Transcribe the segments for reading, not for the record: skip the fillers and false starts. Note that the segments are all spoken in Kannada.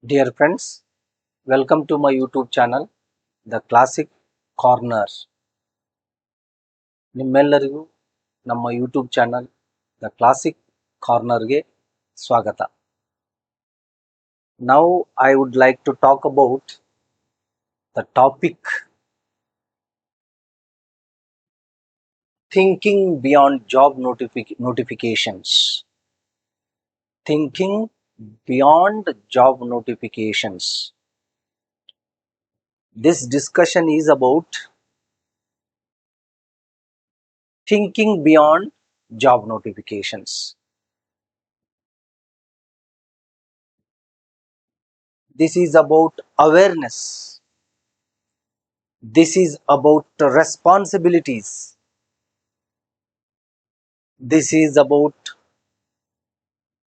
Dear friends, welcome to my YouTube channel, The Classic Corner. ನಿಮ್ಮೆಲ್ಲರಿಗೂ ನಮ್ಮ ಯೂಟ್ಯೂಬ್ ಚಾನಲ್ ದ ಕ್ಲಾಸಿಕ್ ಕಾರ್ನರ್ಗೆ ಸ್ವಾಗತ. Now I would like to talk about the topic thinking beyond job notifications. Thinking beyond job notifications. This discussion is about thinking beyond job notifications. This is about awareness. This is about responsibilities. This is about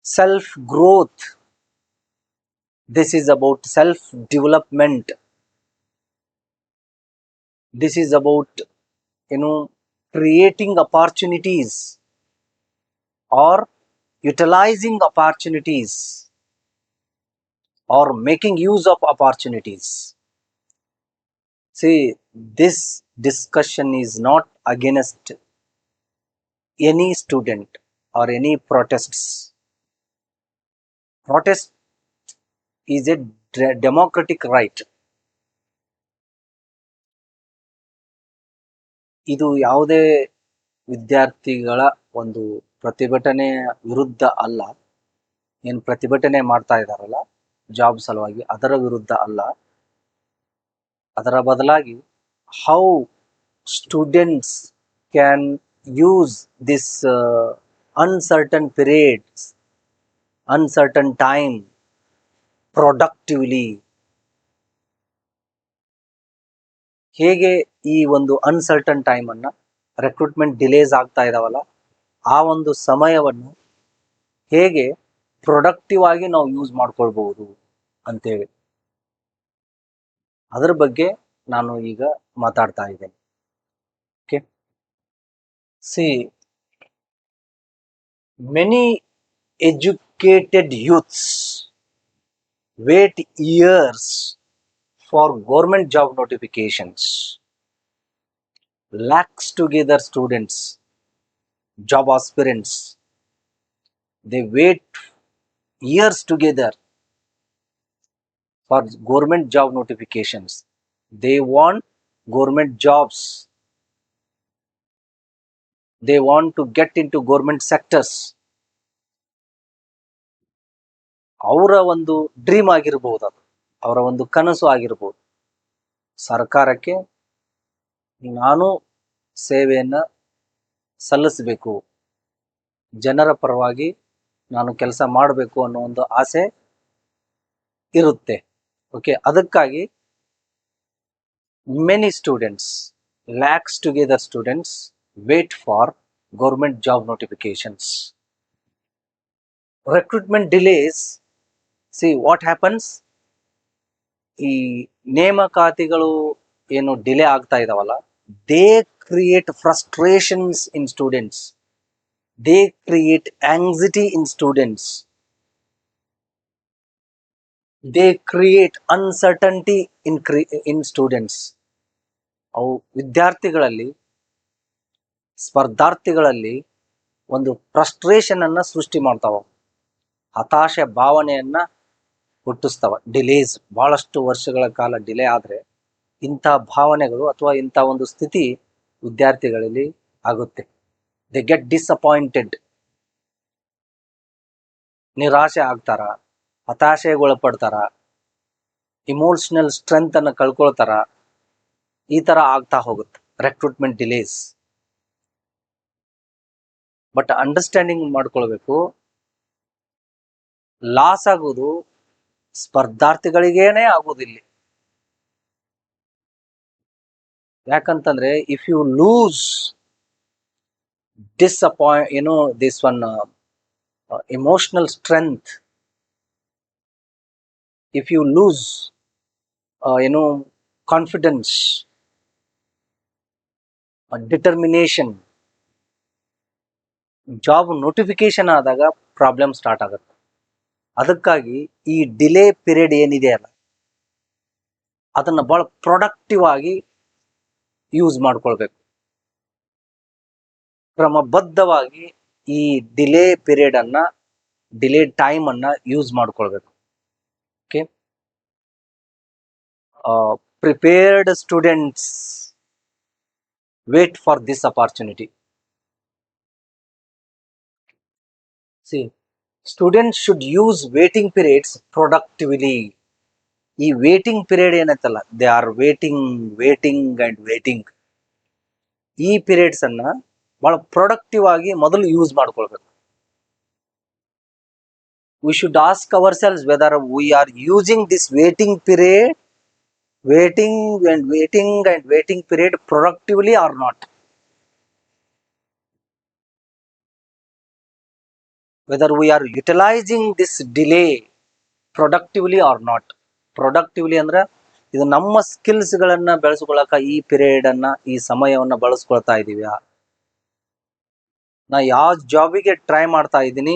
self growth. This is about self development. This is about creating opportunities or utilizing opportunities or making use of opportunities. See, this discussion is not against any student or any protests. Protest is a democratic right. ಇದು ಯಾವುದೇ ವಿದ್ಯಾರ್ಥಿಗಳ ಒಂದು ಪ್ರತಿಭಟನೆ ವಿರುದ್ಧ ಅಲ್ಲ. ಏನು ಪ್ರತಿಭಟನೆ ಮಾಡ್ತಾ ಇದ್ದಾರಲ್ಲ ಜಾಬ್ ಸಲುವಾಗಿ, ಅದರ ವಿರುದ್ಧ ಅಲ್ಲ. ಅದರ ಬದಲಾಗಿ how students can use this uncertain periods, uncertain time productively. ಹೇಗೆ ಈ ಒಂದು ಅನ್ಸರ್ಟನ್ ಟೈಮ್ ಅನ್ನ, ರೆಕ್ರೂಟ್ಮೆಂಟ್ ಡಿಲೇಸ್ ಆಗ್ತಾ ಇದಾವಲ್ಲ, ಆ ಒಂದು ಸಮಯವನ್ನು ಹೇಗೆ ಪ್ರೊಡಕ್ಟಿವ್ ಆಗಿ ನಾವು ಯೂಸ್ ಮಾಡ್ಕೊಳ್ಬಹುದು ಅಂತೇಳಿ ಅದರ ಬಗ್ಗೆ ನಾನು ಈಗ ಮಾತಾಡ್ತಾ ಇದ್ದೇನೆ. Okay, C, many educated youths wait years for government job notifications. Lakhs together students, job aspirants, they wait years together for government job notifications. They want government jobs. They want to get into government sectors. ಅವರ ಒಂದು ಡ್ರೀಮ್ ಆಗಿರ್ಬೋದು, ಅದು ಅವರ ಒಂದು ಕನಸು ಆಗಿರ್ಬೋದು. ಸರ್ಕಾರಕ್ಕೆ ನಾನು ಸೇವೆಯನ್ನ ಸಲ್ಲಿಸಬೇಕು, ಜನರ ಪರವಾಗಿ ನಾನು ಕೆಲಸ ಮಾಡಬೇಕು ಅನ್ನೋ ಒಂದು ಆಸೆ ಇರುತ್ತೆ. ಓಕೆ, ಅದಕ್ಕಾಗಿ many students, lakhs together students wait for government job notifications. Recruitment delays. See what happens, ಈ ನೇಮಕಾತಿಗಳು ಏನು ಡಿಲೇ ಆಗ್ತಾ ಇದಾವಲ್ಲ, they create frustrations in students. They create anxiety in students. They create uncertainty in students. ಅವು ವಿದ್ಯಾರ್ಥಿಗಳಲ್ಲಿ, ಸ್ಪರ್ಧಾರ್ಥಿಗಳಲ್ಲಿ ಒಂದು ಫ್ರಸ್ಟ್ರೇಷನ್ ಅನ್ನ ಸೃಷ್ಟಿ ಮಾಡ್ತಾವ, ಹತಾಶೆ ಭಾವನೆಯನ್ನ ಹುಟ್ಟಿಸ್ತಾವ. ಡಿಲೇಸ್, ಬಹಳಷ್ಟು ವರ್ಷಗಳ ಕಾಲ ಡಿಲೇ ಆದ್ರೆ ಇಂಥ ಭಾವನೆಗಳು ಅಥವಾ ಇಂಥ ಒಂದು ಸ್ಥಿತಿ ವಿದ್ಯಾರ್ಥಿಗಳಲ್ಲಿ ಆಗುತ್ತೆ. ದೇ ಗೆಟ್ ಡಿಸಪಾಯಿಂಟೆಡ್, ನಿರಾಶೆ ಆಗ್ತಾರ, ಹತಾಶೆಗೊಳಪಡ್ತಾರ, ಇಮೋಷನಲ್ ಸ್ಟ್ರೆಂತ್ ಅನ್ನು ಕಳ್ಕೊಳ್ತಾರ. ಈ ತರ ಆಗ್ತಾ ಹೋಗುತ್ತೆ ರೆಕ್ರೂಟ್ಮೆಂಟ್ ಡಿಲೇಸ್. ಬಟ್ ಅಂಡರ್ಸ್ಟ್ಯಾಂಡಿಂಗ್ ಮಾಡ್ಕೊಳ್ಬೇಕು, ಲಾಸ್ ಆಗೋದು ಸ್ಪರ್ಧಾರ್ಥಿಗಳಿಗೇನೆ ಆಗೋದಿಲ್ಲ. ಯಾಕಂತಂದ್ರೆ if you lose this one emotional strength, if you lose confidence, determination, job notification ಆದಾಗ ಪ್ರಾಬ್ಲಮ್ ಸ್ಟಾರ್ಟ್ ಆಗುತ್ತೆ. ಅದಕ್ಕಾಗಿ ಈ ಡಿಲೇ ಪೀರಿಯಡ್ ಏನಿದೆ ಅಲ್ಲ, ಅದನ್ನ ಬಹಳ ಪ್ರೊಡಕ್ಟಿವ್ ಆಗಿ ಯೂಸ್ ಮಾಡ್ಕೊಳ್ಬೇಕು. ಕ್ರಮಬದ್ಧವಾಗಿ ಈ ಡಿಲೇ ಪೀರಿಯಡ್ ಅನ್ನ, ಡಿಲೇ ಟೈಮ್ ಅನ್ನ ಯೂಸ್ ಮಾಡ್ಕೊಳ್ಬೇಕು. Okay, prepared students wait for this opportunity. See, students should use waiting periods productively. ಈ ವೇಟಿಂಗ್ ಪೀರಿಯಡ್ ಏನೈತಲ್ಲ, they are waiting and waiting. ಈ ಪೀರಿಯಡ್ಸ್ ಅನ್ನ ಬಹಳ ಪ್ರೊಡಕ್ಟಿವ್ ಆಗಿ ಮೊದಲು ಯೂಸ್ ಮಾಡ್ಕೊಳ್ಬೇಕು. We should ask ourselves whether we are using this waiting period productively or not. whether we are utilizing this delay productively or not. Productively ಅಂದ್ರೆ ಇದು ನಮ್ಮ ಸ್ಕಿಲ್ಸ್ ಗಳನ್ನ ಬೆಳೆಸ್ಕೊಳಕ ಈ ಪೀರಿಯಡ್ ಅನ್ನ, ಈ ಸಮಯವನ್ನ ಬಳಸ್ಕೊಳ್ತಾ ಇದೀವಿ. ನಾ ಯಾವ ಜಾಬಿಗೆ ಟ್ರೈ ಮಾಡ್ತಾ ಇದ್ದೀನಿ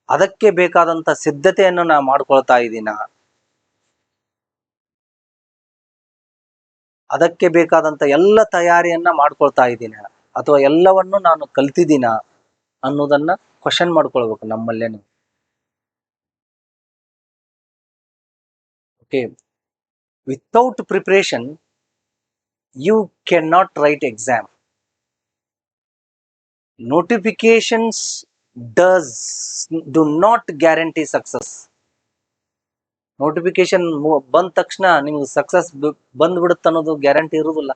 ಅದಕ್ಕೆ ಬೇಕಾದಂತ ಸಿದ್ಧತೆಯನ್ನು ನಾ ಮಾಡ್ಕೊಳ್ತಾ ಇದ್ದೀನ, ಅದಕ್ಕೆ ಬೇಕಾದಂತ ಎಲ್ಲ ತಯಾರಿಯನ್ನ ಮಾಡ್ಕೊಳ್ತಾ ಇದ್ದೀನ, ಅಥವಾ ಎಲ್ಲವನ್ನು ನಾನು ಕಲ್ತಿದ್ದೀನ ಅನ್ನೋದನ್ನ ಕ್ವಶನ್ ಮಾಡ್ಕೊಳ್ಬೇಕು ನಮ್ಮಲ್ಲೇನು. Okay, without preparation you can not write exam. Notifications do not guarantee success. Notification ಬಂದ ತಕ್ಷಣ ನಿಮ್ಗೆ ಸಕ್ಸಸ್ ಬಂದ್ಬಿಡುತ್ತೆ ಅನ್ನೋದು ಗ್ಯಾರಂಟಿ ಇರುವುದಿಲ್ಲ.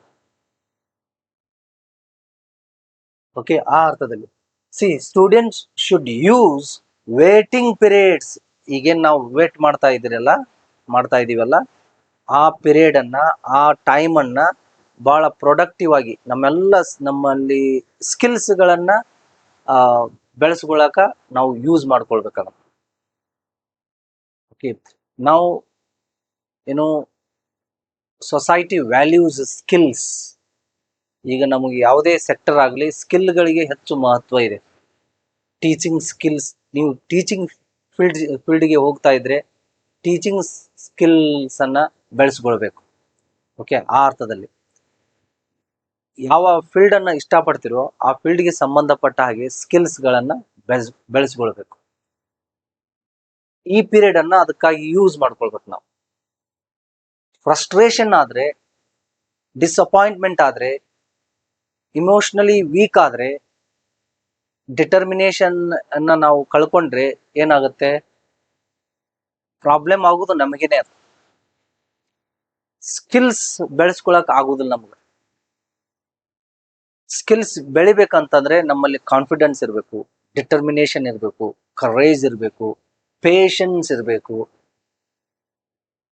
ಓಕೆ, ಆ ಅರ್ಥದಲ್ಲಿ C, students should use waiting periods. ಈಗೇನ್ ನಾವು ವೇಟ್ ಮಾಡ್ತಾ ಇದೀವಲ್ಲ, ಆ ಪೀರಿಯಡ್ ಅನ್ನ, ಆ ಟೈಮ್ ಅನ್ನ ಬಹಳ ಪ್ರೊಡಕ್ಟಿವ್ ಆಗಿ ನಮ್ಮಲ್ಲಿ ಸ್ಕಿಲ್ಸ್ ಗಳನ್ನ ಬೆಳೆಸ್ಕೊಳಕ ನಾವು ಯೂಸ್ ಮಾಡ್ಕೊಳ್ಬೇಕಲ್ಲ. ಓಕೆ, ನಾವು ಏನು ಸೊಸೈಟಿ ವ್ಯಾಲ್ಯೂಸ್ ಸ್ಕಿಲ್ಸ್. ಈಗ ನಮಗೆ ಯಾವುದೇ ಸೆಕ್ಟರ್ ಆಗಲಿ ಸ್ಕಿಲ್ಗಳಿಗೆ ಹೆಚ್ಚು ಮಹತ್ವ ಇದೆ. ಟೀಚಿಂಗ್ ಸ್ಕಿಲ್ಸ್, ನೀವು ಟೀಚಿಂಗ್ ಫೀಲ್ಡ್ಗೆ ಹೋಗ್ತಾ ಇದ್ರೆ ಟೀಚಿಂಗ್ ಸ್ಕಿಲ್ಸ್ ಅನ್ನ ಬೆಳೆಸ್ಕೊಳ್ಬೇಕು. ಓಕೆ, ಆ ಅರ್ಥದಲ್ಲಿ ಯಾವ ಫೀಲ್ಡ್ ಅನ್ನ ಇಷ್ಟಪಡ್ತಿರೋ ಆ ಫೀಲ್ಡ್ಗೆ ಸಂಬಂಧಪಟ್ಟ ಹಾಗೆ ಸ್ಕಿಲ್ಸ್ ಗಳನ್ನ ಬೆಳೆಸ್ಕೊಳ್ಬೇಕು. ಈ ಪೀರಿಯಡ್ ಅನ್ನ ಅದಕ್ಕಾಗಿ ಯೂಸ್ ಮಾಡ್ಕೊಳ್ಬೇಕು. ನಾವು ಫ್ರಸ್ಟ್ರೇಷನ್ ಆದ್ರೆ, ಡಿಸಪಾಯಿಂಟ್ಮೆಂಟ್ ಆದ್ರೆ, ಇಮೋಷನಲಿ ವೀಕ್ ಆದ್ರೆ, ಡಿಟರ್ಮಿನೇಷನ್ ಅನ್ನ ನಾವು ಕಳ್ಕೊಂಡ್ರೆ ಏನಾಗುತ್ತೆ, ಪ್ರಾಬ್ಲಮ್ ಆಗುದು ನಮಗೇನೆ. ಅದು ಸ್ಕಿಲ್ಸ್ ಬೆಳೆಸ್ಕೊಳಕ್ ಆಗುದಿಲ್ಲ ನಮ್ಗೆ. ಸ್ಕಿಲ್ಸ್ ಬೆಳಿಬೇಕಂತಂದ್ರೆ ನಮ್ಮಲ್ಲಿ ಕಾನ್ಫಿಡೆನ್ಸ್ ಇರಬೇಕು, ಡಿಟರ್ಮಿನೇಷನ್ ಇರಬೇಕು, ಕರೇಜ್ ಇರಬೇಕು, ಪೇಷನ್ಸ್ ಇರಬೇಕು.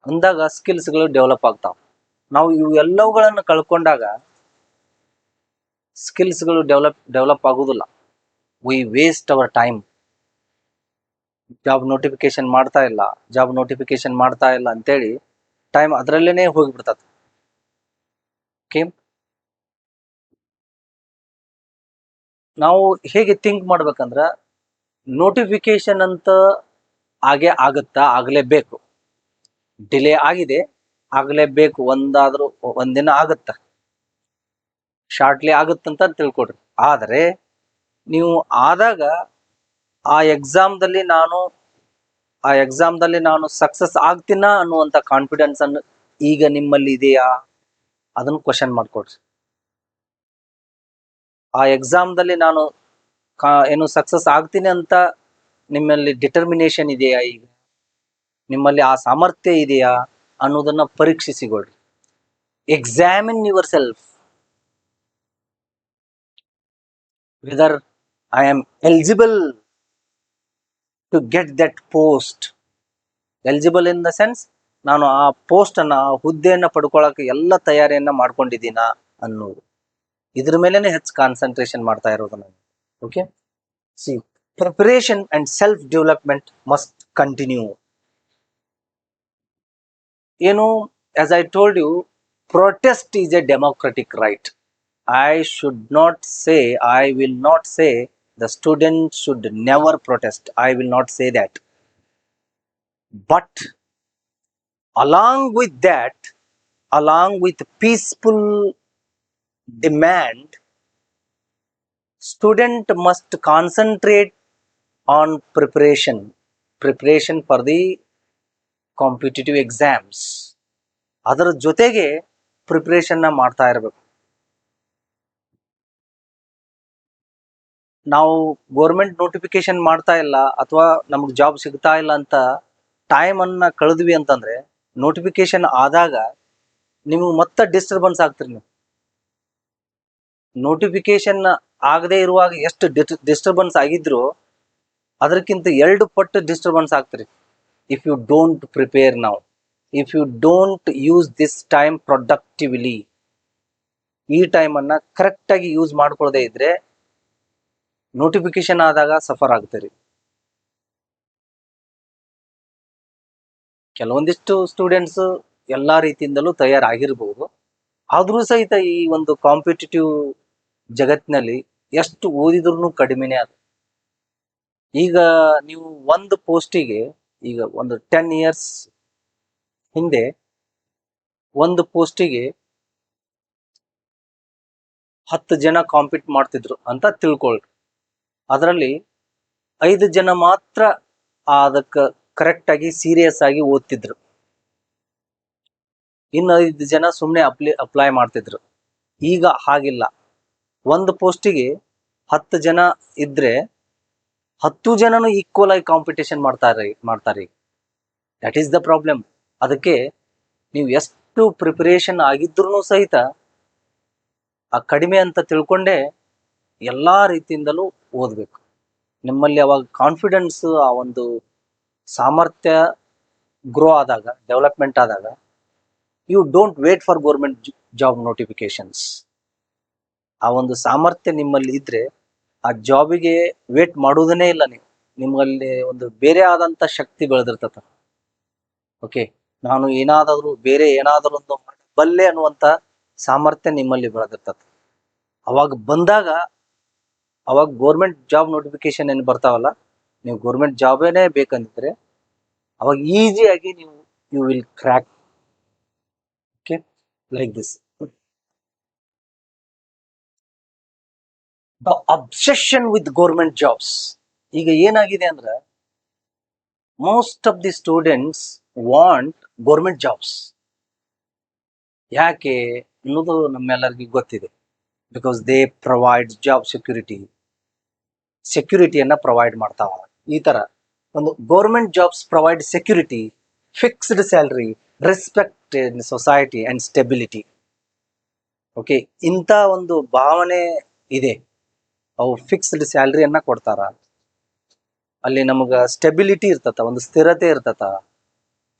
ಅಂದಾಗ ಸ್ಕಿಲ್ಸ್ ಗಳು ಡೆವಲಪ್ ಆಗ್ತಾವ. ನಾವು ಇವು ಎಲ್ಲವುಗಳನ್ನು ಕಳ್ಕೊಂಡಾಗ ಸ್ಕಿಲ್ಸ್ ಗಳು ಡೆವಲಪ್ ಆಗುದಿಲ್ಲ. We waste our time. Job notification ಮಾಡ್ತಾ ಇಲ್ಲ ಅಂತೇಳಿ ಟೈಮ್ ಅದರಲ್ಲೇನೆ ಹೋಗಿಬಿಡ್ತದೆ. ಓಕೆ, ನಾವು ಹೇಗೆ ಥಿಂಕ್ ಮಾಡ್ಬೇಕಂದ್ರ, ನೋಟಿಫಿಕೇಶನ್ ಅಂತ ಆಗಲೇಬೇಕು. ಡಿಲೇ ಆಗಿದೆ, ಆಗಲೇಬೇಕು. ಒಂದಿನ ಆಗುತ್ತ, ಶಾರ್ಟ್ಲಿ ಆಗುತ್ತಂತ ತಿಳ್ಕೊಡ್ರಿ. ಆದರೆ ನೀವು ಆದಾಗ ಆ ಎಕ್ಸಾಮ್ದಲ್ಲಿ ನಾನು ಸಕ್ಸಸ್ ಆಗ್ತೀನ ಅನ್ನುವಂಥ ಕಾನ್ಫಿಡೆನ್ಸ್ ಅನ್ನು ಈಗ ನಿಮ್ಮಲ್ಲಿ ಇದೆಯಾ, ಅದನ್ನು ಕ್ವಶನ್ ಮಾಡ್ಕೊಡ್ರಿ. ಆ ಎಕ್ಸಾಮ್ದಲ್ಲಿ ನಾನು ಸಕ್ಸಸ್ ಆಗ್ತೀನಿ ಅಂತ ನಿಮ್ಮಲ್ಲಿ ಡಿಟರ್ಮಿನೇಷನ್ ಇದೆಯಾ, ಈಗ ನಿಮ್ಮಲ್ಲಿ ಆ ಸಾಮರ್ಥ್ಯ ಇದೆಯಾ ಅನ್ನೋದನ್ನ ಪರೀಕ್ಷಿಸಿಕೊಳ್ರಿ. Examine yourself whether I am eligible to get that post. Eligible in the sense, ನಾನು ಆ ಪೋಸ್ಟ್ ಅನ್ನ, ಹುದ್ದೆಯನ್ನ ಪಡ್ಕೊಳಕ್ಕೆ ಎಲ್ಲ ತಯಾರಿಯನ್ನ ಮಾಡ್ಕೊಂಡಿದ್ದೀನ ಅನ್ನೋದು. ಇದ್ರ ಮೇಲೆನೆ ಹೆಚ್ಚು ಕಾನ್ಸಂಟ್ರೇಷನ್ ಮಾಡ್ತಾ ಇರೋದು ನಾನು. Okay, see, preparation and self development must continue. ಏನು, as I told you, protest is a democratic right. I will not say the students should never protest. I will not say that. But along with that, along with peaceful demand, student must concentrate on preparation for the competitive exams. ಅದರ ಜೊತೆಗೆ ಪ್ರಿಪ್ರೇಷನ್ನ ಮಾಡ್ತಾ ಇರಬೇಕು. ನಾವು ಗೋರ್ಮೆಂಟ್ ನೋಟಿಫಿಕೇಶನ್ ಮಾಡ್ತಾ ಇಲ್ಲ ಅಥವಾ ನಮಗೆ ಜಾಬ್ ಸಿಗ್ತಾ ಇಲ್ಲ ಅಂತ ಟೈಮನ್ನು ಕಳೆದ್ವಿ ಅಂತಂದ್ರೆ, ನೋಟಿಫಿಕೇಶನ್ ಆದಾಗ ನಿಮಗೆ ಮತ್ತೆ ಡಿಸ್ಟರ್ಬೆನ್ಸ್ ಆಗ್ತೀರಿ. ನೀವು ನೋಟಿಫಿಕೇಶನ್ ಆಗದೆ ಇರುವಾಗ ಎಷ್ಟು ಡಿಸ್ಟರ್ಬೆನ್ಸ್ ಆಗಿದ್ರು ಅದಕ್ಕಿಂತ 2 ಪಟ್ಟು ಡಿಸ್ಟರ್ಬೆನ್ಸ್ ಆಗ್ತೀರಿ if you don't prepare now, if you don't use this time productively. ಈ ಟೈಮನ್ನು ಕರೆಕ್ಟಾಗಿ ಯೂಸ್ ಮಾಡ್ಕೊಳ್ಳದೆ ಇದ್ರೆ ನೋಟಿಫಿಕೇಶನ್ ಆದಾಗ ಸಫರ್ ಆಗ್ತೀರಿ. ಕೆಲವೊಂದಿಷ್ಟು ಸ್ಟೂಡೆಂಟ್ಸ್ ಎಲ್ಲಾ ರೀತಿಯಿಂದಲೂ ತಯಾರಾಗಿರ್ಬೋದು, ಆದ್ರೂ ಸಹಿತ ಈ ಒಂದು ಕಾಂಪಿಟೇಟಿವ್ ಜಗತ್ತಿನಲ್ಲಿ ಎಷ್ಟು ಓದಿದ್ರು ಕಡಿಮೆನೇ ಅದು. ಈಗ ನೀವು ಒಂದು ಪೋಸ್ಟಿಗೆ, ಈಗ ಒಂದು 10 ಇಯರ್ಸ್ ಹಿಂದೆ ಒಂದು ಪೋಸ್ಟಿಗೆ 10 ಜನ ಕಾಂಪೀಟ್ ಮಾಡ್ತಿದ್ರು ಅಂತ ತಿಳ್ಕೊಳ್ರಿ. ಅದರಲ್ಲಿ 5 ಜನ ಮಾತ್ರ ಅದಕ್ಕೆ ಕರೆಕ್ಟ್ ಆಗಿ ಸೀರಿಯಸ್ ಆಗಿ ಓದ್ತಿದ್ರು, ಇನ್ನು 5 ಜನ ಸುಮ್ಮನೆ ಅಪ್ಲೈ ಮಾಡ್ತಿದ್ರು. ಈಗ ಹಾಗಿಲ್ಲ. ಒಂದು ಪೋಸ್ಟಿಗೆ 10 ಜನ ಇದ್ರೆ 10 ಜನನು ಈಕ್ವಲ್ ಆಗಿ ಕಾಂಪಿಟೇಷನ್ ಮಾಡ್ತಾರೆ. That is the problem. ಅದಕ್ಕೆ ನೀವು ಎಷ್ಟು ಪ್ರಿಪರೇಷನ್ ಆಗಿದ್ರು ಸಹಿತ ಆ ಕಡಿಮೆ ಅಂತ ತಿಳ್ಕೊಂಡೆ ಎಲ್ಲಾ ರೀತಿಯಿಂದಲೂ ಓದಬೇಕು. ನಿಮ್ಮಲ್ಲಿ ಅವಾಗ ಕಾನ್ಫಿಡೆನ್ಸ್, ಆ ಒಂದು ಸಾಮರ್ಥ್ಯ ಗ್ರೋ ಆದಾಗ, ಡೆವಲಪ್ಮೆಂಟ್ ಆದಾಗ, you don't wait for government job notifications. ಆ ಒಂದು ಸಾಮರ್ಥ್ಯ ನಿಮ್ಮಲ್ಲಿ ಇದ್ರೆ ಆ ಜಾಬಿಗೆ ವೇಟ್ ಮಾಡುವುದನ್ನೇ ಇಲ್ಲ. ನಿಮ್ಮಲ್ಲಿ ಒಂದು ಬೇರೆ ಆದಂತ ಶಕ್ತಿ ಬೆಳೆದಿರ್ತದ. ಓಕೆ, ನಾನು ಬೇರೆ ಏನಾದರೂ ಒಂದು ಬಲ್ಲೆ ಅನ್ನುವಂತ ಸಾಮರ್ಥ್ಯ ನಿಮ್ಮಲ್ಲಿ ಬೆಳೆದಿರ್ತದೆ. ಅವಾಗ ಗೋರ್ಮೆಂಟ್ ಜಾಬ್ ನೋಟಿಫಿಕೇಶನ್ ಏನು ಬರ್ತಾವಲ್ಲ, ನೀವು ಗೋರ್ಮೆಂಟ್ ಜಾಬೇನೇ ಬೇಕಂತಿದ್ರೆ ಅವಾಗ ಈಸಿಯಾಗಿ you will crack. Okay, like this. The obsession with government jobs. ಈಗ ಏನಾಗಿದೆ ಅಂದ್ರೆ, most of the students want government jobs. ಯಾಕೆ ಅನ್ನೋದು ನಮ್ಮೆಲ್ಲರಿಗೂ ಗೊತ್ತಿದೆ. ಬಿಕಾಸ್ ದೇ ಪ್ರೊವೈಡ್ ಜಾಬ್ ಸೆಕ್ಯೂರಿಟಿಯನ್ನ ಪ್ರೊವೈಡ್ ಮಾಡ್ತಾವ. ಈ ತರ ಒಂದು government jobs provide security, fixed salary, respect in society and stability. Okay, ಇಂಥ ಒಂದು ಭಾವನೆ ಇದೆ. ಅವು ಫಿಕ್ಸ್ಡ್ ಸ್ಯಾಲರಿಯನ್ನ ಕೊಡ್ತಾರ, ಅಲ್ಲಿ ನಮಗ ಸ್ಟೆಬಿಲಿಟಿ ಇರ್ತತ, ಒಂದು ಸ್ಥಿರತೆ ಇರ್ತತ,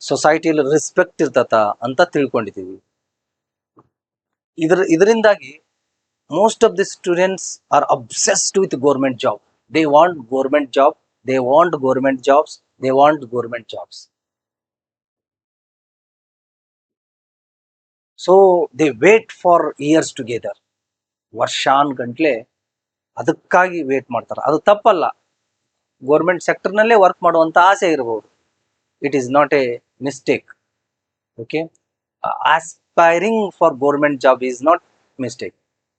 ಸೊಸೈಟಿಯಲ್ಲಿ ರೆಸ್ಪೆಕ್ಟ್ ಇರ್ತತ ಅಂತ ತಿಳ್ಕೊಂಡಿದ್ದೀವಿ. ಇದರಿಂದಾಗಿ most of the students are obsessed with government job. They want government job, they want government jobs, they want government jobs. So they wait for years together. ವರ್ಷಾನ್ಗಂಟ್ಲೆ ಅದಕ್ಕಾಗಿ ವೇಟ್ ಮಾಡ್ತಾರೆ. ಅದು ತಪ್ಪಲ್ಲ. ಗೋರ್ಮೆಂಟ್ ಸೆಕ್ಟರ್ನಲ್ಲೇ ವರ್ಕ್ ಮಾಡುವಂತ ಆಸೆ ಇರಬಹುದು. It is not a mistake. Okay, aspiring for government job is not mistake.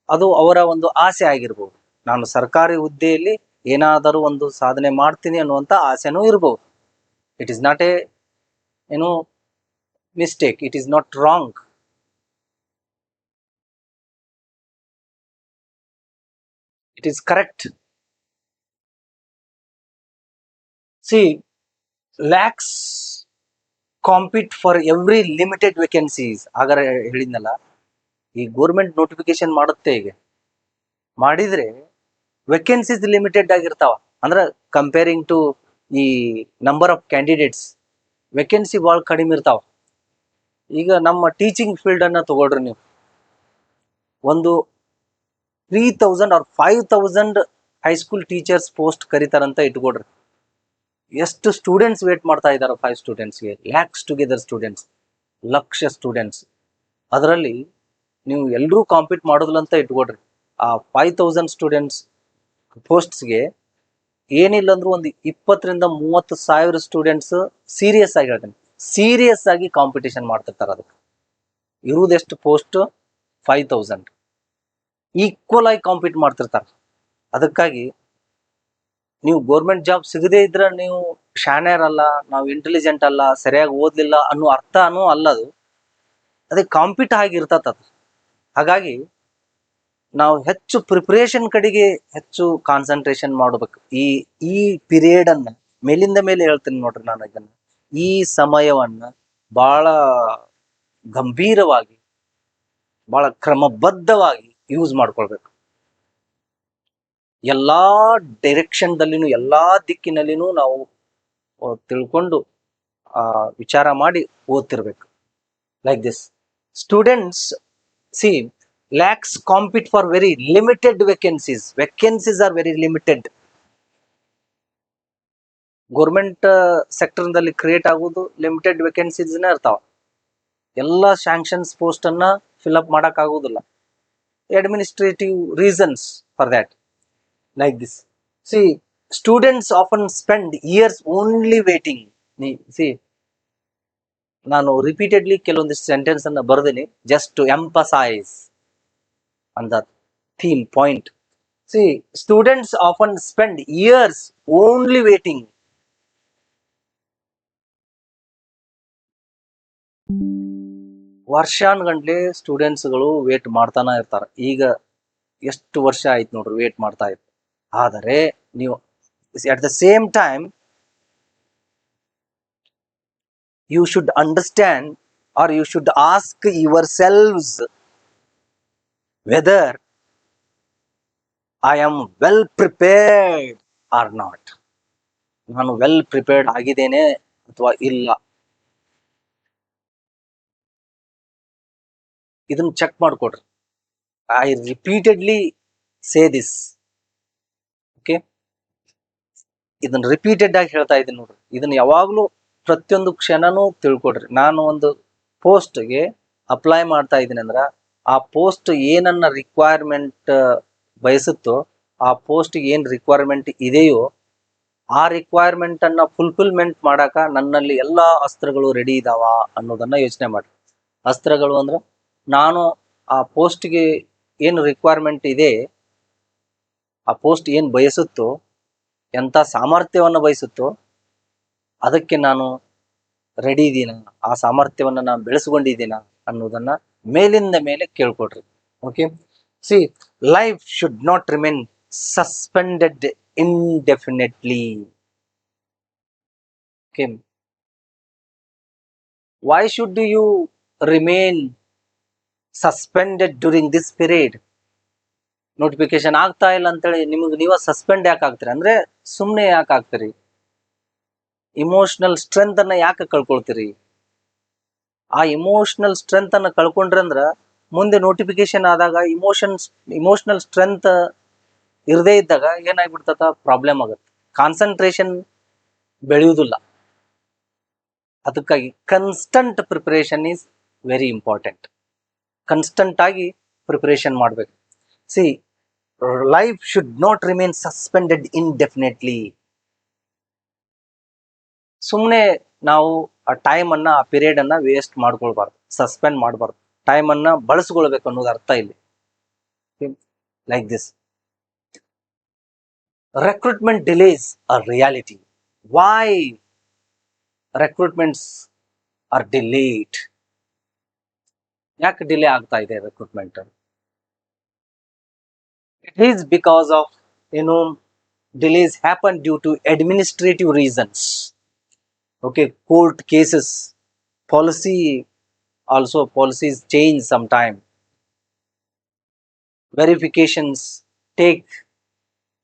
ಅದು ಅವರ ಒಂದು ಆಸೆ ಆಗಿರ್ಬೋದು. ನಾನು ಸರ್ಕಾರಿ ಹುದ್ದೆಯಲ್ಲಿ ಏನಾದರೂ ಒಂದು ಸಾಧನೆ ಮಾಡ್ತೀನಿ ಅನ್ನುವಂಥ ಆಸೆನೂ ಇರ್ಬೋದು. It is not a mistake, it is not wrong. It is correct. See, lakhs compete for every limited vacancies. ಆಗರ ಹೇಳಿದ್ನಲ್ಲ, ಈ ಗೋರ್ಮೆಂಟ್ ನೋಟಿಫಿಕೇಶನ್ ಮಾಡುತ್ತೆ, ಈಗ ಮಾಡಿದ್ರೆ ವೇಕೆನ್ಸೀಸ್ ಲಿಮಿಟೆಡ್ ಆಗಿರ್ತಾವ. ಅಂದ್ರೆ ಕಂಪೇರಿಂಗ್ ಟು ಈ ನಂಬರ್ ಆಫ್ ಕ್ಯಾಂಡಿಡೇಟ್ಸ್, ವೇಕೆನ್ಸಿ ಭಾಳ ಕಡಿಮೆ ಇರ್ತಾವ. ಈಗ ನಮ್ಮ ಟೀಚಿಂಗ್ ಫೀಲ್ಡ್ ಅನ್ನ ತಗೊಳ್ರಿ, ನೀವು ಒಂದು 3000 or 5000 ಹೈಸ್ಕೂಲ್ ಟೀಚರ್ಸ್ ಪೋಸ್ಟ್ ಕರೀತಾರಂತ ಇಟ್ಕೊಡ್ರಿ. ಎಷ್ಟು ಸ್ಟೂಡೆಂಟ್ಸ್ ವೇಟ್ ಮಾಡ್ತಾ ಇದ್ದಾರೆ? 5 ಸ್ಟೂಡೆಂಟ್ಸ್ಗೆ lakhs together students, lakh students. ಅದರಲ್ಲಿ ನೀವು ಎಲ್ಲರೂ ಕಾಂಪೀಟ್ ಮಾಡೋದಿಲ್ಲ ಅಂತ ಇಟ್ಕೊಡ್ರಿ. ಆ 5000 ಸ್ಟೂಡೆಂಟ್ಸ್ ಪೋಸ್ಟ್ಸ್ಗೆ ಏನಿಲ್ಲ ಅಂದ್ರೂ ಒಂದು 20,000-30,000 ಸ್ಟೂಡೆಂಟ್ಸ್ ಸೀರಿಯಸ್ ಆಗಿ ಹೇಳ್ತೇನೆ, ಸೀರಿಯಸ್ ಆಗಿ ಕಾಂಪಿಟೇಷನ್ ಮಾಡ್ತಿರ್ತಾರೆ. ಅದಕ್ಕೆ ಇರುವುದೆಷ್ಟು ಪೋಸ್ಟ್ 5,000 ಈಕ್ವಲ್ ಆಗಿ ಕಾಂಪೀಟ್ ಮಾಡ್ತಿರ್ತಾರೆ. ಅದಕ್ಕಾಗಿ ನೀವು ಗೋರ್ಮೆಂಟ್ ಜಾಬ್ ಸಿಗದೇ ಇದ್ರೆ ನೀವು ಶಾಣ್ಯರಲ್ಲ, ನಾವು ಇಂಟೆಲಿಜೆಂಟ್ ಅಲ್ಲ, ಸರಿಯಾಗಿ ಓದ್ಲಿಲ್ಲ ಅನ್ನೋ ಅರ್ಥನೂ ಅಲ್ಲ. ಅದಕ್ಕೆ ಕಾಂಪೀಟ್ ಆಗಿರ್ತದ. ಹಾಗಾಗಿ ನಾವು ಹೆಚ್ಚು ಪ್ರಿಪರೇಷನ್ ಕಡೆಗೆ ಹೆಚ್ಚು ಕಾನ್ಸಂಟ್ರೇಷನ್ ಮಾಡಬೇಕು. ಈ ಪೀರಿಯಡ್ ಅನ್ನ ಮೇಲಿಂದ ಮೇಲೆ ಹೇಳ್ತೀನಿ ನೋಡ್ರಿ, ನಾನು ಇದನ್ನ ಈ ಸಮಯವನ್ನ ಬಹಳ ಗಂಭೀರವಾಗಿ, ಬಹಳ ಕ್ರಮಬದ್ಧವಾಗಿ ಯೂಸ್ ಮಾಡ್ಕೊಳ್ಬೇಕು. ಎಲ್ಲಾ ಡೈರೆಕ್ಷನ್ದಲ್ಲಿನೂ, ಎಲ್ಲಾ ದಿಕ್ಕಿನಲ್ಲಿನೂ ನಾವು ತಿಳ್ಕೊಂಡು ವಿಚಾರ ಮಾಡಿ ಓದ್ತಿರ್ಬೇಕು. Like this students see lacks compete for very limited vacancies. Vacancies are very limited. Government ಸೆಕ್ಟರ್ನಲ್ಲಿ ಕ್ರಿಯೇಟ್ ಆಗೋದು ಲಿಮಿಟೆಡ್ ವೇಕೆನ್ಸೀಸ್ನೇ ಇರ್ತಾವ. ಎಲ್ಲ ಸ್ಯಾಂಕ್ಷನ್ಸ್ ಪೋಸ್ಟ್ ಅನ್ನ ಫಿಲ್ಅಪ್ ಮಾಡಕ್ ಆಗೋದಿಲ್ಲ. Administrative reasons for that. Like this see students often spend years only waiting. See ನಾನು ರಿಪೀಟೆಡ್ಲಿ ಕೆಲವೊಂದಿಷ್ಟು ಸೆಂಟೆನ್ಸ್ ಅನ್ನ ಬರ್ದೇನಿ just to emphasize on the theme point. See, students often spend years only waiting. ವರ್ಷಾನುಗಂಟ್ಲೆ ಸ್ಟೂಡೆಂಟ್ಸ್ಗಳು ವೇಟ್ ಮಾಡ್ತಾನೆ ಇರ್ತಾರೆ. ಈಗ ಎಷ್ಟು ವರ್ಷ ಆಯ್ತು ನೋಡ್ರಿ ವೇಟ್ ಮಾಡ್ತಾ ಇತ್ತು. ಆದರೆ ನೀವು at the same time you should understand or you should ask yourselves whether I am well prepared or not. ನಾನು ವೆಲ್ ಪ್ರಿಪೇರ್ಡ್ ಆಗಿದ್ದೇನೆ ಅಥವಾ ಇಲ್ಲ, ಇದನ್ನ ಚೆಕ್ ಮಾಡ್ಕೊಡ್ರಿ. I repeatedly say this. Okay, ಇದನ್ನ ರಿಪೀಟೆಡ್ ಆಗಿ ಹೇಳ್ತಾ ಇದ್ದೀನಿ ನೋಡ್ರಿ. ಇದನ್ನ ಯಾವಾಗ್ಲೂ ಪ್ರತಿಯೊಂದು ಕ್ಷಣನೂ ತಿಳ್ಕೊಡ್ರಿ. ನಾನು ಒಂದು ಪೋಸ್ಟ್ಗೆ ಅಪ್ಲೈ ಮಾಡ್ತಾ ಇದ್ದೀನಿ ಅಂದ್ರ ಆ ಪೋಸ್ಟ್ ಏನನ್ನ ರಿಕ್ವೈರ್ಮೆಂಟ್ ಬಯಸುತ್ತೋ, ಆ ಪೋಸ್ಟ್ಗೆ ಏನ್ ರಿಕ್ವೈರ್ಮೆಂಟ್ ಇದೆಯೋ ಆ ರಿಕ್ವೈರ್ಮೆಂಟ್ ಅನ್ನ ಫುಲ್ಫಿಲ್ಮೆಂಟ್ ಮಾಡಾಕ ನನ್ನಲ್ಲಿ ಎಲ್ಲಾ ಅಸ್ತ್ರಗಳು ರೆಡಿ ಇದಾವ ಅನ್ನೋದನ್ನ ಯೋಚನೆ ಮಾಡಿ. ಅಸ್ತ್ರಗಳು ಅಂದ್ರೆ ನಾನು ಆ ಪೋಸ್ಟ್ಗೆ ಏನು ರಿಕ್ವೈರ್ಮೆಂಟ್ ಇದೆ, ಆ ಪೋಸ್ಟ್ ಏನ್ ಬಯಸುತ್ತೋ, ಎಂತ ಸಾಮರ್ಥ್ಯವನ್ನು ಬಯಸುತ್ತೋ ಅದಕ್ಕೆ ನಾನು ರೆಡಿ ಇದೀನ, ಆ ಸಾಮರ್ಥ್ಯವನ್ನ ನಾನು ಬೆಳೆಸ್ಕೊಂಡಿದ್ದೀನ ಅನ್ನೋದನ್ನ ಮೇಲಿಂದ ಮೇಲೆ ಕೇಳ್ಕೊಡ್ರಿ. Okay, see life should not remain suspended indefinitely. Okay, why should you remain suspended during this period? Notification ಆಗ್ತಾ ಇಲ್ಲ ಅಂತೇಳಿ ನಿಮಗೆ ನೀವ ಸಸ್ಪೆಂಡ್ ಯಾಕೆ ಆಗ್ತೀರಿ ಅಂದ್ರೆ ಸುಮ್ಮನೆ ಯಾಕೆ ಆಗ್ತೀರಿ? ಇಮೋಷನಲ್ ಸ್ಟ್ರೆಂತ್ ಅನ್ನ ಯಾಕೆ ಕಳ್ಕೊಳ್ತೀರಿ? ಆ ಇಮೋಷನಲ್ ಸ್ಟ್ರೆಂತ್ ಅನ್ನ ಕಳ್ಕೊಂಡ್ರಿ ಅಂದ್ರ ಮುಂದೆ ನೋಟಿಫಿಕೇಶನ್ ಆದಾಗ ಇಮೋಷನಲ್ ಸ್ಟ್ರೆಂತ್ ಇರದೇ ಇದ್ದಾಗ ಏನಾಗ್ಬಿಡ್ತದ, ಪ್ರಾಬ್ಲಮ್ ಆಗುತ್ತೆ. ಕಾನ್ಸಂಟ್ರೇಷನ್ ಬೆಳೆಯುವುದಿಲ್ಲ. ಅದಕ್ಕಾಗಿ constant preparation is very important. Constant ಆಗಿ ಪ್ರಿಪರೇಷನ್ ಮಾಡಬೇಕು. See life should not remain suspended indefinitely. ಸುಮ್ಮನೆ ನಾವು ಆ ಟೈಮ್ ಅನ್ನ, ಆ ಪೀರಿಯಡ್ ಅನ್ನ ವೇಸ್ಟ್ ಮಾಡ್ಕೊಳ್ಬಾರ್ದು, ಸಸ್ಪೆಂಡ್ ಮಾಡಬಾರ್ದು. ಟೈಮ್ ಅನ್ನ ಬಳಸ್ಕೊಳ್ಬೇಕು ಅನ್ನೋದು ಅರ್ಥ ಇಲ್ಲಿ. Like this recruitment delays are reality. Why recruitments are delayed? ಯಾಕೆ ಡಿಲೇ ಆಗ್ತಾ ಇದೆ recruitment? It is because of delays happen due to administrative reasons. Okay, court cases, policies change sometime. Verifications take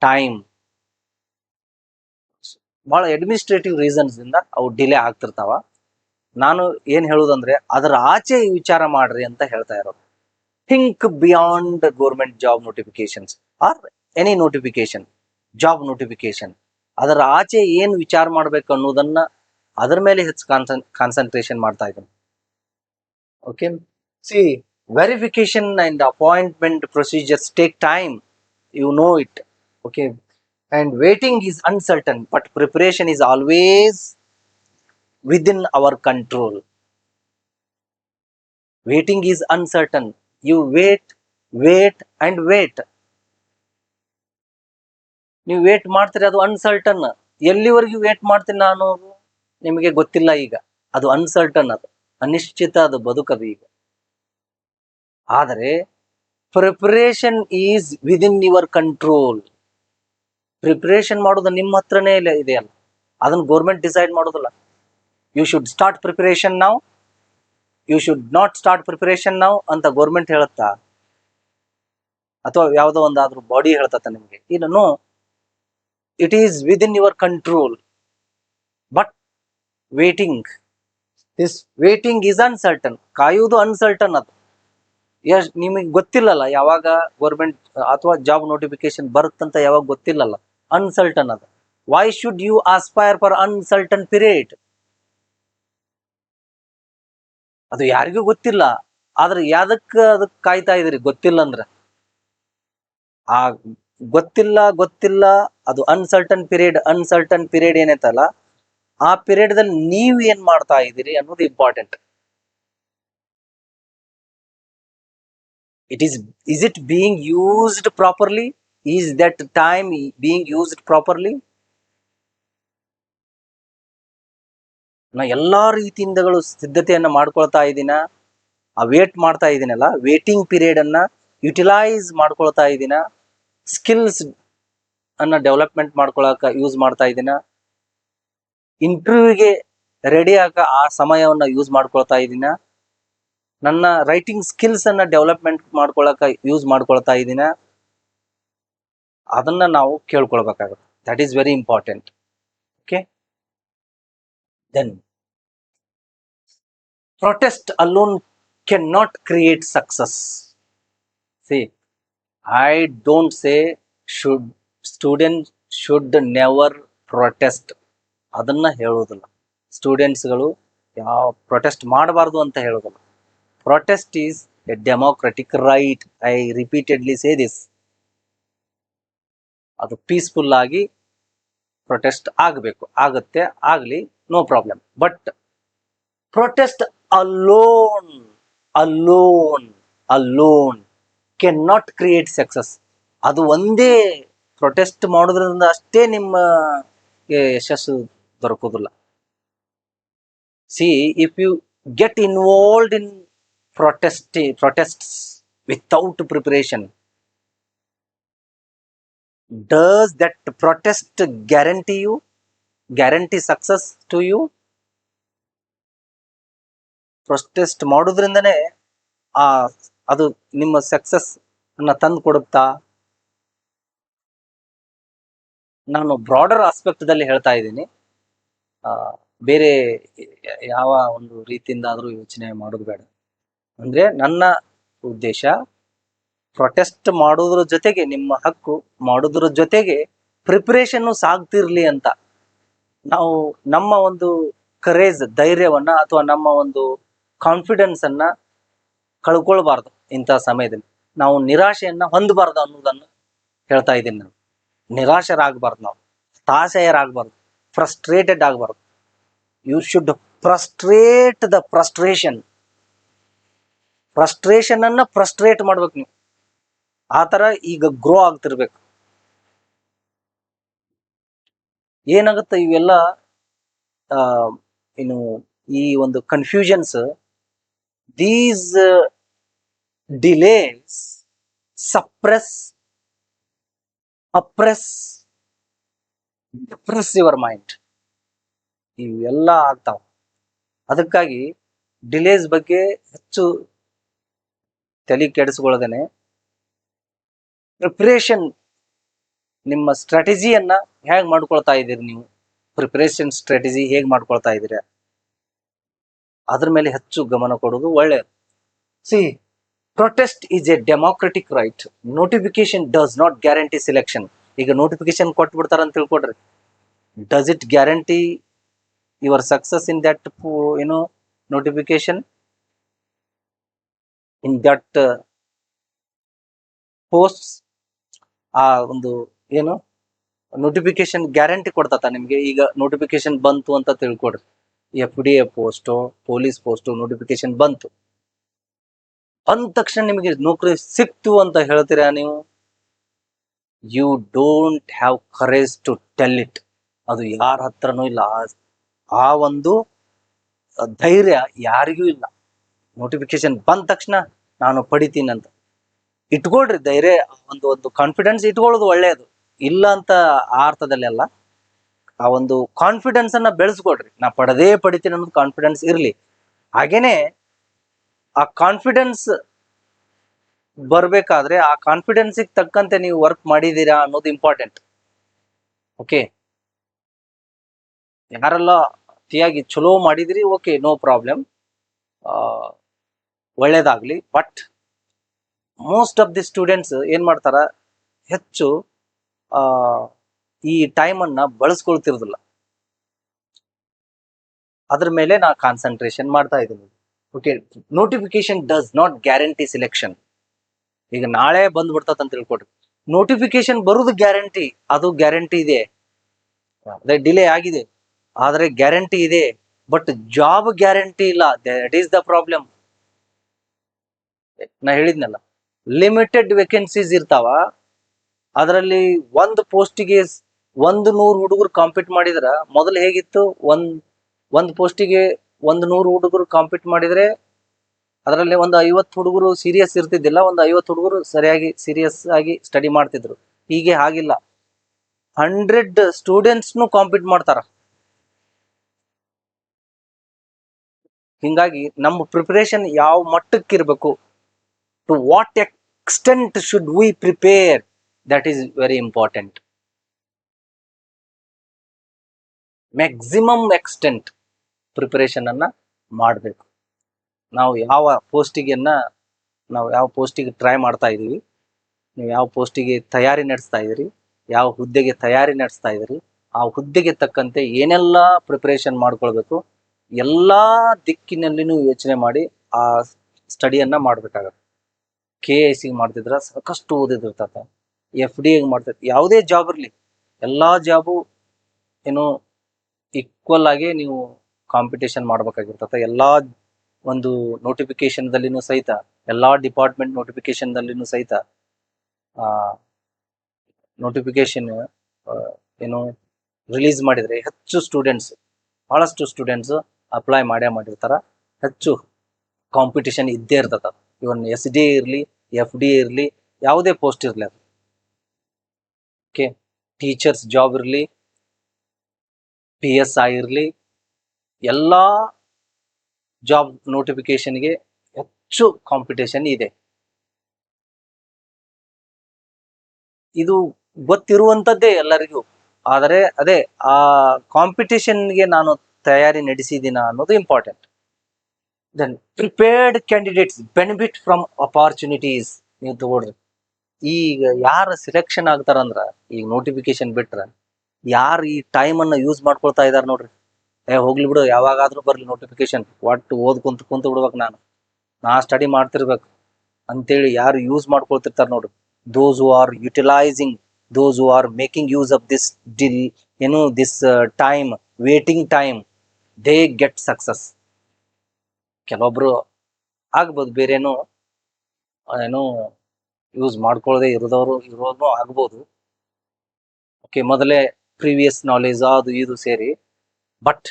time. ಬಹಳ ಅಡ್ಮಿನಿಸ್ಟ್ರೇಟಿವ್ ರೀಸನ್ಸ್ ಇಂದ ಅವು ಡಿಲೇ ಆಗ್ತಿರ್ತಾವ. ನಾನು ಏನ್ ಹೇಳುದಂದ್ರೆ ಅದರ ಆಚೆ ವಿಚಾರ ಮಾಡ್ರಿ ಅಂತ ಹೇಳ್ತಾ ಇರೋದು. Think beyond government job notifications R any notification, job notification. ಅದರ ಆಚೆ ಏನ್ ವಿಚಾರ ಮಾಡ್ಬೇಕು ಅನ್ನೋದನ್ನ ಅದರ ಮೇಲೆ ಹೆಚ್ಚು ಕಾನ್ಸಂಟ್ರೇಷನ್ ಮಾಡ್ತಾ ಇದ್ದೀನಿ. Okay, see verification and appointment procedures take time, you know it. Okay, and waiting is uncertain, but preparation is always within our control. Waiting is uncertain. You wait and wait. ನೀವು ವೇಟ್ ಮಾಡ್ತೀರಿ, ಅದು ಅನ್ಸರ್ಟನ್. ಎಲ್ಲಿವರೆಗೂ ವೇಟ್ ಮಾಡ್ತೀನಿ ನಾನು ನಿಮಗೆ ಗೊತ್ತಿಲ್ಲ. ಈಗ ಅದು ಅನ್ಸರ್ಟನ್, ಅದು ಅನಿಶ್ಚಿತ, ಅದು ಬದುಕದು ಈಗ. ಆದರೆ preparation is within your control. Preparation ಮಾಡೋದು ನಿಮ್ಮ ಹತ್ರನೇ ಇದೆಯಲ್ಲ, ಅದನ್ನ ಗೌರ್ಮೆಂಟ್ ಡಿಸೈಡ್ ಮಾಡೋದಿಲ್ಲ. ಯು ಶುಡ್ ಸ್ಟಾರ್ಟ್ ಪ್ರಿಪರೇಷನ್ ನಾವು, you should not start preparation ನಾವು ಅಂತ ಗೌರ್ಮೆಂಟ್ ಹೇಳುತ್ತಾ, ಅಥವಾ ಯಾವುದೋ ಒಂದಾದ್ರೂ ಬಾಡಿ ಹೇಳ್ತತ್ತ ನಿಮಗೆ? ಇನ್ನು it is within your control, but waiting is uncertain. ಕಾಯುವುದು ಅನ್ಸರ್ಟನ್. ಅದು ನಿಮಗೆ ಗೊತ್ತಿಲ್ಲಲ್ಲ ಯಾವಾಗ ಗೌರ್ಮೆಂಟ್ ಅಥವಾ ಜಾಬ್ ನೋಟಿಫಿಕೇಶನ್ ಬರುತ್ತಂತ, ಯಾವಾಗ ಗೊತ್ತಿಲ್ಲಲ್ಲ. ಅನ್ಸರ್ಟನ್ ಅದು. Why should you aspire for uncertain period? ಅದು ಯಾರಿಗೂ ಗೊತ್ತಿಲ್ಲ. ಆದ್ರೆ ಅದಕ್ಕೆ ಕಾಯ್ತಾ ಇದೀರಿ? ಗೊತ್ತಿಲ್ಲ ಅಂದ್ರೆ ಆ ಗೊತ್ತಿಲ್ಲ ಅದು ಅನ್ಸರ್ಟನ್ ಪೀರಿಯಡ್ ಏನೈತಲ್ಲ, ಆ ಪೀರಿಯಡ್ ದಲ್ಲಿ ನೀವು ಏನ್ ಮಾಡ್ತಾ ಇದ್ದೀರಿ ಅನ್ನೋದು important. Is it being used properly? Is that time being used properly? ನಾ ಎಲ್ಲಾ ರೀತಿಯಿಂದಗಳು ಸಿದ್ಧತೆಯನ್ನ ಮಾಡ್ಕೊಳ್ತಾ ಇದ್ದೀನ, ವೇಟ್ ಮಾಡ್ತಾ ಇದ್ದೀನಲ್ಲ, ವೇಟಿಂಗ್ ಪೀರಿಯಡ್ ಅನ್ನ ಯುಟಿಲೈಸ್ ಮಾಡ್ಕೊಳ್ತಾ ಇದ್ದೀನ, ಸ್ಕಿಲ್ಸ್ ಅನ್ನ ಡೆವಲಪ್ಮೆಂಟ್ ಮಾಡ್ಕೊಳಕ ಯೂಸ್ ಮಾಡ್ತಾ ಇದ್ದೀನ, ಇಂಟರ್ವ್ಯೂಗೆ ರೆಡಿ ಆಗ ಆ ಸಮಯವನ್ನ ಯೂಸ್ ಮಾಡ್ಕೊಳ್ತಾ ಇದ್ದೀನ, ನನ್ನ ರೈಟಿಂಗ್ ಸ್ಕಿಲ್ಸ್ ಅನ್ನ ಡೆವಲಪ್ಮೆಂಟ್ ಮಾಡ್ಕೊಳಕ ಯೂಸ್ ಮಾಡ್ಕೊಳ್ತಾ ಇದ್ದೀನ, ಅದನ್ನ ನಾವು ಕೇಳ್ಕೊಳ್ಬೇಕಾಗುತ್ತೆ. That is very important. Okay, then protest alone cannot create success. See, I don't say students should never protest. ಅದನ್ನ ಹೇಳೋದಿಲ್ಲ. ಸ್ಟೂಡೆಂಟ್ಸ್ಗಳು ಯಾವ ಪ್ರೊಟೆಸ್ಟ್ ಮಾಡಬಾರ್ದು ಅಂತ ಹೇಳೋದಿಲ್ಲ. Protest is a democratic right. I repeatedly say this. ಅದು ಪೀಸ್ಫುಲ್ ಆಗಿ ಪ್ರೊಟೆಸ್ಟ್ ಆಗಬೇಕು, ಆಗುತ್ತೆ, ಆಗಲಿ, no problem. But protest alone cannot create success. ಅದು ಒಂದೇ ಪ್ರೊಟೆಸ್ಟ್ ಮಾಡೋದ್ರಿಂದ ಅಷ್ಟೇ ನಿಮ್ಮ ಯಶಸ್ಸು ದೊರಕೋದಿಲ್ಲ. See, if you get involved in protests without preparation, does that protest guarantee success to you? Protest ಮಾಡೋದ್ರಿಂದನೇ ಅದು ನಿಮ್ಮ ಸಕ್ಸಸ್ ಅನ್ನ ತಂದು ಕೊಡುತ್ತಾ? ನಾನು ಬ್ರಾಡರ್ ಆಸ್ಪೆಕ್ಟ್ ದಲ್ಲಿ ಹೇಳ್ತಾ ಇದ್ದೀನಿ, ಬೇರೆ ಯಾವ ಒಂದು ರೀತಿಯಿಂದ ಆದ್ರೂ ಯೋಚನೆ ಮಾಡೋದು ಬೇಡ. ಅಂದ್ರೆ ನನ್ನ ಉದ್ದೇಶ ಪ್ರೊಟೆಸ್ಟ್ ಮಾಡೋದ್ರ ಜೊತೆಗೆ, ನಿಮ್ಮ ಹಕ್ಕು ಮಾಡೋದ್ರ ಜೊತೆಗೆ ಪ್ರಿಪರೇಷನ್ ಸಾಗ್ತಿರ್ಲಿ ಅಂತ. ನಾವು ನಮ್ಮ ಒಂದು ಕರೇಜ್, ಧೈರ್ಯವನ್ನ ಅಥವಾ ನಮ್ಮ ಒಂದು ಕಾನ್ಫಿಡೆನ್ಸ್ ಅನ್ನ ಕಳ್ಕೊಳ್ಬಾರ್ದು. ಇಂಥ ಸಮಯದಲ್ಲಿ ನಾವು ನಿರಾಶೆಯನ್ನ ಹೊಂದಬಾರ್ದು ಅನ್ನೋದನ್ನು ಹೇಳ್ತಾ ಇದ್ದೀನಿ. ನಾನು ನಿರಾಶರಾಗಬಾರ್ದು, ನಾವು ಹತಾಶೆಯರಾಗಬಾರ್ದು, ಫ್ರಸ್ಟ್ರೇಟೆಡ್ ಆಗಬಾರ್ದು. You should frustrate the frustration ಅನ್ನ ಫ್ರಸ್ಟ್ರೇಟ್ ಮಾಡ್ಬೇಕು ನೀವು. ಆ ತರ ಈಗ ಗ್ರೋ ಆಗ್ತಿರ್ಬೇಕು. ಏನಾಗುತ್ತೆ ಇವೆಲ್ಲ ಇನ್ನು ಈ ಒಂದು confusions, these delays suppress, oppress, depress your mind. ಇವೆಲ್ಲ ಆಗ್ತಾವ. ಅದಕ್ಕಾಗಿ ಡಿಲೇಸ್ ಬಗ್ಗೆ ಹೆಚ್ಚು ತಲೆ ಕೆಡಿಸ್ಕೊಳ್ಳದೇನೆ ಪ್ರಿಪರೇಷನ್, ನಿಮ್ಮ ಸ್ಟ್ರಾಟಜಿಯನ್ನ ಹೇಗೆ ಮಾಡ್ಕೊಳ್ತಾ ಇದ್ದೀರಿ, ನೀವು ಪ್ರಿಪರೇಷನ್ ಸ್ಟ್ರಾಟಜಿ ಹೇಗೆ ಮಾಡ್ಕೊಳ್ತಾ ಇದ್ದೀರಾ, ಅದ್ರ ಮೇಲೆ ಹೆಚ್ಚು ಗಮನ ಕೊಡೋದು ಒಳ್ಳೆಯದು. See, protest is a democratic right. Notification does not guarantee selection. ಈಗ ನೋಟಿಫಿಕೇಶನ್ ಕೊಟ್ಬಿಡ್ತಾರ ಅಂತ ತಿಳ್ಕೊಡ್ರಿ, does it guarantee your success in that notification, in that post? ಆ ಒಂದು ನೋಟಿಫಿಕೇಶನ್ ಗ್ಯಾರಂಟಿ ಕೊಡ್ತತ ನಿಮ್ಗೆ. ಈಗ ನೋಟಿಫಿಕೇಶನ್ ಬಂತು ಅಂತ ತಿಳ್ಕೊಡ್ರಿ, FDA post, police post notification ಬಂತು ಅಂದ ತಕ್ಷಣ ನಿಮಗೆ ನೌಕರಿ ಸಿಕ್ತು ಅಂತ ಹೇಳ್ತೀರಾ ನೀವು? You don't have courage to tell it. ಅದು ಯಾರ ಹತ್ರನೂ ಇಲ್ಲ. ಆ ಒಂದು ಧೈರ್ಯ ಯಾರಿಗೂ ಇಲ್ಲ. ನೋಟಿಫಿಕೇಶನ್ ಬಂದ ತಕ್ಷಣ ನಾನು ಪಡಿತೀನಿ ಅಂತ ಇಟ್ಕೊಳ್ರಿ ಧೈರ್ಯ. ಒಂದು ಕಾನ್ಫಿಡೆನ್ಸ್ ಇಟ್ಕೊಳ್ಳೋದು ಒಳ್ಳೆಯದು, ಇಲ್ಲ ಅಂತ ಆ ಅರ್ಥದಲ್ಲಿ ಅಲ್ಲ. ಆ ಒಂದು ಕಾನ್ಫಿಡೆನ್ಸ್ ಅನ್ನ ಬೆಳೆಸ್ಕೊಡ್ರಿ. ನಾ ಪಡಿತೀನಿ ಅನ್ನೋದು ಕಾನ್ಫಿಡೆನ್ಸ್ ಇರ್ಲಿ. ಹಾಗೇನೆ ಆ ಕಾನ್ಫಿಡೆನ್ಸ್ ಬರ್ಬೇಕಾದ್ರೆ ಆ ಕಾನ್ಫಿಡೆನ್ಸಿಗೆ ತಕ್ಕಂತೆ ನೀವು ವರ್ಕ್ ಮಾಡಿದೀರಾ ಅನ್ನೋದು ಇಂಪಾರ್ಟೆಂಟ್. ಓಕೆ, ಯಾರೆಲ್ಲ ಅತಿಯಾಗಿ ಚಲೋ ಮಾಡಿದಿರಿ, ಓಕೆ, ನೋ ಪ್ರಾಬ್ಲಮ್, ಒಳ್ಳೇದಾಗ್ಲಿ. But most of the students ಏನ್ ಮಾಡ್ತಾರ, ಹೆಚ್ಚು ಈ ಟೈಮ್ ಅನ್ನ ಬಳಸ್ಕೊಳ್ತಿರೋದಿಲ್ಲ. ಅದ್ರ ಮೇಲೆ ನಾ ಕಾನ್ಸಂಟ್ರೇಷನ್ ಮಾಡ್ತಾ ಇದ್ದೀನಿ. Okay, notification does not guarantee selection. ಈಗ ನಾಳೆ ಬಂದ್ಬಿಡ್ತತ್ ಅಂತ ತಿಳ್ಕೊಡ್ರಿ, ನೋಟಿಫಿಕೇಶನ್ ಬರುದು ಗ್ಯಾರಂಟಿ, ಅದು ಗ್ಯಾರಂಟಿ ಇದೆ. ಅದೇ ಡಿಲೇ ಆಗಿದೆ ಆದ್ರೆ ಗ್ಯಾರಂಟಿ ಇದೆ, ಬಟ್ ಜಾಬ್ ಗ್ಯಾರಂಟಿ ಇಲ್ಲ. That is the problem. ನಾ ಹೇಳಿದ್ನಲ್ಲ, ಲಿಮಿಟೆಡ್ ವೇಕೆನ್ಸೀಸ್ ಇರ್ತಾವ. ಅದರಲ್ಲಿ ಒಂದು ಪೋಸ್ಟಿಗೆ 100 ಹುಡುಗರು ಕಾಂಪೀಟ್ ಮಾಡಿದ್ರ, ಮೊದಲು ಹೇಗಿತ್ತು, ಒಂದ್ ಪೋಸ್ಟಿಗೆ 100 ಹುಡುಗರು ಕಾಂಪೀಟ್ ಮಾಡಿದ್ರೆ ಅದರಲ್ಲಿ ಒಂದು 50 ಹುಡುಗರು ಸೀರಿಯಸ್ ಇರ್ತಿದ್ದಿಲ್ಲ, ಒಂದು 50 ಹುಡುಗರು ಸೀರಿಯಸ್ ಆಗಿ ಸ್ಟಡಿ ಮಾಡ್ತಿದ್ರು. ಹೀಗೆ ಆಗಿಲ್ಲ, 100 ಸ್ಟೂಡೆಂಟ್ಸ್ನು ಕಾಂಪೀಟ್ ಮಾಡ್ತಾರ. ಹಿಂಗಾಗಿ ನಮ್ಮ ಪ್ರಿಪರೇಷನ್ ಯಾವ ಮಟ್ಟಕ್ಕೆ ಇರಬೇಕು, to what extent should we prepare, that is very important. Maximum extent preparation ಅನ್ನ ಮಾಡಬೇಕು. ನಾವು ಯಾವ ಪೋಸ್ಟಿಗೆ ಟ್ರೈ ಮಾಡ್ತಾ ಇದೀವಿ, ನೀವು ಯಾವ ಪೋಸ್ಟಿಗೆ ತಯಾರಿ ನಡೆಸ್ತಾ ಇದ್ದೀರಿ, ಯಾವ ಹುದ್ದೆಗೆ ತಯಾರಿ ನಡೆಸ್ತಾ ಇದ್ದೀರಿ, ಆ ಹುದ್ದೆಗೆ ತಕ್ಕಂತೆ ಏನೆಲ್ಲ ಪ್ರಿಪರೇಷನ್ ಮಾಡ್ಕೊಳ್ಬೇಕು, ಎಲ್ಲಾ ದಿಕ್ಕಿನಲ್ಲಿನೂ ಯೋಚನೆ ಮಾಡಿ ಆ ಸ್ಟಡಿಯನ್ನ ಮಾಡ್ಬೇಕಾಗತ್ತೆ. KIC ಮಾಡ್ತಿದ್ರ ಸಾಕಷ್ಟು ಓದಿದಿರ್ತತ, FD ಮಾಡ್ತೈತಿ, ಯಾವುದೇ ಜಾಬ್ ಇರಲಿ, ಎಲ್ಲಾ ಜಾಬು ಏನು ಈಕ್ವಲ್ ಆಗಿ ನೀವು ಕಾಂಪಿಟೇಷನ್ ಮಾಡ್ಬೇಕಾಗಿರ್ತದೆ. ಎಲ್ಲಾ ಒಂದು ನೋಟಿಫಿಕೇಶನ್ ಸಹಿತ, ಎಲ್ಲಾ ಡಿಪಾರ್ಟ್ಮೆಂಟ್ ನೋಟಿಫಿಕೇಶನ್ ಸಹಿತ ನೋಟಿಫಿಕೇಶನ್ ಏನು ರಿಲೀಸ್ ಮಾಡಿದ್ರೆ ಬಹಳಷ್ಟು ಸ್ಟೂಡೆಂಟ್ಸ್ ಅಪ್ಲೈ ಮಾಡಿರ್ತಾರ. ಹೆಚ್ಚು ಕಾಂಪಿಟೇಷನ್ ಇದ್ದೇ ಇರ್ತದ. ಇವನ್ SD ಇರ್ಲಿ, FD ಇರ್ಲಿ, ಯಾವುದೇ ಪೋಸ್ಟ್ ಇರ್ಲಿ, ಅದು ಓಕೆ, ಟೀಚರ್ಸ್ ಜಾಬ್ ಇರ್ಲಿ, PSI ಇರ್ಲಿ, ಎಲ್ಲಾ ಜಾಬ್ ನೋಟಿಫಿಕೇಶನ್ಗೆ ಹೆಚ್ಚು ಕಾಂಪಿಟೇಷನ್ ಇದೆ. ಇದು ಗೊತ್ತಿರುವಂತದ್ದೇ ಎಲ್ಲರಿಗೂ. ಆದರೆ ಅದೇ ಆ ಕಾಂಪಿಟೇಷನ್ಗೆ ನಾನು ತಯಾರಿ ನಡೆಸಿದ್ದೀನ ಅನ್ನೋದು important. Then prepared candidates benefit from opportunities. ನೀವು ತಗೊಳ್ರಿ, ಈಗ ಯಾರು ಸಿಲೆಕ್ಷನ್ ಆಗ್ತಾರಂದ್ರ, ಈಗ ನೋಟಿಫಿಕೇಶನ್ ಬಿಟ್ರ ಯಾರು ಈ ಟೈಮ್ ಅನ್ನ ಯೂಸ್ ಮಾಡ್ಕೊಳ್ತಾ ಇದಾರೆ ನೋಡ್ರಿ, ಹೋಗ್ಲಿ ಬಿಡು, ಯಾವಾಗಾದ್ರೂ ಬರ್ಲಿ ನೋಟಿಫಿಕೇಶನ್, ಒಟ್ಟು ಕುಂತ ಬಿಡ್ಬೇಕು, ನಾ ಸ್ಟಡಿ ಮಾಡ್ತಿರ್ಬೇಕು ಅಂತೇಳಿ ಯಾರು ಯೂಸ್ ಮಾಡ್ಕೊಳ್ತಿರ್ತಾರ ನೋಡ್ರಿ, those who are utilizing, those who are making use of this time, waiting time, they get success. ಕೆಲವೊಬ್ರು ಆಗ್ಬೋದು, ಬೇರೇನು ಏನು ಯೂಸ್ ಮಾಡ್ಕೊಳ್ಳದೆ ಇರೋದು ಆಗ್ಬೋದು. ಓಕೆ, ಮೊದಲೇ ಪ್ರೀವಿಯಸ್ ನಾಲೆಜ್ ಅದು ಇದು ಸೇರಿ, but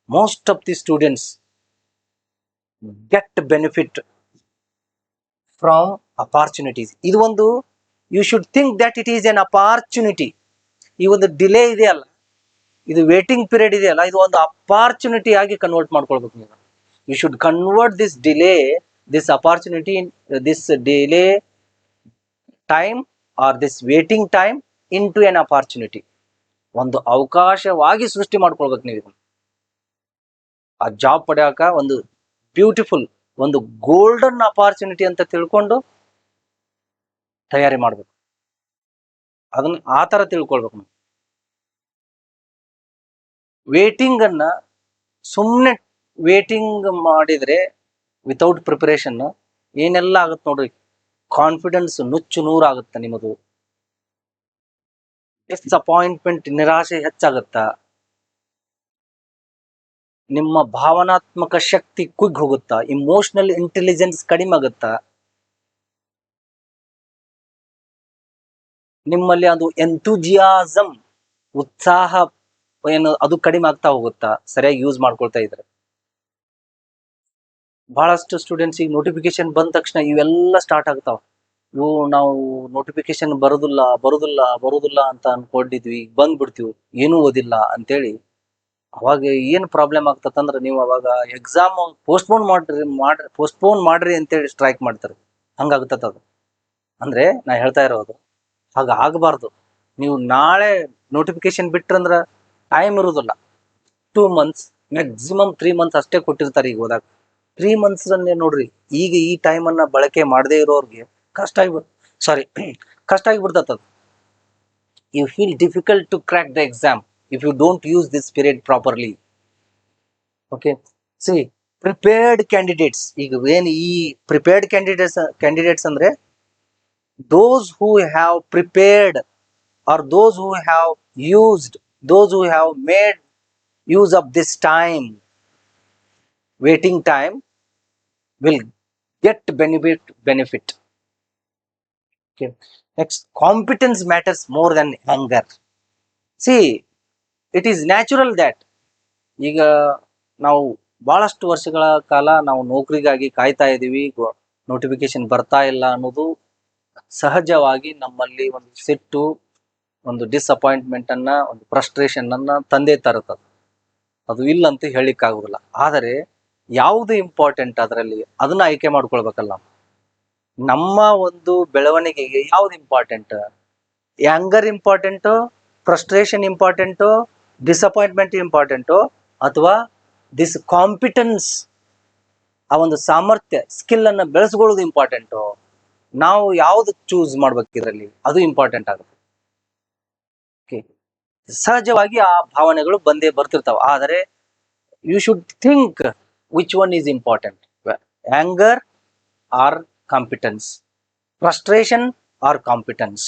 most of the students get benefit from opportunities. ಇದು ಒಂದು, you should think that it is an opportunity. ಈ ಒಂದು ಡಿಲೇ ಇದೆಯಲ್ಲ, ಇದು ವೇಟಿಂಗ್ ಪೀರಿಯಡ್ ಇದೆಯಲ್ಲ, ಇದು ಒಂದು ಅಪಾರ್ಚುನಿಟಿ ಆಗಿ ಕನ್ವರ್ಟ್ ಮಾಡ್ಕೊಳ್ಬೇಕು ನೀವು. You should convert this delay, this opportunity, this delay time or this waiting time into an opportunity. ಒಂದು ಅವಕಾಶವಾಗಿ ಸೃಷ್ಟಿ ಮಾಡ್ಕೊಳ್ಬೇಕು ನೀವು. ಆ ಜಾಬ್ ಪಡೆಯಕ ಒಂದು ಬ್ಯೂಟಿಫುಲ್, ಒಂದು ಗೋಲ್ಡನ್ ಅಪಾರ್ಚುನಿಟಿ ಅಂತ ತಿಳ್ಕೊಂಡು ತಯಾರಿ ಮಾಡ್ಬೇಕು. ಅದನ್ನ ಆ ತರ ತಿಳ್ಕೊಳ್ಬೇಕು ನಾವು. ವೇಟಿಂಗ್ ಅನ್ನ ಸುಮ್ಮನೆ ವೇಟಿಂಗ್ ಮಾಡಿದ್ರೆ ವಿತೌಟ್ ಪ್ರಿಪರೇಷನ್ ಏನೆಲ್ಲ ಆಗುತ್ತೆ ನೋಡ್ರಿ. ಕಾನ್ಫಿಡೆನ್ಸ್ ನುಚ್ಚು ನೂರಾಗುತ್ತೆ ನಿಮ್ಮದು. ಡಿಸಪಾಯಿಂಟ್ಮೆಂಟ್, ನಿರಾಶೆ ಹೆಚ್ಚಾಗುತ್ತಾ, ನಿಮ್ಮ ಭಾವನಾತ್ಮಕ ಶಕ್ತಿ ಕುಗ್ಗಿ ಹೋಗುತ್ತಾ, ಇಮೋಷನಲ್ ಇಂಟೆಲಿಜೆನ್ಸ್ ಕಡಿಮೆ ಆಗುತ್ತಾ, ನಿಮ್ಮಲ್ಲಿ ಅದು ಎಂತೂಜಿಯಾಸಮ್, ಉತ್ಸಾಹ ಏನು ಅದು ಕಡಿಮೆ ಆಗ್ತಾ ಹೋಗುತ್ತಾ ಸರಿಯಾಗಿ ಯೂಸ್ ಮಾಡ್ಕೊಳ್ತಾ ಇದ್ರೆ. ಬಹಳಷ್ಟು ಸ್ಟೂಡೆಂಟ್ಸ್ ಈಗ ನೋಟಿಫಿಕೇಶನ್ ಬಂದ ತಕ್ಷಣ ಇವೆಲ್ಲ ಸ್ಟಾರ್ಟ್ ಆಗ್ತಾವ. ಇವು ನಾವು ನೋಟಿಫಿಕೇಶನ್ ಬರುದಿಲ್ಲ ಅಂತ ಅನ್ಕೊಂಡಿದ್ವಿ, ಬಂದ್ಬಿಡ್ತೀವಿ, ಏನೂ ಓದಿಲ್ಲ ಅಂತೇಳಿ. ಅವಾಗ ಏನ್ ಪ್ರಾಬ್ಲಮ್ ಆಗ್ತದಂದ್ರೆ, ನೀವು ಅವಾಗ ಎಕ್ಸಾಮ್ ಪೋಸ್ಟ್ಪೋನ್ ಮಾಡ್ರಿ ಅಂತೇಳಿ ಸ್ಟ್ರೈಕ್ ಮಾಡ್ತಾರೆ. ಹಂಗಾಗ್ತದ ಅದು. ಅಂದ್ರೆ ನಾ ಹೇಳ್ತಾ ಇರೋದು ಹಾಗ ಆಗಬಾರ್ದು. ನೀವು ನಾಳೆ ನೋಟಿಫಿಕೇಶನ್ ಬಿಟ್ರಂದ್ರ ಟೈಮ್ ಇರುದಿಲ್ಲ. 2 months, ಮ್ಯಾಕ್ಸಿಮಮ್ 3 months ಅಷ್ಟೇ ಕೊಟ್ಟಿರ್ತಾರೆ ಈಗ ಓದಾಕ. 3 months ನೋಡ್ರಿ, ಈಗ ಈ ಟೈಮ್ ಅನ್ನ ಬಳಕೆ ಮಾಡದೇ ಇರೋರ್ಗೆ ಕಷ್ಟ ಕಷ್ಟ ಆಗಿಬಿಡ್ತದ. You feel difficult to crack the exam if you don't use this period properly. Okay, see prepared candidates. ಈಗ ಏನ್ ಈ ಪ್ರಿಪೇರ್ಡ್ ಕ್ಯಾಂಡಿಡೇಟ್ಸ್ ಅಂದ್ರೆ those who have prepared, or those who have made use of this time, waiting time, will get benefit. Okay, next, competence matters more than anger. See, it is natural that ಈಗ ನಾವು ಬಹಳಷ್ಟು ವರ್ಷಗಳ ಕಾಲ ನಾವು ನೌಕರಿಗಾಗಿ ಕಾಯ್ತಾ ಇದ್ದೀವಿ, ನೋಟಿಫಿಕೇಶನ್ ಬರ್ತಾ ಇಲ್ಲ ಅನ್ನೋದು ಸಹಜವಾಗಿ ನಮ್ಮಲ್ಲಿ ಒಂದು ಸಿಟ್ಟು, ಒಂದು ಡಿಸಪಾಯಿಂಟ್ಮೆಂಟ್ ಅನ್ನ, ಒಂದು ಫ್ರಸ್ಟ್ರೇಷನ್ ಅನ್ನ ತಂದೆ ತರುತ್ತದೆ. ಅದು ಇಲ್ಲ ಅಂತ ಹೇಳಿಕ್ ಆಗುದಿಲ್ಲ. ಆದರೆ ಯಾವುದು ಇಂಪಾರ್ಟೆಂಟ್ ಅದರಲ್ಲಿ, ಅದನ್ನ ಆಯ್ಕೆ ಮಾಡ್ಕೊಳ್ಬೇಕಲ್ಲ. ನಮ್ಮ ಒಂದು ಬೆಳವಣಿಗೆಗೆ ಯಾವ್ದು important? Anger important, frustration important, disappointment important, ಅಥವಾ ದಿಸ್ ಕಾಂಪಿಟೆನ್ಸ್, ಆ ಒಂದು ಸಾಮರ್ಥ್ಯ, ಸ್ಕಿಲ್ ಅನ್ನ ಬೆಳೆಸ್ಕೊಳ್ಳೋದು ಇಂಪಾರ್ಟೆಂಟು? ನಾವು ಯಾವ್ದು ಚೂಸ್ ಮಾಡ್ಬೇಕು ಇದರಲ್ಲಿ, ಅದು ಇಂಪಾರ್ಟೆಂಟ್ ಆಗುತ್ತೆ. ಓಕೆ, ಸಹಜವಾಗಿ ಆ ಭಾವನೆಗಳು ಬಂದೇ ಬರ್ತಿರ್ತಾವ. ಆದರೆ you should think which one is important. Anger or competence, frustration or competence,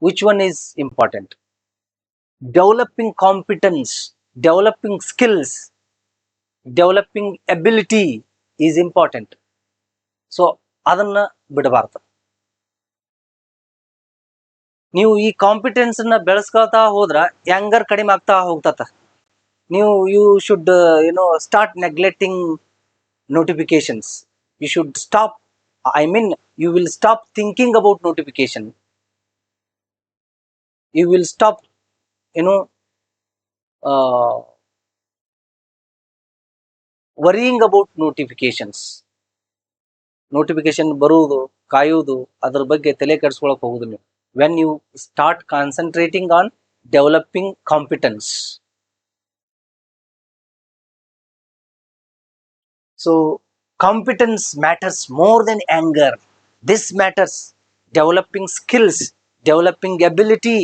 which one is important? Developing competence, developing skills, developing ability is important. So ಅದನ್ನ ಬಿಡಬಾರ್ದು. ನೀವು ಈ ಕಾಂಪಿಟೆನ್ಸ್ ನ ಬೆಳೆಸ್ಕೊಳ್ತಾ ಹೋದ್ರ ಆಂಗರ್ ಕಡಿಮೆ ಆಗ್ತಾ ಹೋಗ್ತತ. You should start neglecting notifications. You should stop, you will stop thinking about notification. You will stop worrying about notifications. Notification ಬರುವುದು, ಕಾಯುವುದು, ಅದ್ರ ಬಗ್ಗೆ ತಲೆ ಕೆಡಿಸ್ಕೊಳಕ್ ಹೋಗುದು ನೀವು. when you start concentrating on developing competence. So competence matters more than anger. This matters. Developing skills, developing ability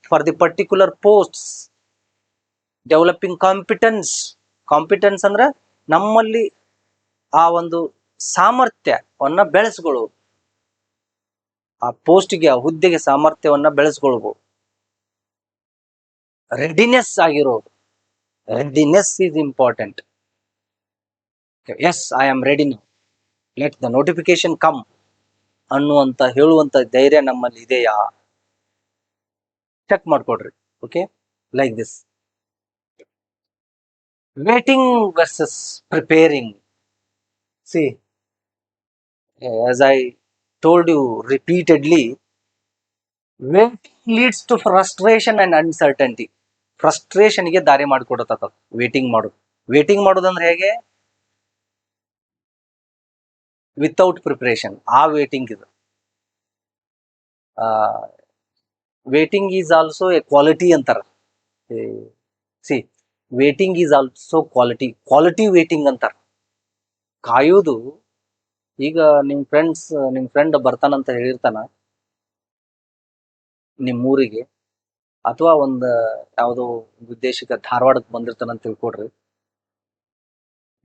for the particular posts, developing competence. Competence ಅಂದ್ರೆ ನಮ್ಮಲ್ಲಿ ಆ ಒಂದು ಸಾಮರ್ಥ್ಯವನ್ನ ಬೆಳೆಸ್ಕೊಳ್ಳೋದು, ಆ ಪೋಸ್ಟ್ಗೆ, ಆ ಹುದ್ದೆಗೆ ಸಾಮರ್ಥ್ಯವನ್ನ ಬೆಳೆಸ್ಕೊಳ್ಬಹುದು. ರೆಡಿನೆಸ್ ಆಗಿರೋದು, readiness is important. Yes, I am ready now, let the notification come ಅನ್ನುವಂತ ಹೇಳುವಂತ ಧೈರ್ಯ ನಮ್ಮಲ್ಲಿ ಇದೆಯಾ? ಚೆಕ್ ಮಾಡ್ಕೊಡ್ರಿ. Okay, like this. waiting versus preparing. See, as I told you repeatedly, waiting leads to frustration and uncertainty. ಫ್ರಸ್ಟ್ರೇಷನ್ಗೆ ದಾರಿ ಮಾಡಿಕೊಡತ್ತ ವೇಟಿಂಗ್ ಮಾಡೋದು. ವೇಟಿಂಗ್ ಮಾಡೋದಂದ್ರೆ ಹೇಗೆ? Without preparation. ಆ ವೇಟಿಂಗ್ ಇದು. Waiting is also a quality ಅಂತಾರ. See, waiting is also quality waiting ಅಂತಾರ. ಕಾಯೋದು, ಈಗ ನಿಮ್ ಫ್ರೆಂಡ್ ಬರ್ತಾನಂತ ಹೇಳಿರ್ತಾನ ನಿಮ್ಮೂರಿಗೆ, ಅಥವಾ ಯಾವುದೋ ಉದ್ದೇಶಕ್ಕೆ ಧಾರವಾಡಕ್ಕೆ ಬಂದಿರ್ತಾನಂತ ತಿಳ್ಕೊಡ್ರಿ.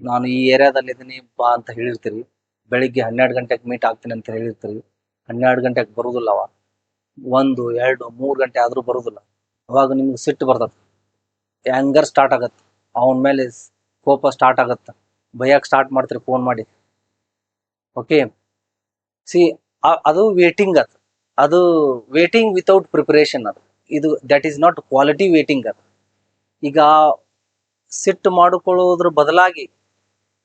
ನಾನು ಈ ಏರಿಯಾದಲ್ಲಿ ಇದೀನಿ ಬಾ ಅಂತ ಹೇಳಿರ್ತೀರಿ. ಬೆಳಿಗ್ಗೆ 12 ಗಂಟೆಗೆ ಮೀಟ್ ಆಗ್ತೀನಿ ಅಂತ ಹೇಳಿರ್ತೀರಿ. 12 ಗಂಟೆಗೆ ಬರುದಿಲ್ಲವ. 1, 2, 3 ಗಂಟೆ ಆದ್ರೂ ಬರುದಿಲ್ಲ. ಅವಾಗ ನಿಮ್ಗೆ ಸಿಟ್ಟು ಬರ್ತದೆ, ಆ್ಯಂಗರ್ ಸ್ಟಾರ್ಟ್ ಆಗತ್ತೆ, ಅವನ ಮೇಲೆ ಕೋಪ ಸ್ಟಾರ್ಟ್ ಆಗತ್ತೆ, ಬೈಯಕ್ಕೆ ಸ್ಟಾರ್ಟ್ ಮಾಡ್ತೀರಿ ಫೋನ್ ಮಾಡಿ. ಓಕೆ, ಸಿ ಅದು ವೇಟಿಂಗ್, ಅದು ವೇಟಿಂಗ್ ವಿತೌಟ್ ಪ್ರಿಪರೇಷನ್. ಇದು that is not quality waiting. ಈಗ ಸಿಟ್ಟು ಮಾಡಿಕೊಳ್ಳೋದ್ರ ಬದಲಾಗಿ,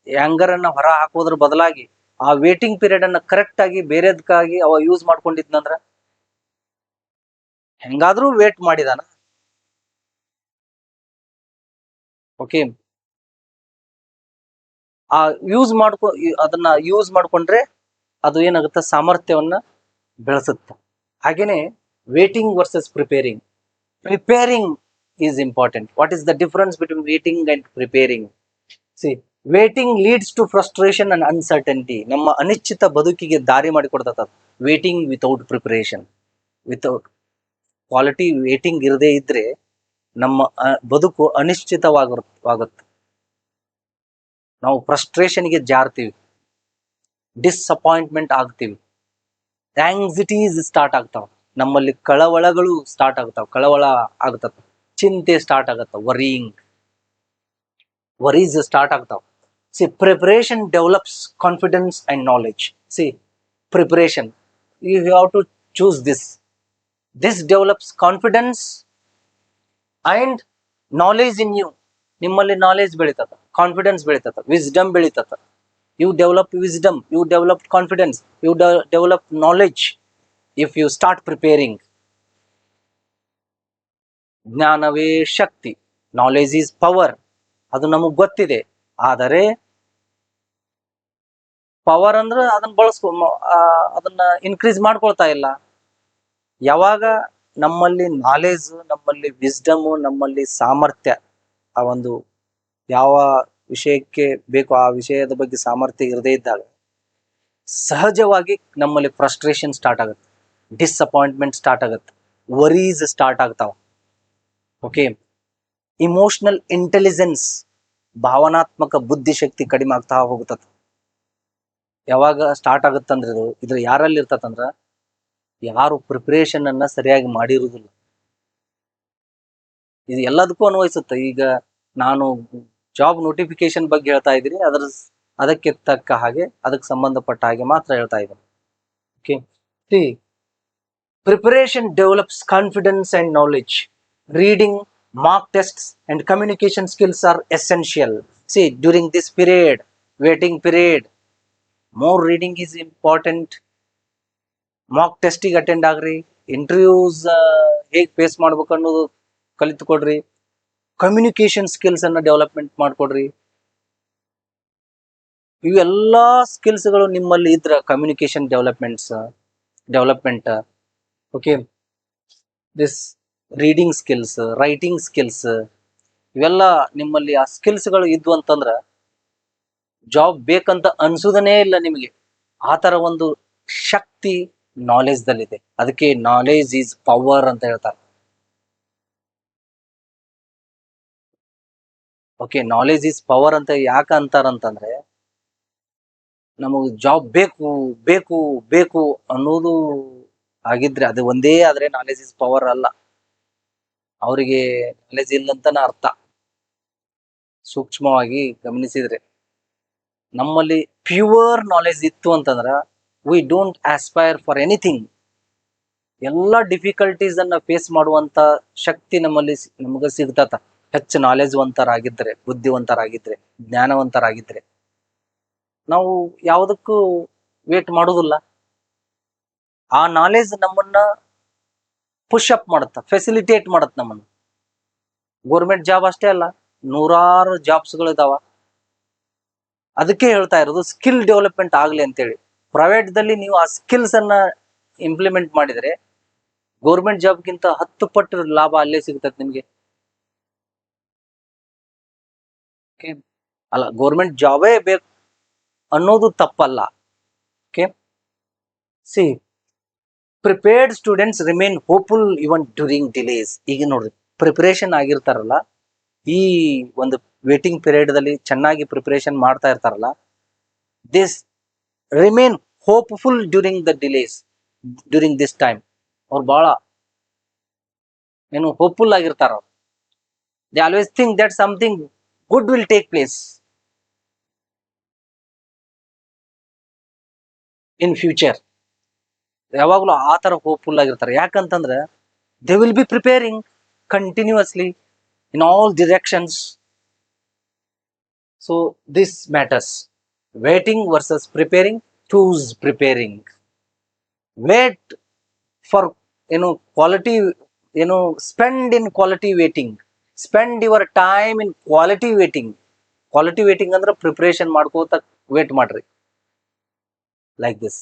ಆ್ಯಂಗರ್ ಅನ್ನ ಹೊರ ಹಾಕೋದ್ರ ಬದಲಾಗಿ ಆ ವೇಟಿಂಗ್ ಪೀರಿಯಡ್ ಅನ್ನ ಕರೆಕ್ಟ್ ಆಗಿ ಬೇರೆದಕ್ಕಾಗಿ ಅವ ಯೂಸ್ ಮಾಡ್ಕೊಂಡಿದ್ನಂದ್ರ ಹೆಂಗಾದ್ರೂ ವೇಟ್ ಮಾಡಿದಾನ. ಓಕೆ, ಆ ಅದನ್ನ ಯೂಸ್ ಮಾಡ್ಕೊಂಡ್ರೆ ಅದು ಏನಾಗುತ್ತೆ, ಸಾಮರ್ಥ್ಯವನ್ನ ಬೆಳೆಸುತ್ತೆ. ಹಾಗೇನೆ waiting versus preparing. Preparing is important. What is the difference between waiting and preparing? See, waiting leads to frustration and uncertainty. ನಮ್ಮ ಅನಿಶ್ಚಿತ ಬದುಕಿಗೆ ದಾರಿ ಮಾಡಿಕೊಡ್ತದ waiting without preparation. Without quality waiting ಇರದೇ ಇದ್ರೆ ನಮ್ಮ ಬದುಕು ಅನಿಶ್ಚಿತವಾಗುತ್ತೆ. ನಾವು ಫ್ರಸ್ಟ್ರೇಷನ್ಗೆ ಜಾರ್ತೀವಿ, ಡಿಸ್ಅಪಾಯಿಂಟ್ಮೆಂಟ್ ಆಗ್ತೀವಿ, ಆಂಗ್ಸಿಟೀಸ್ ಸ್ಟಾರ್ಟ್ ಆಗ್ತಾವ, ನಮ್ಮಲ್ಲಿ ಕಳವಳಗಳು ಸ್ಟಾರ್ಟ್ ಕಳವಳ ಆಗ್ತದ, ಚಿಂತೆ ಸ್ಟಾರ್ಟ್ ಆಗತ್ತ, ವರೀಸ್ ಸ್ಟಾರ್ಟ್ ಆಗ್ತಾವ. See, preparation develops confidence and knowledge. See, preparation, you have to choose this develops confidence and knowledge in you. ನಿಮ್ಮಲ್ಲಿ ನಾಲೆಜ್ ಬೆಳೀತದ, ಕಾನ್ಫಿಡೆನ್ಸ್ ಬೆಳೀತದ, ವಿಸ್ಡಮ್ ಬೆಳೀತದ. You develop wisdom, you develop confidence, you develop knowledge if you start preparing. ಜ್ಞಾನವೇ ಶಕ್ತಿ, ನಾಲೆಜ್ ಈಸ್ ಪವರ್. ಅದು ನಮಗ್ ಗೊತ್ತಿದೆ, ಆದರೆ ಪವರ್ ಅಂದ್ರೆ ಅದನ್ನ ಇನ್ಕ್ರೀಸ್ ಮಾಡ್ಕೊಳ್ತಾ ಇಲ್ಲ. ಯಾವಾಗ ನಮ್ಮಲ್ಲಿ ನಾಲೆಜ್, ನಮ್ಮಲ್ಲಿ ವಿಸ್ಡಮ್, ನಮ್ಮಲ್ಲಿ ಸಾಮರ್ಥ್ಯ, ಆ ಒಂದು ಯಾವ ವಿಷಯಕ್ಕೆ ಬೇಕು ಆ ವಿಷಯದ ಬಗ್ಗೆ ಸಾಮರ್ಥ್ಯ ಇರದೇ ಇದ್ದಾಗ ಸಹಜವಾಗಿ ನಮ್ಮಲ್ಲಿ ಫ್ರಸ್ಟ್ರೇಷನ್ ಸ್ಟಾರ್ಟ್ ಆಗುತ್ತೆ, ಡಿಸ್ಅಪಾಯಿಂಟ್ಮೆಂಟ್ ಸ್ಟಾರ್ಟ್ ಆಗುತ್ತೆ, ವರೀಸ್ ಸ್ಟಾರ್ಟ್ ಆಗ್ತಾವ. ಓಕೆ, ಇಮೋಷನಲ್ ಇಂಟೆಲಿಜೆನ್ಸ್, ಭಾವನಾತ್ಮಕ ಬುದ್ಧಿಶಕ್ತಿ ಕಡಿಮೆ ಆಗ್ತಾ ಹೋಗುತ್ತದೆ. ಯಾವಾಗ ಸ್ಟಾರ್ಟ್ ಆಗುತ್ತಂದ್ರೆ ಇದ್ರ ಯಾರಲ್ಲಿ ಇರ್ತದಂದ್ರ ಯಾರು ಪ್ರಿಪರೇಷನ್ ಅನ್ನ ಸರಿಯಾಗಿ ಮಾಡಿರುವುದಿಲ್ಲ. ಇದು ಎಲ್ಲದಕ್ಕೂ ಅನ್ವಯಿಸುತ್ತೆ. ಈಗ ನಾನು ಜಾಬ್ ನೋಟಿಫಿಕೇಶನ್ ಬಗ್ಗೆ ಹೇಳ್ತಾ ಇದ್ದೀನಿ, ಅದಕ್ಕೆ ತಕ್ಕ ಹಾಗೆ, ಅದಕ್ಕೆ ಸಂಬಂಧಪಟ್ಟ ಹಾಗೆ ಮಾತ್ರ ಹೇಳ್ತಾ ಇದ್ದೀನಿ. Okay, see, preparation develops confidence and knowledge. Reading, mock tests and communication skills are essential. See, during this period, waiting period, more reading is important. Mock ಟೆಸ್ಟಿಗೆ ಅಟೆಂಡ್ ಆಗ್ರಿ, ಇಂಟರ್ವ್ಯೂಸ್ ಹೇಗೆ ಫೇಸ್ ಮಾಡ್ಬೇಕು ಅನ್ನೋದು ಕಲಿತುಕೊಡ್ರಿ, ಕಮ್ಯುನಿಕೇಶನ್ ಸ್ಕಿಲ್ಸ್ ಅನ್ನ ಡೆವಲಪ್ಮೆಂಟ್ ಮಾಡ್ಕೊಡ್ರಿ. ಇವೆಲ್ಲಾ ಸ್ಕಿಲ್ಸ್ಗಳು ನಿಮ್ಮಲ್ಲಿ ಇದ್ರ communication development. Okay, this reading skills, writing skills, ಇವೆಲ್ಲ ನಿಮ್ಮಲ್ಲಿ ಆ ಸ್ಕಿಲ್ಸ್ಗಳು ಇದ್ವು ಅಂತಂದ್ರ ಜಾಬ್ ಬೇಕಂತ ಅನ್ಸುದನೇ ಇಲ್ಲ ನಿಮಗೆ. ಆ ತರ ಒಂದು ಶಕ್ತಿ ನಾಲೆಜ್ ದಲ್ಲಿದೆ. ಅದಕ್ಕೆ ನಾಲೆಜ್ ಈಸ್ ಪವರ್ ಅಂತ ಹೇಳ್ತಾರೆ. ಓಕೆ, ನಾಲೆಜ್ ಈಸ್ ಪವರ್ ಅಂತ ಯಾಕೆ ಅಂತಾರಂತಂದ್ರೆ ನಮಗ್ ಜಾಬ್ ಬೇಕು ಬೇಕು ಬೇಕು ಅನ್ನೋದು ಆಗಿದ್ರೆ ಅದು ಒಂದೇ ಆದ್ರೆ ನಾಲೆಜ್ ಇಸ್ ಪವರ್ ಅಲ್ಲ. ಅವರಿಗೆ ನಾಲೆಜ್ ಇಲ್ಲ ಅಂತಾನೆ ಅರ್ಥ. ಸೂಕ್ಷ್ಮವಾಗಿ ಗಮನಿಸಿದ್ರೆ ನಮ್ಮಲ್ಲಿ ಪ್ಯೂರ್ ನಾಲೆಜ್ ಇತ್ತು ಅಂತಂದ್ರ we don't aspire for anything. ಎಲ್ಲ ಡಿಫಿಕಲ್ಟೀಸ್ ಅನ್ನ ಫೇಸ್ ಮಾಡುವಂತ ಶಕ್ತಿ ನಮಗ ಸಿಗ್ತತ. ಹೆಚ್ಚು ನಾಲೆಜ್ವಂತರಾಗಿದ್ರೆ, ಬುದ್ಧಿವಂತರಾಗಿದ್ರೆ, ಜ್ಞಾನವಂತರಾಗಿದ್ರೆ ನಾವು ಯಾವುದಕ್ಕೂ ವೇಟ್ ಮಾಡೋದಿಲ್ಲ. ಆ ನಾಲೆಜ್ ನಮ್ಮನ್ನ ಪುಷ್ ಅಪ್ ಮಾಡುತ್ತ, ಫೆಸಿಲಿಟೇಟ್ ಮಾಡತ್ ನಮ್ಮನ್ನ. ಗೋರ್ಮೆಂಟ್ ಜಾಬ್ ಅಷ್ಟೇ ಅಲ್ಲ, ನೂರಾರು ಜಾಬ್ಸ್ಗಳು ಇದಾವ. ಅದಕ್ಕೆ ಹೇಳ್ತಾ ಇರೋದು ಸ್ಕಿಲ್ ಡೆವಲಪ್ಮೆಂಟ್ ಆಗ್ಲಿ ಅಂತೇಳಿ. ಪ್ರೈವೇಟ್ ದಲ್ಲಿ ನೀವು ಆ ಸ್ಕಿಲ್ಸ್ ಅನ್ನ ಇಂಪ್ಲಿಮೆಂಟ್ ಮಾಡಿದ್ರೆ ಗೌರ್ಮೆಂಟ್ ಜಾಬ್ಗಿಂತ 10 ಪಟ್ಟು ಲಾಭ ಅಲ್ಲೇ ಸಿಗ್ತದೆ ನಿಮ್ಗೆ. ಅಲ್ಲ, ಗೌರ್ಮೆಂಟ್ ಜಾಬೇ ಬೇಕು ಅನ್ನೋದು ತಪ್ಪಲ್ಲ. Okay, see, prepared students remain hopeful even during delays. ಈಗ ನೋಡ್ರಿ, ಪ್ರಿಪರೇಷನ್ ಆಗಿರ್ತಾರಲ್ಲ, ಈ ಒಂದು ವೇಟಿಂಗ್ ಪೀರಿಯಡ್ ದಲ್ಲಿ ಚೆನ್ನಾಗಿ ಪ್ರಿಪರೇಷನ್ ಮಾಡ್ತಾ ಇರ್ತಾರಲ್ಲ, this remain hopeful during the delays, during this time. ಅವ್ರು ಬಹಳ ಏನು ಹೋಪ್ಫುಲ್ ಆಗಿರ್ತಾರ. They always think that something good will take place in future. ಯಾವಾಗ್ಲೂ ಆ ತರ ಹೋಪ್ಫುಲ್ ಆಗಿರ್ತಾರೆ. ಯಾಕಂತಂದ್ರೆ they will be preparing continuously in all directions. So this matters. Waiting versus preparing. Choose preparing. Wait for quality, spend in quality waiting. Spend your time in quality waiting. Quality waiting ಅಂದ್ರೆ ಪ್ರಿಪರೇಷನ್ ಮಾಡ್ಕೋತ ವೇಟ್ ಮಾಡ್ರಿ. Like this.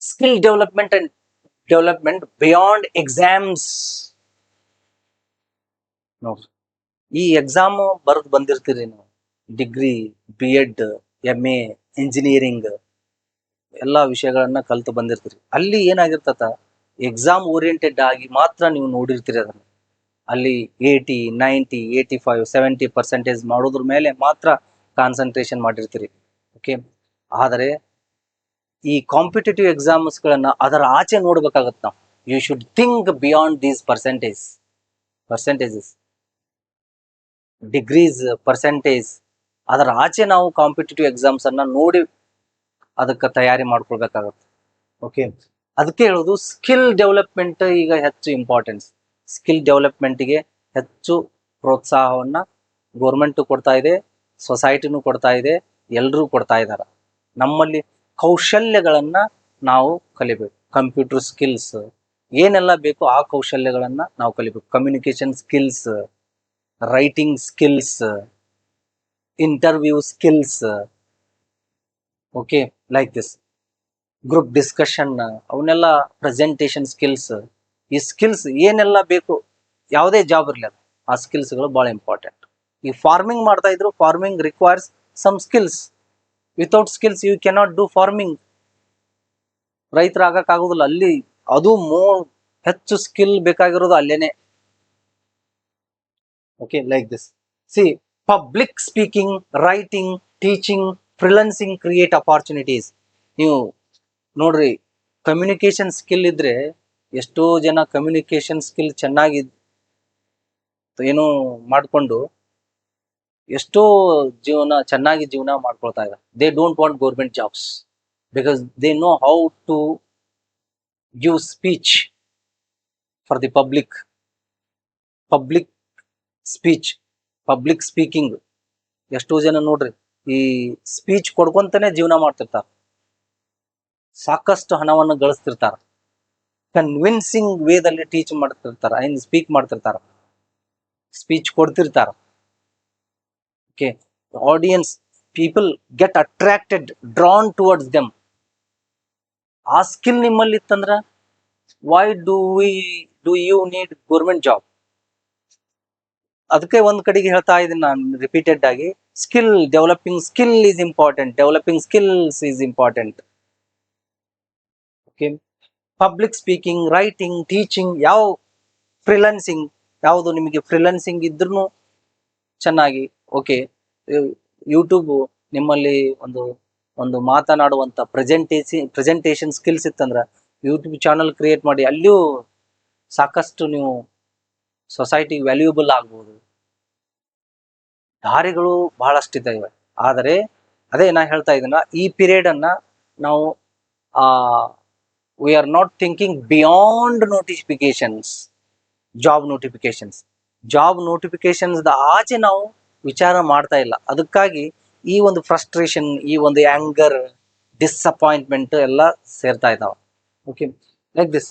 Skill development beyond exams. ನೋಡ್ರಿ, ಈ ಎಕ್ಸಾಮ್ ಬರೆದು ಬಂದಿರ್ತೀರಿ ನೀವು. ಡಿಗ್ರಿ, BEd, MA, ಇಂಜಿನಿಯರಿಂಗ್ ಎಲ್ಲಾ ವಿಷಯಗಳನ್ನ ಕಲ್ತು ಬಂದಿರ್ತೀರಿ. ಅಲ್ಲಿ ಏನಾಗಿರ್ತತ, ಎಕ್ಸಾಮ್ ಓರಿಯೆಂಟೆಡ್ ಆಗಿ ಮಾತ್ರ ನೀವು ನೋಡಿರ್ತೀರಿ ಅದನ್ನ. ಅಲ್ಲಿ 80, 90, 85, 70% ಮಾಡೋದ್ರ ಮೇಲೆ ಮಾತ್ರ ಕಾನ್ಸಂಟ್ರೇಷನ್ ಮಾಡಿರ್ತೀರಿ. ಓಕೆ. ಆದರೆ ಈ ಕಾಂಪಿಟೇಟಿವ್ ಎಕ್ಸಾಮ್ಸ್ಗಳನ್ನ ಅದರ ಆಚೆ ನೋಡ್ಬೇಕಾಗತ್ತೆ ನಾವು. You should think beyond these percentages, degrees, percentage. ಅದರ ಆಚೆ ನಾವು ಕಾಂಪಿಟೇಟಿವ್ ಎಕ್ಸಾಮ್ಸ್ ಅನ್ನ ನೋಡಿ ಅದಕ್ಕೆ ತಯಾರಿ ಮಾಡ್ಕೊಳ್ಬೇಕಾಗತ್ತೆ. ಓಕೆ. ಅದಕ್ಕೆ ಹೇಳೋದು ಸ್ಕಿಲ್ ಡೆವಲಪ್ಮೆಂಟ್ ಈಗ ಹೆಚ್ಚು ಇಂಪಾರ್ಟೆನ್ಸ್. ಸ್ಕಿಲ್ ಡೆವಲಪ್ಮೆಂಟ್ಗೆ ಹೆಚ್ಚು ಪ್ರೋತ್ಸಾಹವನ್ನ ಗೌರ್ಮೆಂಟ್ ಕೊಡ್ತಾ ಇದೆ, ಸೊಸೈಟಿನೂ ಕೊಡ್ತಾ ಇದೆ, ಎಲ್ಲರೂ ಕೊಡ್ತಾ ಇದ್ದಾರೆ. ನಮ್ಮಲ್ಲಿ ಕೌಶಲ್ಯಗಳನ್ನ ನಾವು ಕಲಿಬೇಕು. ಕಂಪ್ಯೂಟರ್ ಸ್ಕಿಲ್ಸ್ ಏನೆಲ್ಲ ಬೇಕು ಆ ಕೌಶಲ್ಯಗಳನ್ನ ನಾವು ಕಲಿಬೇಕು. Communication skills, writing skills, interview skills. Okay, like this. Group discussion, ಅವನ್ನೆಲ್ಲ ಪ್ರೆಸೆಂಟೇಷನ್ ಸ್ಕಿಲ್ಸ್. ಈ ಸ್ಕಿಲ್ಸ್ ಏನೆಲ್ಲ ಬೇಕು ಯಾವುದೇ ಜಾಬ್ ಇರಲಿ, ಆ ಸ್ಕಿಲ್ಸ್ಗಳು ಬಹಳ ಇಂಪಾರ್ಟೆಂಟ್. ಈ ಫಾರ್ಮಿಂಗ್ ಮಾಡ್ತಾ ಇದ್ರು, farming requires some skills. Without skills you cannot do farming. ರೈತರಾಗಕ್ಕಾಗೋದಿಲ್ಲ. ಅಲ್ಲಿ ಅದು ಹೆಚ್ಚು ಸ್ಕಿಲ್ ಬೇಕಾಗಿರೋದು ಅಲ್ಲೇನೆ. Okay, like this. See, public speaking, writing, teaching, freelancing create opportunities. ನೀವು ನೋಡ್ರಿ, ಕಮ್ಯುನಿಕೇಶನ್ ಸ್ಕಿಲ್ ಇದ್ರೆ ಎಷ್ಟೋ ಜನ ಕಮ್ಯುನಿಕೇಶನ್ ಸ್ಕಿಲ್ ಚೆನ್ನಾಗಿ ಮಾಡಿಕೊಂಡು ಎಷ್ಟೋ ಚೆನ್ನಾಗಿ ಜೀವನ ಮಾಡ್ಕೊಳ್ತಾ ಇದ್ದಾರೆ. They don't want government jobs because they know how to give speech for the public speech, public speaking. ಎಷ್ಟೋ ಜನ ನೋಡ್ರಿ ಈ ಸ್ಪೀಚ್ ಕೊಡ್ಕೊಂತಾನೆ ಜೀವನ ಮಾಡ್ತಿರ್ತಾರ, ಸಾಕಷ್ಟು ಹಣವನ್ನು ಗಳಿಸ್ತಿರ್ತಾರ, ಕನ್ವಿನ್ಸಿಂಗ್ ವೇದಲ್ಲಿ ಟೀಚ್ ಮಾಡ್ತಿರ್ತಾರ, ಸ್ಪೀಕ್ ಮಾಡ್ತಿರ್ತಾರ, ಸ್ಪೀಚ್ ಕೊಡ್ತಿರ್ತಾರ. Okay, audience, people get attracted, drawn towards them. ಆ ಸ್ಕಿಲ್ ನಿಮ್ಮಲ್ಲಿ ಇತ್ತಂದ್ರ why do you need government job? ಅದಕ್ಕೆ ಒಂದ್ ಕಡೆಗೆ ಹೇಳ್ತಾ ಇದ್ದೀನಿ ನಾನು ರಿಪೀಟೆಡ್ ಆಗಿ, skill developing skill is important. Developing skills is important. Okay, public speaking, writing, teaching, freelancing, ಯಾವುದು ನಿಮಗೆ ಫ್ರೀಲಾನ್ಸಿಂಗ್ ಇದ್ರೂ ಚೆನ್ನಾಗಿ. ಓಕೆ, ಯೂಟ್ಯೂಬ್ ನಿಮ್ಮಲ್ಲಿ ಒಂದು ಮಾತನಾಡುವಂತ ಪ್ರೆಸೆಂಟೇಷನ್ ಸ್ಕಿಲ್ಸ್ ಇತ್ತಂದ್ರ ಯೂಟ್ಯೂಬ್ ಚಾನಲ್ ಕ್ರಿಯೇಟ್ ಮಾಡಿ, ಅಲ್ಲಿಯೂ ಸಾಕಷ್ಟು ನೀವು ಸೊಸೈಟಿ ವ್ಯಾಲ್ಯೂಬಲ್ ಆಗ್ಬೋದು. ದಾರಿಗಳು ಬಹಳಷ್ಟಿದ್ದಾವೆ. ಆದರೆ ಅದೇ ನಾ ಹೇಳ್ತಾ ಇದ್ದೀನ, ಈ ಪೀರಿಯಡ್ ಅನ್ನ ನಾವು we are not thinking beyond notifications, job notifications ಆಚೆ ನಾವು ವಿಚಾರ ಮಾಡ್ತಾ ಇಲ್ಲ. ಅದಕ್ಕಾಗಿ ಈ ಒಂದು ಫ್ರಸ್ಟ್ರೇಷನ್, ಈ ಒಂದು ಆಂಗರ್, ಡಿಸಪಾಯಿಂಟ್ಮೆಂಟ್ ಎಲ್ಲ ಸೇರ್ತಾ ಇದ್ದಾವೆ. Okay, like this.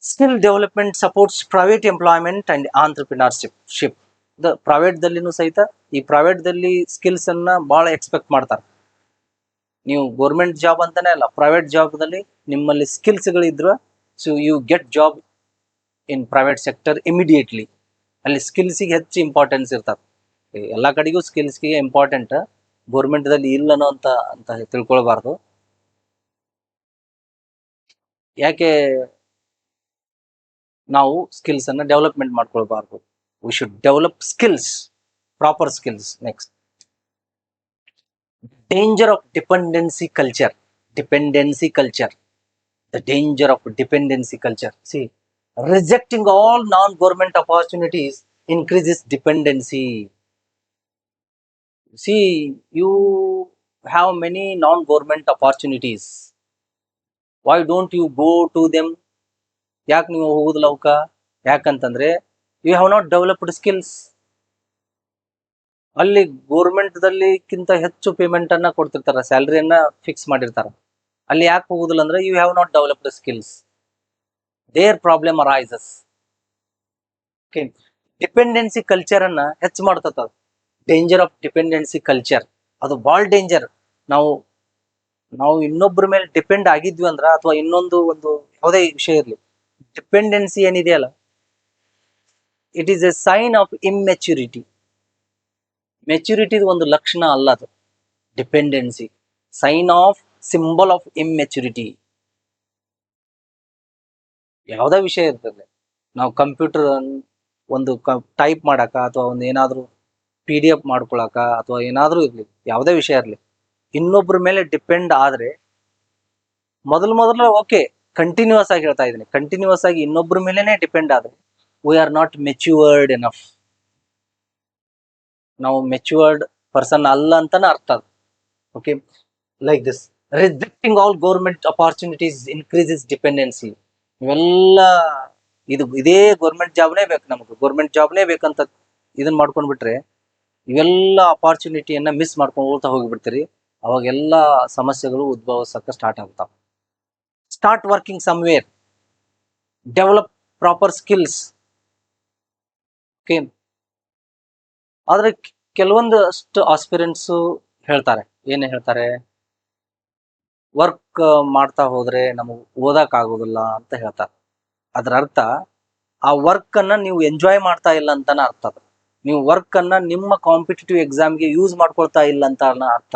Skill development supports private employment and entrepreneurship. Private ದಲ್ಲಿನೂ ಸಹಿತ, ಈ ಪ್ರೈವೇಟ್ ದಲ್ಲಿ ಸ್ಕಿಲ್ಸ್ ಅನ್ನ ಬಹಳ ಎಕ್ಸ್ಪೆಕ್ಟ್ ಮಾಡ್ತಾರೆ. ನೀವು ಗೌರ್ಮೆಂಟ್ ಜಾಬ್ ಅಂತಾನೆ ಅಲ್ಲ, ಪ್ರೈವೇಟ್ ಜಾಬ್ ದಲ್ಲಿ ನಿಮ್ಮಲ್ಲಿ ಸ್ಕಿಲ್ಸ್ ಗಳಿದ್ರ so you get job in private sector immediately. ಅಲ್ಲಿ ಸ್ಕಿಲ್ಸಿಗೆ ಹೆಚ್ಚು ಇಂಪಾರ್ಟೆನ್ಸ್ ಇರ್ತದೆ. ಎಲ್ಲಾ ಕಡೆಗೂ ಸ್ಕಿಲ್ಸ್ಗೆ ಇಂಪಾರ್ಟೆಂಟ್, ಗೌರ್ಮೆಂಟ್ ದಲ್ಲಿ ಇಲ್ಲನೋ ಅಂತ ತಿಳ್ಕೊಳ್ಬಾರ್ದು. ಯಾಕೆ ನಾವು ಸ್ಕಿಲ್ಸ್ ಅನ್ನ ಡೆವಲಪ್ಮೆಂಟ್ ಮಾಡ್ಕೊಳ್ಬಾರ್ದು? We should develop skills, proper skills. Next, danger of dependency culture. The danger of dependency culture. See, rejecting all non-government opportunities increases dependency. See, you have many non-government opportunities. Why don't you go to them? ಯಾಕೆ ನೀವು ಹೋಗುದಿಲ್ಲ ಅವಕ್ಕ? ಯಾಕಂತಂದ್ರೆ you have not developed skills. ಅಲ್ಲಿ ಗೋರ್ಮೆಂಟ್ದಲ್ಲಿಕ್ಕಿಂತ ಹೆಚ್ಚು ಪೇಮೆಂಟ್ ಅನ್ನ ಕೊಡ್ತಿರ್ತಾರ, ಸ್ಯಾಲರಿಯನ್ನ ಫಿಕ್ಸ್ ಮಾಡಿರ್ತಾರ. ಅಲ್ಲಿ ಯಾಕೆ ಹೋಗುದಿಲ್ಲ ಅಂದ್ರೆ you have not developed skills. There problem arises. Okay, dependency culture ಅನ್ನ ಹೆಚ್ಚು ಮಾಡ್ತದ. ಡೇಂಜರ್ ಆಫ್ ಡಿಪೆಂಡೆನ್ಸಿ ಕಲ್ಚರ್, ಅದು ಭಾಳ ಡೇಂಜರ್. ನಾವು ನಾವು ಇನ್ನೊಬ್ಬರ ಮೇಲೆ ಡಿಪೆಂಡ್ ಆಗಿದ್ವಿ ಅಂದ್ರ, ಅಥವಾ ಇನ್ನೊಂದು ಒಂದು ಯಾವುದೇ ವಿಷಯ ಇರಲಿ, ಡಿಪೆಂಡೆನ್ಸಿ ಏನಿದೆಯಲ್ಲ, it is a sign of immaturity. Maturity ಒಂದು ಲಕ್ಷಣ ಅಲ್ಲ ಅದು. Dependency sign of, symbol of immaturity. ಯಾವುದೇ ವಿಷಯ ಇರ್ತದೆ, ನಾವು ಕಂಪ್ಯೂಟರ್ ಒಂದು ಟೈಪ್ ಮಾಡಾಕ, ಅಥವಾ ಒಂದು ಏನಾದರೂ PDF ಮಾಡ್ಕೊಳಕ, ಅಥವಾ ಏನಾದರೂ ಇರಲಿ, ಯಾವುದೇ ವಿಷಯ ಇರಲಿ, ಇನ್ನೊಬ್ಬರ ಮೇಲೆ ಡಿಪೆಂಡ್ ಆದ್ರೆ ಮೊದಲು ಓಕೆ, ಕಂಟಿನ್ಯೂಸ್ ಆಗಿ ಹೇಳ್ತಾ ಇದ್ದೀನಿ, ಕಂಟಿನ್ಯೂಸ್ ಆಗಿ ಇನ್ನೊಬ್ಬರ ಮೇಲೆನೆ ಡಿಪೆಂಡ್ ಆದ್ರೆ we are not matured enough. ನಾವು ಮೆಚ್ಯೂರ್ಡ್ ಪರ್ಸನ್ ಅಲ್ಲ ಅಂತಾನೆ ಅರ್ಥ. Okay, like this rejecting all government opportunities increases dependency. ಇವೆಲ್ಲ ಇದೇ ಗೌರ್ಮೆಂಟ್ ಜಾಬ್ನೇ ಬೇಕು, ನಮಗೆ ಗೌರ್ಮೆಂಟ್ ಜಾಬ್ನೇ ಬೇಕಂತ ಇದನ್ನ ಮಾಡ್ಕೊಂಡ್ಬಿಟ್ರೆ ಇವೆಲ್ಲ ಅಪಾರ್ಚುನಿಟಿಯನ್ನ ಮಿಸ್ ಮಾಡ್ಕೊಂಡು ಹೋಗ್ತಾ ಹೋಗಿಬಿಡ್ತೀರಿ. ಅವಾಗೆಲ್ಲ ಸಮಸ್ಯೆಗಳು ಉದ್ಭವಿಸಕ್ಕೆ ಸ್ಟಾರ್ಟ್ ಆಗ್ತಾವ. Start working somewhere, develop proper skills. Okay, ಆದ್ರೆ ಕೆಲವೊಂದಷ್ಟು ಆಸ್ಪಿರೆಂಟ್ಸ್ ಹೇಳ್ತಾರೆ, ಏನೇ ಹೇಳ್ತಾರೆ, ವರ್ಕ್ ಮಾಡ್ತಾ ಹೋದ್ರೆ ನಮಗೆ ಓದಕ್ ಆಗೋದಿಲ್ಲ ಅಂತ ಹೇಳ್ತಾರೆ. ಅದ್ರ ಅರ್ಥ ಆ ವರ್ಕ್ ಅನ್ನ ನೀವು ಎಂಜಾಯ್ ಮಾಡ್ತಾ ಇಲ್ಲ ಅಂತಾನೆ ಅರ್ಥ. ನೀವು ವರ್ಕ್ ಅನ್ನ ನಿಮ್ಮ ಕಾಂಪಿಟೇಟಿವ್ ಎಕ್ಸಾಮ್ಗೆ ಯೂಸ್ ಮಾಡ್ಕೊಳ್ತಾ ಇಲ್ಲ ಅಂತ ಅರ್ಥ.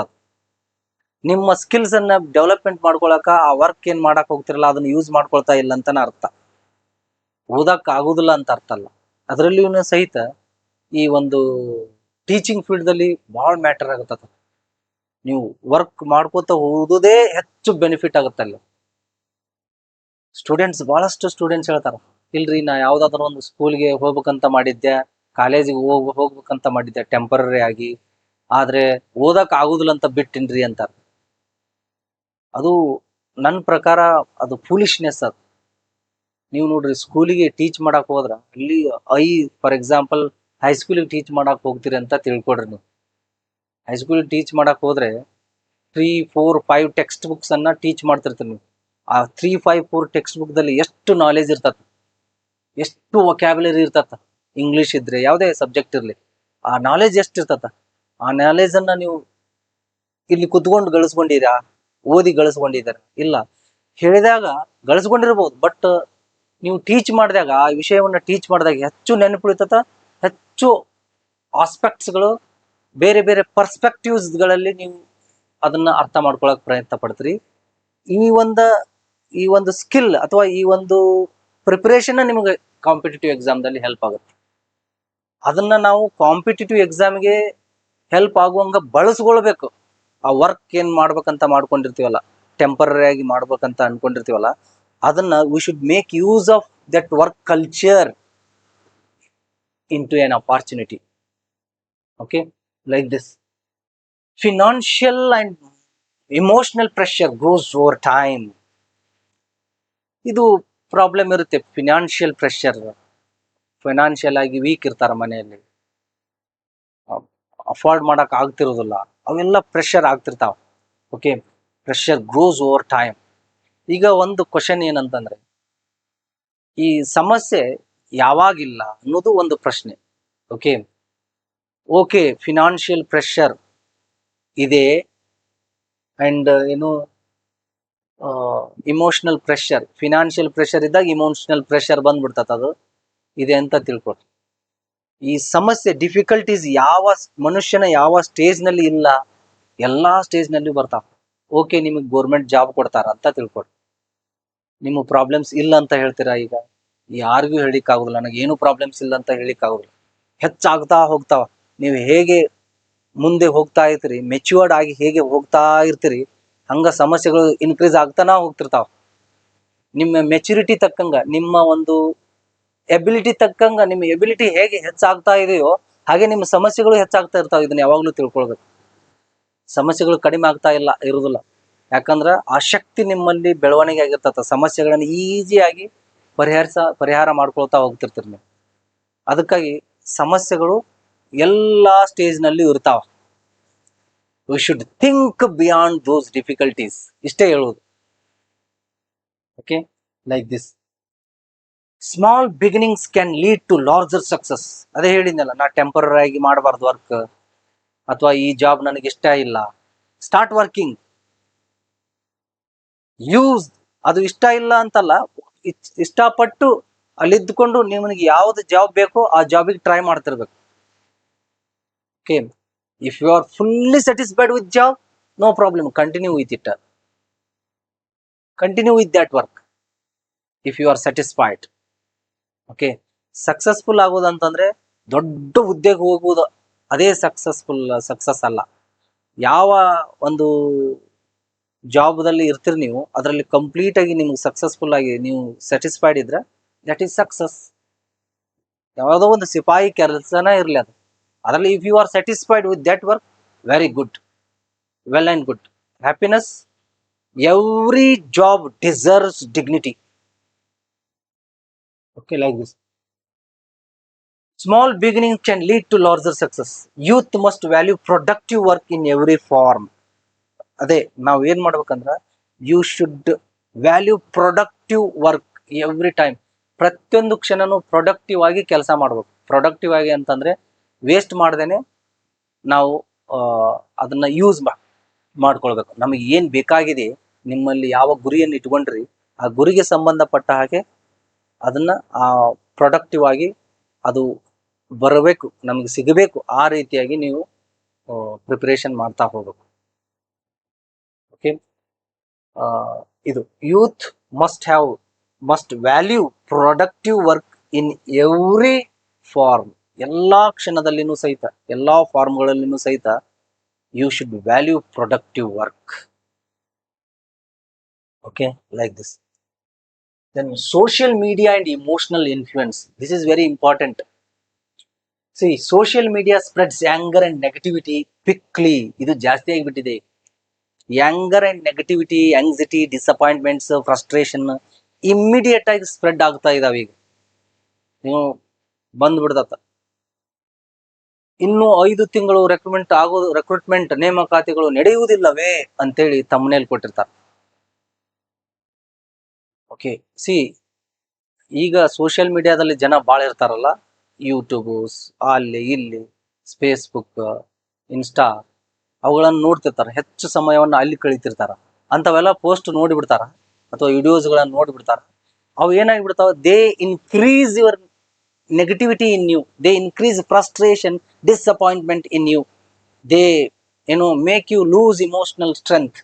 ನಿಮ್ಮ ಸ್ಕಿಲ್ಸ್ ಅನ್ನ ಡೆವಲಪ್ಮೆಂಟ್ ಮಾಡ್ಕೊಳಕ ಆ ವರ್ಕ್ ಏನ್ ಮಾಡಕ್ ಹೋಗ್ತಿರಲ್ಲ ಅದನ್ನ ಯೂಸ್ ಮಾಡ್ಕೊಳ್ತಾ ಇಲ್ಲ ಅಂತಾನೆ ಅರ್ಥ. ಓದಕ್ ಆಗುದಿಲ್ಲ ಅಂತ ಅರ್ಥ ಅಲ್ಲ. ಅದರಲ್ಲಿಯೂ ಸಹಿತ ಈ ಒಂದು ಟೀಚಿಂಗ್ ಫೀಲ್ಡ್ ದಲ್ಲಿ ಬಹಳ ಮ್ಯಾಟರ್ ಆಗುತ್ತ. ನೀವು ವರ್ಕ್ ಮಾಡ್ಕೋತ ಓದೋದೇ ಹೆಚ್ಚು ಬೆನಿಫಿಟ್ ಆಗುತ್ತೆ ಅಲ್ಲಿ. ಸ್ಟೂಡೆಂಟ್ಸ್, ಬಹಳಷ್ಟು ಸ್ಟೂಡೆಂಟ್ಸ್ ಹೇಳ್ತಾರ, ಇಲ್ರಿ ನಾ ಯಾವ್ದಾದ್ರು ಒಂದು ಸ್ಕೂಲ್ಗೆ ಹೋಗ್ಬೇಕಂತ ಮಾಡಿದ್ದೆ, ಕಾಲೇಜಿಗೆ ಹೋಗ್ಬೇಕಂತ ಮಾಡಿದ್ದೆ ಟೆಂಪರರಿ ಆಗಿ, ಆದ್ರೆ ಓದಕ್ ಆಗುದಿಲ್ಲ ಅಂತ ಬಿಟ್ಟಿನ್ರಿ ಅಂತಾರ. ಅದು ನನ್ನ ಪ್ರಕಾರ ಅದು ಫೂಲಿಶ್ನೆಸ್. ಅದು ನೀವು ನೋಡ್ರಿ, ಸ್ಕೂಲಿಗೆ ಟೀಚ್ ಮಾಡಕ್ ಹೋದ್ರ ಅಲ್ಲಿ ಫಾರ್ ಎಕ್ಸಾಂಪಲ್ ಹೈಸ್ಕೂಲಿಗೆ ಟೀಚ್ ಮಾಡಕ್ ಹೋಗ್ತೀರಿ ಅಂತ ತಿಳ್ಕೊಡ್ರಿ. ನೀವು ಹೈಸ್ಕೂಲಿಗೆ ಟೀಚ್ ಮಾಡಕ್ ಹೋದ್ರೆ 3, 4, 5 ಟೆಕ್ಸ್ಟ್ ಬುಕ್ಸ್ ಅನ್ನ ಟೀಚ್ ಮಾಡ್ತಿರ್ತೀರಿ ನೀವು. ಆ 3, 5, 4 ಟೆಕ್ಸ್ಟ್ ಬುಕ್ ದಲ್ಲಿ ಎಷ್ಟು ನಾಲೆಜ್ ಇರ್ತತ, ಎಷ್ಟು ವೊಕ್ಯಾಬ್ಯುಲರಿ ಇರ್ತತ. ಇಂಗ್ಲಿಷ್ ಇದ್ರೆ ಯಾವುದೇ ಸಬ್ಜೆಕ್ಟ್ ಇರ್ಲಿ, ಆ ನಾಲೆಜ್ ಎಷ್ಟು ಇರ್ತತ. ಆ ನಾಲೆಜ್ ಅನ್ನ ನೀವು ಇಲ್ಲಿ ಕುತ್ಕೊಂಡು ಗಳಿಸ್ಕೊಂಡಿರಾ, ಓದಿ ಗಳಿಸ್ಕೊಂಡಿದಾರ ಇಲ್ಲ, ಹೇಳಿದಾಗ ಗಳಿಸ್ಕೊಂಡಿರ್ಬೋದು. ಬಟ್ ನೀವು ಟೀಚ್ ಮಾಡಿದಾಗ, ಆ ವಿಷಯವನ್ನ ಟೀಚ್ ಮಾಡಿದಾಗ ಹೆಚ್ಚು ನೆನಪುಳಿತತ, ಹೆಚ್ಚು ಆಸ್ಪೆಕ್ಟ್ಸ್ಗಳು, ಬೇರೆ ಬೇರೆ ಪರ್ಸ್ಪೆಕ್ಟಿವ್ಸ್ ಗಳಲ್ಲಿ ನೀವು ಅದನ್ನ ಅರ್ಥ ಮಾಡ್ಕೊಳಕ್ ಪ್ರಯತ್ನ ಪಡ್ತೀರಿ. ಈ ಒಂದು ಸ್ಕಿಲ್ ಅಥವಾ ಈ ಒಂದು ಪ್ರಿಪರೇಷನ್ ನಿಮಗೆ ಕಾಂಪಿಟೇಟಿವ್ ಎಕ್ಸಾಮ್ ದಲ್ಲಿ ಹೆಲ್ಪ್ ಆಗುತ್ತೆ. ಅದನ್ನ ನಾವು ಕಾಂಪಿಟೇಟಿವ್ ಎಕ್ಸಾಮ್ಗೆ ಹೆಲ್ಪ್ ಆಗುವಂಗ ಬಳಸ್ಕೊಳ್ಬೇಕು. ಆ ವರ್ಕ್ ಏನ್ ಮಾಡ್ಬೇಕಂತ ಮಾಡ್ಕೊಂಡಿರ್ತೀವಲ್ಲ, ಟೆಂಪರರಿ ಆಗಿ ಮಾಡ್ಬೇಕಂತ ಅನ್ಕೊಂಡಿರ್ತೀವಲ್ಲ, ಅದನ್ನ V should make use of that work culture into an opportunity. Okay, like this. Financial and emotional pressure grows over time. ಇದು ಪ್ರಾಬ್ಲಮ್ ಇರುತ್ತೆ. ಫಿನಾನ್ಷಿಯಲ್ ಪ್ರೆಷರ್, ಫೈನಾನ್ಷಿಯಲ್ ಆಗಿ ವೀಕ್ ಇರ್ತಾರ, ಮನೆಯಲ್ಲಿ ಅಫೋರ್ಡ್ ಮಾಡಕ್ ಆಗ್ತಿರೋದಿಲ್ಲ, ಅವೆಲ್ಲ ಪ್ರೆಷರ್ ಆಗ್ತಿರ್ತಾವ. Okay, pressure grows over time. ಈಗ ಒಂದು ಕ್ವಶನ್ ಏನಂತಂದ್ರೆ, ಈ ಸಮಸ್ಯೆ ಯಾವಾಗಿಲ್ಲ ಅನ್ನೋದು ಒಂದು ಪ್ರಶ್ನೆ. ಓಕೆ, ಫಿನಾನ್ಷಿಯಲ್ ಪ್ರೆಷರ್ ಇದೆ and emotional pressure. Financial pressure ಇದ್ದಾಗ ಇಮೋಷನಲ್ ಪ್ರೆಷರ್ ಬಂದ್ಬಿಡ್ತದ, ಅದು ಇದೆ ಅಂತ ತಿಳ್ಕೊಡ್ರಿ. ಈ ಸಮಸ್ಯೆ, ಡಿಫಿಕಲ್ಟೀಸ್ ಯಾವ ಮನುಷ್ಯನ ಯಾವ ಸ್ಟೇಜ್ ನಲ್ಲಿ ಇಲ್ಲ, ಎಲ್ಲಾ ಸ್ಟೇಜ್ ನಲ್ಲಿ ಬರ್ತಾವ. ಓಕೆ, ನಿಮಗೆ ಗೋರ್ಮೆಂಟ್ ಜಾಬ್ ಕೊಡ್ತಾರ ಅಂತ ತಿಳ್ಕೊಡ್ರಿ, ನಿಮ್ಮ ಪ್ರಾಬ್ಲಮ್ಸ್ ಇಲ್ಲ ಅಂತ ಹೇಳ್ತೀರಾ. ಈಗ ಯಾರಿಗೂ ಹೇಳಿಕ್ ಆಗುದಿಲ್ಲ, ನನಗೆ ಏನು ಪ್ರಾಬ್ಲಮ್ಸ್ ಇಲ್ಲ ಅಂತ ಹೇಳಿಕ್ ಆಗುದಿಲ್ಲ. ಹೆಚ್ಚಾಗ್ತಾ ಹೋಗ್ತಾವ. ನೀವು ಹೇಗೆ ಮುಂದೆ ಹೋಗ್ತಾ ಇರ್ತೀರಿ, ಮೆಚ್ಯೂರ್ಡ್ ಆಗಿ ಹೇಗೆ ಹೋಗ್ತಾ ಇರ್ತೀರಿ, ಹಂಗ ಸಮಸ್ಯೆಗಳು ಇನ್ಕ್ರೀಸ್ ಆಗ್ತಾನ ಹೋಗ್ತಿರ್ತಾವ. ನಿಮ್ಮ ಮೆಚುರಿಟಿ ತಕ್ಕಂಗ, ನಿಮ್ಮ ಒಂದು ಎಬಿಲಿಟಿ ತಕ್ಕಂಗ, ನಿಮ್ಮ ಎಬಿಲಿಟಿ ಹೇಗೆ ಹೆಚ್ಚಾಗ್ತಾ ಇದೆಯೋ ಹಾಗೆ ನಿಮ್ಮ ಸಮಸ್ಯೆಗಳು ಹೆಚ್ಚಾಗ್ತಾ ಇರ್ತಾವೆ. ಇದನ್ನ ಯಾವಾಗ್ಲೂ ತಿಳ್ಕೊಳ್ಬೇಕು. ಸಮಸ್ಯೆಗಳು ಕಡಿಮೆ ಆಗ್ತಾ ಇರುವುದಿಲ್ಲ. ಯಾಕಂದ್ರ ಆ ಶಕ್ತಿ ನಿಮ್ಮಲ್ಲಿ ಬೆಳವಣಿಗೆ ಆಗಿರ್ತದ. ಸಮಸ್ಯೆಗಳನ್ನ ಈಸಿಯಾಗಿ ಪರಿಹಾರ ಮಾಡ್ಕೊಳ್ತಾ ಹೋಗ್ತಿರ್ತೀರಿ ನೀವು. ಅದಕ್ಕಾಗಿ ಸಮಸ್ಯೆಗಳು ಎಲ್ಲಾ ಸ್ಟೇಜ್ ನಲ್ಲಿ ಇರ್ತಾವ. We should think beyond those difficulties. ಇಷ್ಟೇ ಹೇಳುವುದು. Okay, like this. Small beginnings can lead to larger success. ಅದೇ ಹೇಳಿದ್ನಲ್ಲ, ನಾ ಟೆಂಪರರಿ ಆಗಿ ಮಾಡಬಾರ್ದು ವರ್ಕ್, ಅಥವಾ ಈ ಜಾಬ್ ನನಗೆ ಇಷ್ಟ ಇಲ್ಲ. Start working. ಯೂಸ್, ಅದು ಇಷ್ಟ ಇಲ್ಲ ಅಂತಲ್ಲ, ಇಷ್ಟಪಟ್ಟು ಅಲ್ಲಿದ್ದುಕೊಂಡು ನಿಮಗೆ ಯಾವ್ದು ಜಾಬ್ ಬೇಕೋ ಆ ಜಾಬಿಗೆ ಟ್ರೈ ಮಾಡ್ತಿರ್ಬೇಕು. Okay, if you are fully satisfied with job, no problem, continue with it. Continue with that work if you are satisfied. Okay, successful ಆಗೋದಂತಂದ್ರೆ ದೊಡ್ಡ ಹುದ್ದೆಗೆ ಹೋಗುವುದು ಅದೇ ಸಕ್ಸಸ್ ಅಲ್ಲ. ಯಾವ ಒಂದು ಜಾಬ್ದಲ್ಲಿ ಇರ್ತೀರಿ ನೀವು, ಅದರಲ್ಲಿ ಕಂಪ್ಲೀಟ್ ಆಗಿ ನಿಮ್ಗೆ ಸಕ್ಸಸ್ಫುಲ್ ಆಗಿ ನೀವು ಸ್ಯಾಟಿಸ್ಫೈಡ್ ಇದ್ರೆ ದಟ್ ಈಸ್ ಸಕ್ಸಸ್. ಯಾವುದೋ ಒಂದು ಸಿಪಾಯಿ ಕೆಲಸನೇ ಇರಲಿ, ಅದರಲ್ಲಿ if you are satisfied with that work, very good, well and good, happiness. Every job deserves dignity. Okay, like this. Small beginning can lead to larger success. Youth must value productive work in every form. ಅದೇ ನಾವು ಏನ್ ಮಾಡ್ಬೇಕಂದ್ರ, you should value productive work every time. ಪ್ರತಿಯೊಂದು ಕ್ಷಣನೂ ಪ್ರೊಡಕ್ಟಿವ್ ಆಗಿ ಕೆಲಸ ಮಾಡ್ಬೇಕು. ಪ್ರೊಡಕ್ಟಿವ್ ಆಗಿ ಅಂತಂದ್ರೆ ವೇಸ್ಟ್ ಮಾಡ್ದೇನೆ ನಾವು ಅದನ್ನ ಯೂಸ್ ಮಾಡ್ಕೊಳ್ಬೇಕು. ನಮಗೆ ಏನ್ ಬೇಕಾಗಿದೆ, ನಿಮ್ಮಲ್ಲಿ ಯಾವ ಗುರಿಯನ್ನು ಇಟ್ಕೊಂಡ್ರಿ ಆ ಗುರಿಗೆ ಸಂಬಂಧಪಟ್ಟ ಹಾಗೆ ಅದನ್ನ ಪ್ರೊಡಕ್ಟಿವ್ ಆಗಿ ಅದು ಬರಬೇಕು, ನಮಗೆ ಸಿಗಬೇಕು. ಆ ರೀತಿಯಾಗಿ ನೀವು ಪ್ರಿಪರೇಷನ್ ಮಾಡ್ತಾ ಹೋಗ್ಬೇಕು. ಓಕೆ, ಇದು youth must value productive work in every form. ಎಲ್ಲಾ ಕ್ಷಣದಲ್ಲಿನೂ ಸಹಿತ, ಎಲ್ಲಾ ಫಾರ್ಮ್ಗಳಲ್ಲಿನೂ ಸಹಿತ you should value productive work. Okay, like this. Then social media and emotional influence. This is very important. See, social media spreads anger and negativity quickly. ಇದು ಜಾಸ್ತಿ ಆಗಿಬಿಟ್ಟಿದೆ. Anger and negativity, anxiety, disappointments, frustration immediate ಆಗಿ ಸ್ಪ್ರೆಡ್ ಆಗ್ತಾ ಇದಾವೆ. ಈಗ ನೀವು ಬಂದ್ಬಿಡ್ದತ್ತ. ಇನ್ನು 5 ತಿಂಗಳು ರೆಕ್ರೂಟ್ಮೆಂಟ್ ನೇಮಕಾತಿಗಳು ನಡೆಯುವುದಿಲ್ಲವೇ ಅಂತೇಳಿ ತಮ್ಮನೇಲಿ ಕೊಟ್ಟಿರ್ತಾರೆ. ಓಕೆ, ಸಿ, ಈಗ ಸೋಷಿಯಲ್ ಮೀಡಿಯಾದಲ್ಲಿ ಜನ ಭಾಳ ಇರ್ತಾರಲ್ಲ, ಯೂಟ್ಯೂಬ್, ಅಲ್ಲಿ ಇಲ್ಲಿ ಫೇಸ್ಬುಕ್, ಇನ್ಸ್ಟಾ, ಅವುಗಳನ್ನು ನೋಡ್ತಿರ್ತಾರೆ. ಹೆಚ್ಚು ಸಮಯವನ್ನು ಅಲ್ಲಿ ಕಳೀತಿರ್ತಾರ. ಅಂಥವೆಲ್ಲ ಪೋಸ್ಟ್ ನೋಡಿಬಿಡ್ತಾರ ಅಥವಾ ವಿಡಿಯೋಸ್ಗಳನ್ನು ನೋಡಿಬಿಡ್ತಾರ. ಅವು ಏನಾಗಿಬಿಡ್ತಾವ, they increase your negativity in you, they increase frustration, disappointment in you, they make you lose emotional strength.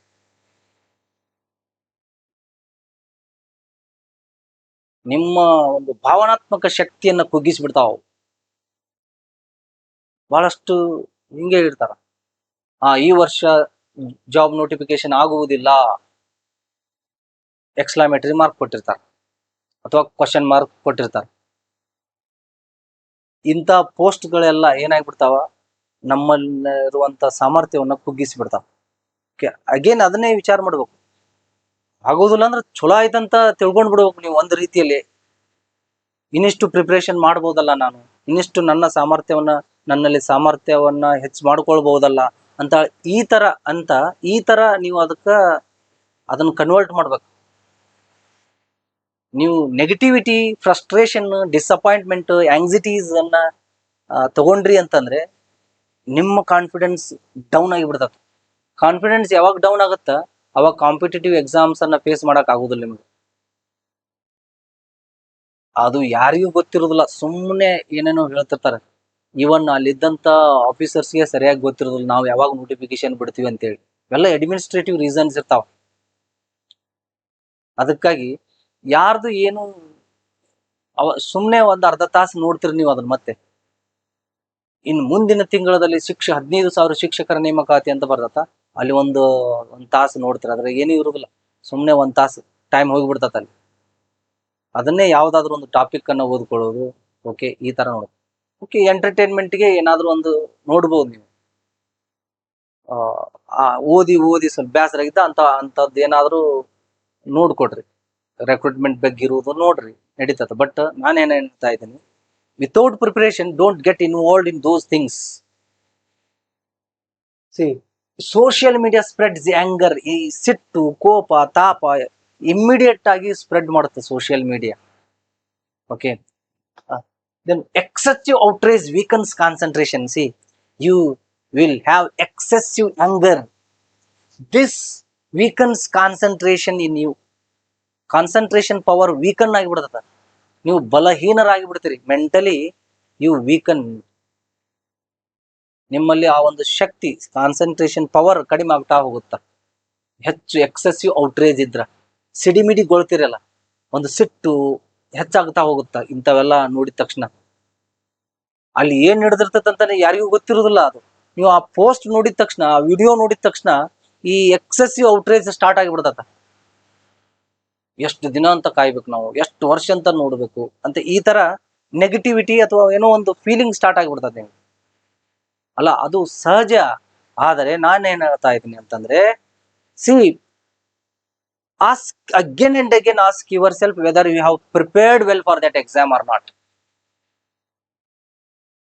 ನಿಮ್ಮ ಒಂದು ಭಾವನಾತ್ಮಕ ಶಕ್ತಿಯನ್ನ ಕುಗ್ಗಿಸ್ಬಿಡ್ತಾವ. ಬಹಳಷ್ಟು ಹಿಂಗೆ ಇರ್ತಾರ, ಈ ವರ್ಷ ಜಾಬ್ ನೋಟಿಫಿಕೇಶನ್ ಆಗುವುದಿಲ್ಲ, ಎಕ್ಸ್ಕ್ಲಾಮೇಟರಿ ಮಾರ್ಕ್ ಕೊಟ್ಟಿರ್ತಾರ ಅಥವಾ ಕ್ವಶನ್ ಮಾರ್ಕ್ ಕೊಟ್ಟಿರ್ತಾರ. ಇಂಥ ಪೋಸ್ಟ್ಗಳೆಲ್ಲ ಏನಾಗ್ಬಿಡ್ತಾವ, ನಮ್ಮಲ್ಲಿರುವಂತ ಸಾಮರ್ಥ್ಯವನ್ನ ಕುಗ್ಗಿಸ್ಬಿಡ್ತಾವ. ಅಗೇನ್ ಅದನ್ನೇ ವಿಚಾರ ಮಾಡ್ಬೇಕು. ಆಗೋದಿಲ್ಲ ಅಂದ್ರೆ ಚಲೋ ಆಯ್ತಂತ ತಿಳ್ಕೊಂಡ್ ಬಿಡ್ಬೇಕು ನೀವು. ಒಂದು ರೀತಿಯಲ್ಲಿ ಇನ್ನಿಷ್ಟು ಪ್ರಿಪರೇಷನ್ ಮಾಡ್ಬೋದಲ್ಲ, ನಾನು ಇನ್ನಿಷ್ಟು ನನ್ನಲ್ಲಿ ಸಾಮರ್ಥ್ಯವನ್ನ ಹೆಚ್ಚು ಮಾಡ್ಕೊಳ್ಬಹುದಲ್ಲ ಅಂತ ಈ ತರ ನೀವು ಅದನ್ನ ಕನ್ವರ್ಟ್ ಮಾಡ್ಬೇಕು. ನೀವು ನೆಗೆಟಿವಿಟಿ, ಫ್ರಸ್ಟ್ರೇಷನ್, ಡಿಸಪಾಯಿಂಟ್ಮೆಂಟ್, ಆಂಗ್ಸೈಟೀಸ್ ಅನ್ನ ತಗೊಂಡ್ರಿ ಅಂತಂದ್ರೆ ನಿಮ್ಮ ಕಾನ್ಫಿಡೆನ್ಸ್ ಡೌನ್ ಆಗಿಬಿಡ್ತದೆ. ಕಾನ್ಫಿಡೆನ್ಸ್ ಯಾವಾಗ ಡೌನ್ ಆಗುತ್ತ, ಅವಾಗ ಕಾಂಪಿಟೇಟಿವ್ ಎಕ್ಸಾಮ್ಸ್ ಅನ್ನ ಫೇಸ್ ಮಾಡಕ್ ಆಗುದಿಲ್ಲ ನಿಮ್ಗೆ. ಅದು ಯಾರಿಗೂ ಗೊತ್ತಿರೋದಿಲ್ಲ, ಸುಮ್ಮನೆ ಏನೇನೋ ಹೇಳ್ತಿರ್ತಾರೆ. ಇವನ್ ಅಲ್ಲಿದ್ದಂತ ಆಫೀಸರ್ಸ್ಗೆ ಸರಿಯಾಗಿ ಗೊತ್ತಿರೋದಿಲ್ಲ ನಾವು ಯಾವಾಗ ನೋಟಿಫಿಕೇಶನ್ ಬಿಡ್ತೀವಿ ಅಂತೇಳಿ. ಇವೆಲ್ಲ ಅಡ್ಮಿನಿಸ್ಟ್ರೇಟಿವ್ ರೀಸನ್ಸ್ ಇರ್ತಾವ. ಅದಕ್ಕಾಗಿ ಯಾರ್ದು ಏನು ಸುಮ್ಮನೆ ಒಂದು ಅರ್ಧ ತಾಸು ನೋಡ್ತೀರಿ ನೀವು ಅದನ್ನ. ಮತ್ತೆ ಇನ್ನು ಮುಂದಿನ ತಿಂಗಳಲ್ಲಿ 15,000 ಶಿಕ್ಷಕರ ನೇಮಕಾತಿ ಅಂತ ಬರ್ತತ, ಅಲ್ಲಿ ಒಂದು ತಾಸು ನೋಡ್ತೀರ. ಅದ್ರ ಏನೂ ಇರುದಿಲ್ಲ, ಸುಮ್ಮನೆ 1 ತಾಸು ಟೈಮ್ ಹೋಗಿಬಿಡ್ತತ ಅಲ್ಲಿ. ಅದನ್ನೇ ಯಾವ್ದಾದ್ರು ಒಂದು ಟಾಪಿಕ್ ಅನ್ನ ಓದ್ಕೊಳ್ಳೋದು. ಓಕೆ, ಈ ತರ ನೋಡೋದು. ಓಕೆ, ಎಂಟರ್ಟೈನ್ಮೆಂಟ್ಗೆ ಏನಾದ್ರು ಒಂದು ನೋಡ್ಬೋದು ನೀವು. ಆ, ಆ, ಓದಿ ಓದಿ ಸ್ವಲ್ಪ ಬೇಸರ ಆಗಿದ್ದ ಅಂತದ್ ಏನಾದ್ರು ನೋಡ್ಕೊಡ್ರಿ. ರೆಕ್ರೂಟ್ಮೆಂಟ್ ಬಗ್ಗೆ ಇರುವುದು ನೋಡ್ರಿ, ನಡೀತದ. ಬಟ್ ನಾನೇನ್ ಹೇಳ್ತಾ ಇದ್ದೀನಿ, without preparation don't get involved in those things. C, social media spreads anger. ಈ ಸಿಟ್ಟು, ಕೋಪ, ತಾಪ ಇಮ್ಮಿಡಿಯೇಟ್ ಆಗಿ ಸ್ಪ್ರೆಡ್ ಮಾಡುತ್ತೆ social media. Okay, then excessive outrage weakens concentration. See, you will have excessive anger. This weakens concentration in you. Concentration power weaken ಆಗಿಬಿಡ್ತದ. ನೀವು ಬಲಹೀನರಾಗಿ ಬಿಡ್ತೀರಿ. Mentally you weaken. ನಿಮ್ಮಲ್ಲಿ ಆ ಒಂದು ಶಕ್ತಿ, ಕಾನ್ಸಂಟ್ರೇಷನ್ ಪವರ್ ಕಡಿಮೆ ಆಗ್ತಾ ಹೋಗುತ್ತಾ. ಹೆಚ್ಚು ಎಕ್ಸೆಸಿವ್ ಔಟ್ರೇಜ್ ಇದ್ರ ಸಿಡಿಮಿಡಿಗೊಳ್ತಿರಲ್ಲ, ಒಂದು ಸಿಟ್ಟು ಹೆಚ್ಚಾಗ್ತಾ ಹೋಗುತ್ತಾ. ಇಂಥವೆಲ್ಲ ನೋಡಿದ ತಕ್ಷಣ ಅಲ್ಲಿ ಏನ್ ನಡೆದಿರ್ತದಂತಾನೆ ಯಾರಿಗೂ ಗೊತ್ತಿರುವುದಿಲ್ಲ. ಅದು ನೀವು ಆ ಪೋಸ್ಟ್ ನೋಡಿದ ತಕ್ಷಣ, ಆ ವಿಡಿಯೋ ನೋಡಿದ ತಕ್ಷಣ ಈ ಎಕ್ಸೆಸಿವ್ ಔಟ್ರೇಜ್ ಸ್ಟಾರ್ಟ್ ಆಗಿಬಿಡ್ತದ. ಎಷ್ಟು ದಿನ ಅಂತ ಕಾಯ್ಬೇಕು ನಾವು, ಎಷ್ಟು ವರ್ಷ ಅಂತ ನೋಡ್ಬೇಕು ಅಂತ, ಈ ತರ ನೆಗೆಟಿವಿಟಿ ಅಥವಾ ಏನೋ ಒಂದು ಫೀಲಿಂಗ್ ಸ್ಟಾರ್ಟ್ ಆಗಿಬಿಡ್ತದೆ ನಿಮ್ಗೆ. ಅಲ್ಲ, ಅದು ಸಹಜ. ಆದರೆ ನಾನೇನ್ ಹೇಳ್ತಾ ಇದ್ದೀನಿ ಅಂತಂದ್ರೆ, see, ask again and again, ask yourself whether you have prepared well for that exam or not.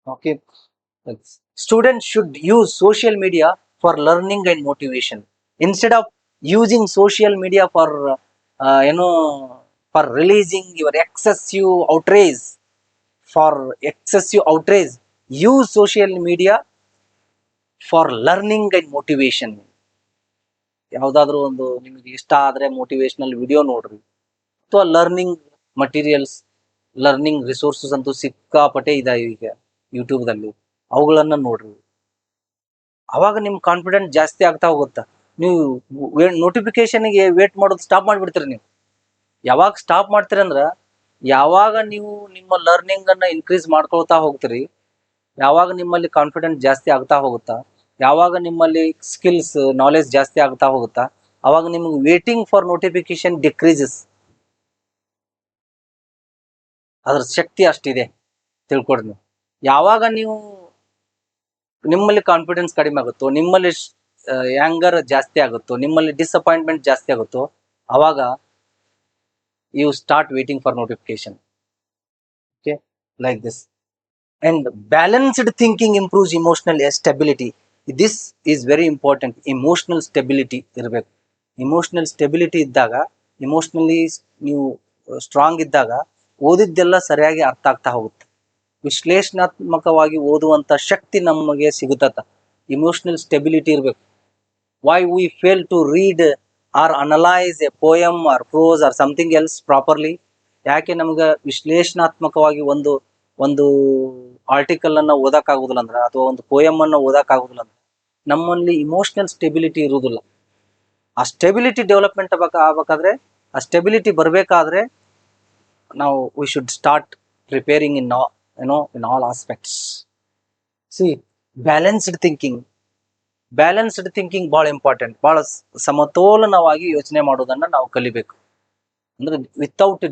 Okay, students should use social media for learning and motivation instead of using social media for for releasing your excessive outrage. For excessive outrage, use social media for learning and motivation. ಯಾವ್ದಾದ್ರು ಒಂದು ನಿಮಗೆ ಇಷ್ಟ ಆದ್ರೆ ಮೋಟಿವೇಶನಲ್ ವಿಡಿಯೋ ನೋಡ್ರಿ, ಅಥವಾ ಲರ್ನಿಂಗ್ ಮಟೀರಿಯಲ್ಸ್, ಲರ್ನಿಂಗ್ ರಿಸೋರ್ಸಸ್ ಅಂತೂ ಸಿಕ್ಕಾಪಟ್ಟೆ ಇದಾವೆ ಈಗ ಯೂಟ್ಯೂಬ್ದಲ್ಲಿ. ಅವುಗಳನ್ನ ನೋಡ್ರಿ. ಅವಾಗ ನಿಮ್ ಕಾನ್ಫಿಡೆಂಟ್ ಜಾಸ್ತಿ ಆಗ್ತಾ ಹೋಗುತ್ತಾ. ನೀವು ನೋಟಿಫಿಕೇಶನ್ಗೆ ವೇಟ್ ಮಾಡೋದು ಸ್ಟಾಪ್ ಮಾಡ್ಬಿಡ್ತೀರಿ. ನೀವು ಯಾವಾಗ ಸ್ಟಾಪ್ ಮಾಡ್ತೀರಿ ಅಂದ್ರ, ಯಾವಾಗ ನೀವು ನಿಮ್ಮ ಲರ್ನಿಂಗ್ ಅನ್ನ ಇನ್ಕ್ರೀಸ್ ಮಾಡ್ಕೊಳ್ತಾ ಹೋಗ್ತೀರಿ, ಯಾವಾಗ ನಿಮ್ಮಲ್ಲಿ ಕಾನ್ಫಿಡೆಂಟ್ ಜಾಸ್ತಿ ಆಗ್ತಾ ಹೋಗುತ್ತಾ, ಯಾವಾಗ ನಿಮ್ಮಲ್ಲಿ ಸ್ಕಿಲ್ಸ್ ನಾಲೆಜ್ ಜಾಸ್ತಿ ಆಗ್ತಾ ಹೋಗುತ್ತಾ, ಅವಾಗ ನಿಮ್ಗೆ ವೇಟಿಂಗ್ ಫಾರ್ ನೋಟಿಫಿಕೇಶನ್ ಡಿಕ್ರೀಸಸ್. ಅದ್ರ ಶಕ್ತಿ ಅಷ್ಟಿದೆ, ತಿಳ್ಕೊಡ್ರಿ ನೀವು. ಯಾವಾಗ ನೀವು ನಿಮ್ಮಲ್ಲಿ ಕಾನ್ಫಿಡೆನ್ಸ್ ಕಡಿಮೆ ಆಗುತ್ತೋ, ನಿಮ್ಮಲ್ಲಿ ಆಂಗರ್ ಜಾಸ್ತಿ ಆಗುತ್ತೋ, ನಿಮ್ಮಲ್ಲಿ ಡಿಸಪಾಯಿಂಟ್ಮೆಂಟ್ ಜಾಸ್ತಿ ಆಗುತ್ತೋ, ಅವಾಗ you start waiting for notification. Okay, like this. And balanced thinking improves emotional stability. This is very important. Emotional stability ಇರಬೇಕು. ಇಮೋಷನಲ್ ಸ್ಟೆಬಿಲಿಟಿ ಇದ್ದಾಗ, ಇಮೋಷನಲಿ ನೀವು ಸ್ಟ್ರಾಂಗ್ ಇದ್ದಾಗ, ಓದಿದ್ದೆಲ್ಲ ಸರಿಯಾಗಿ ಅರ್ಥ ಆಗ್ತಾ ಹೋಗುತ್ತೆ. ವಿಶ್ಲೇಷಣಾತ್ಮಕವಾಗಿ ಓದುವಂತ ಶಕ್ತಿ ನಮಗೆ ಸಿಗುತ್ತ. ಇಮೋಷನಲ್ ಸ್ಟೆಬಿಲಿಟಿ ಇರಬೇಕು. Why we fail to read or analyse a poem or prose or something else properly? ಯಾಕೆ ನಮ್ಗೆ ವಿಶ್ಲೇಷಣಾತ್ಮಕವಾಗಿ ಒಂದು ಒಂದು ಆರ್ಟಿಕಲ್ ಅನ್ನ ಓದಕ್ಕಾಗುದಿಲ್ಲ ಅಂದ್ರೆ, ಅಥವಾ ಒಂದು ಪೋಯಮ್ ಅನ್ನ ಓದಕ್ಕಾಗುದಿಲ್ಲ ಅಂದ್ರೆ, ನಮ್ಮಲ್ಲಿ ಇಮೋಷನಲ್ ಸ್ಟೆಬಿಲಿಟಿ ಇರುವುದಿಲ್ಲ. ಆ ಸ್ಟೆಬಿಲಿಟಿ ಡೆವಲಪ್ಮೆಂಟ್ ಆಗ್ಬೇಕಾದ್ರೆ, ಆ ಸ್ಟೆಬಿಲಿಟಿ ಬರಬೇಕಾದ್ರೆ, ನಾವು we should start preparing in in all aspects. See, balanced thinking ಬಹಳ ಇಂಪಾರ್ಟೆಂಟ್. ಬಹಳ ಸಮತೋಲನವಾಗಿ ಯೋಚನೆ ಮಾಡೋದನ್ನ ನಾವು ಕಲಿಬೇಕು. ಅಂದ್ರೆ ವಿತೌಟ್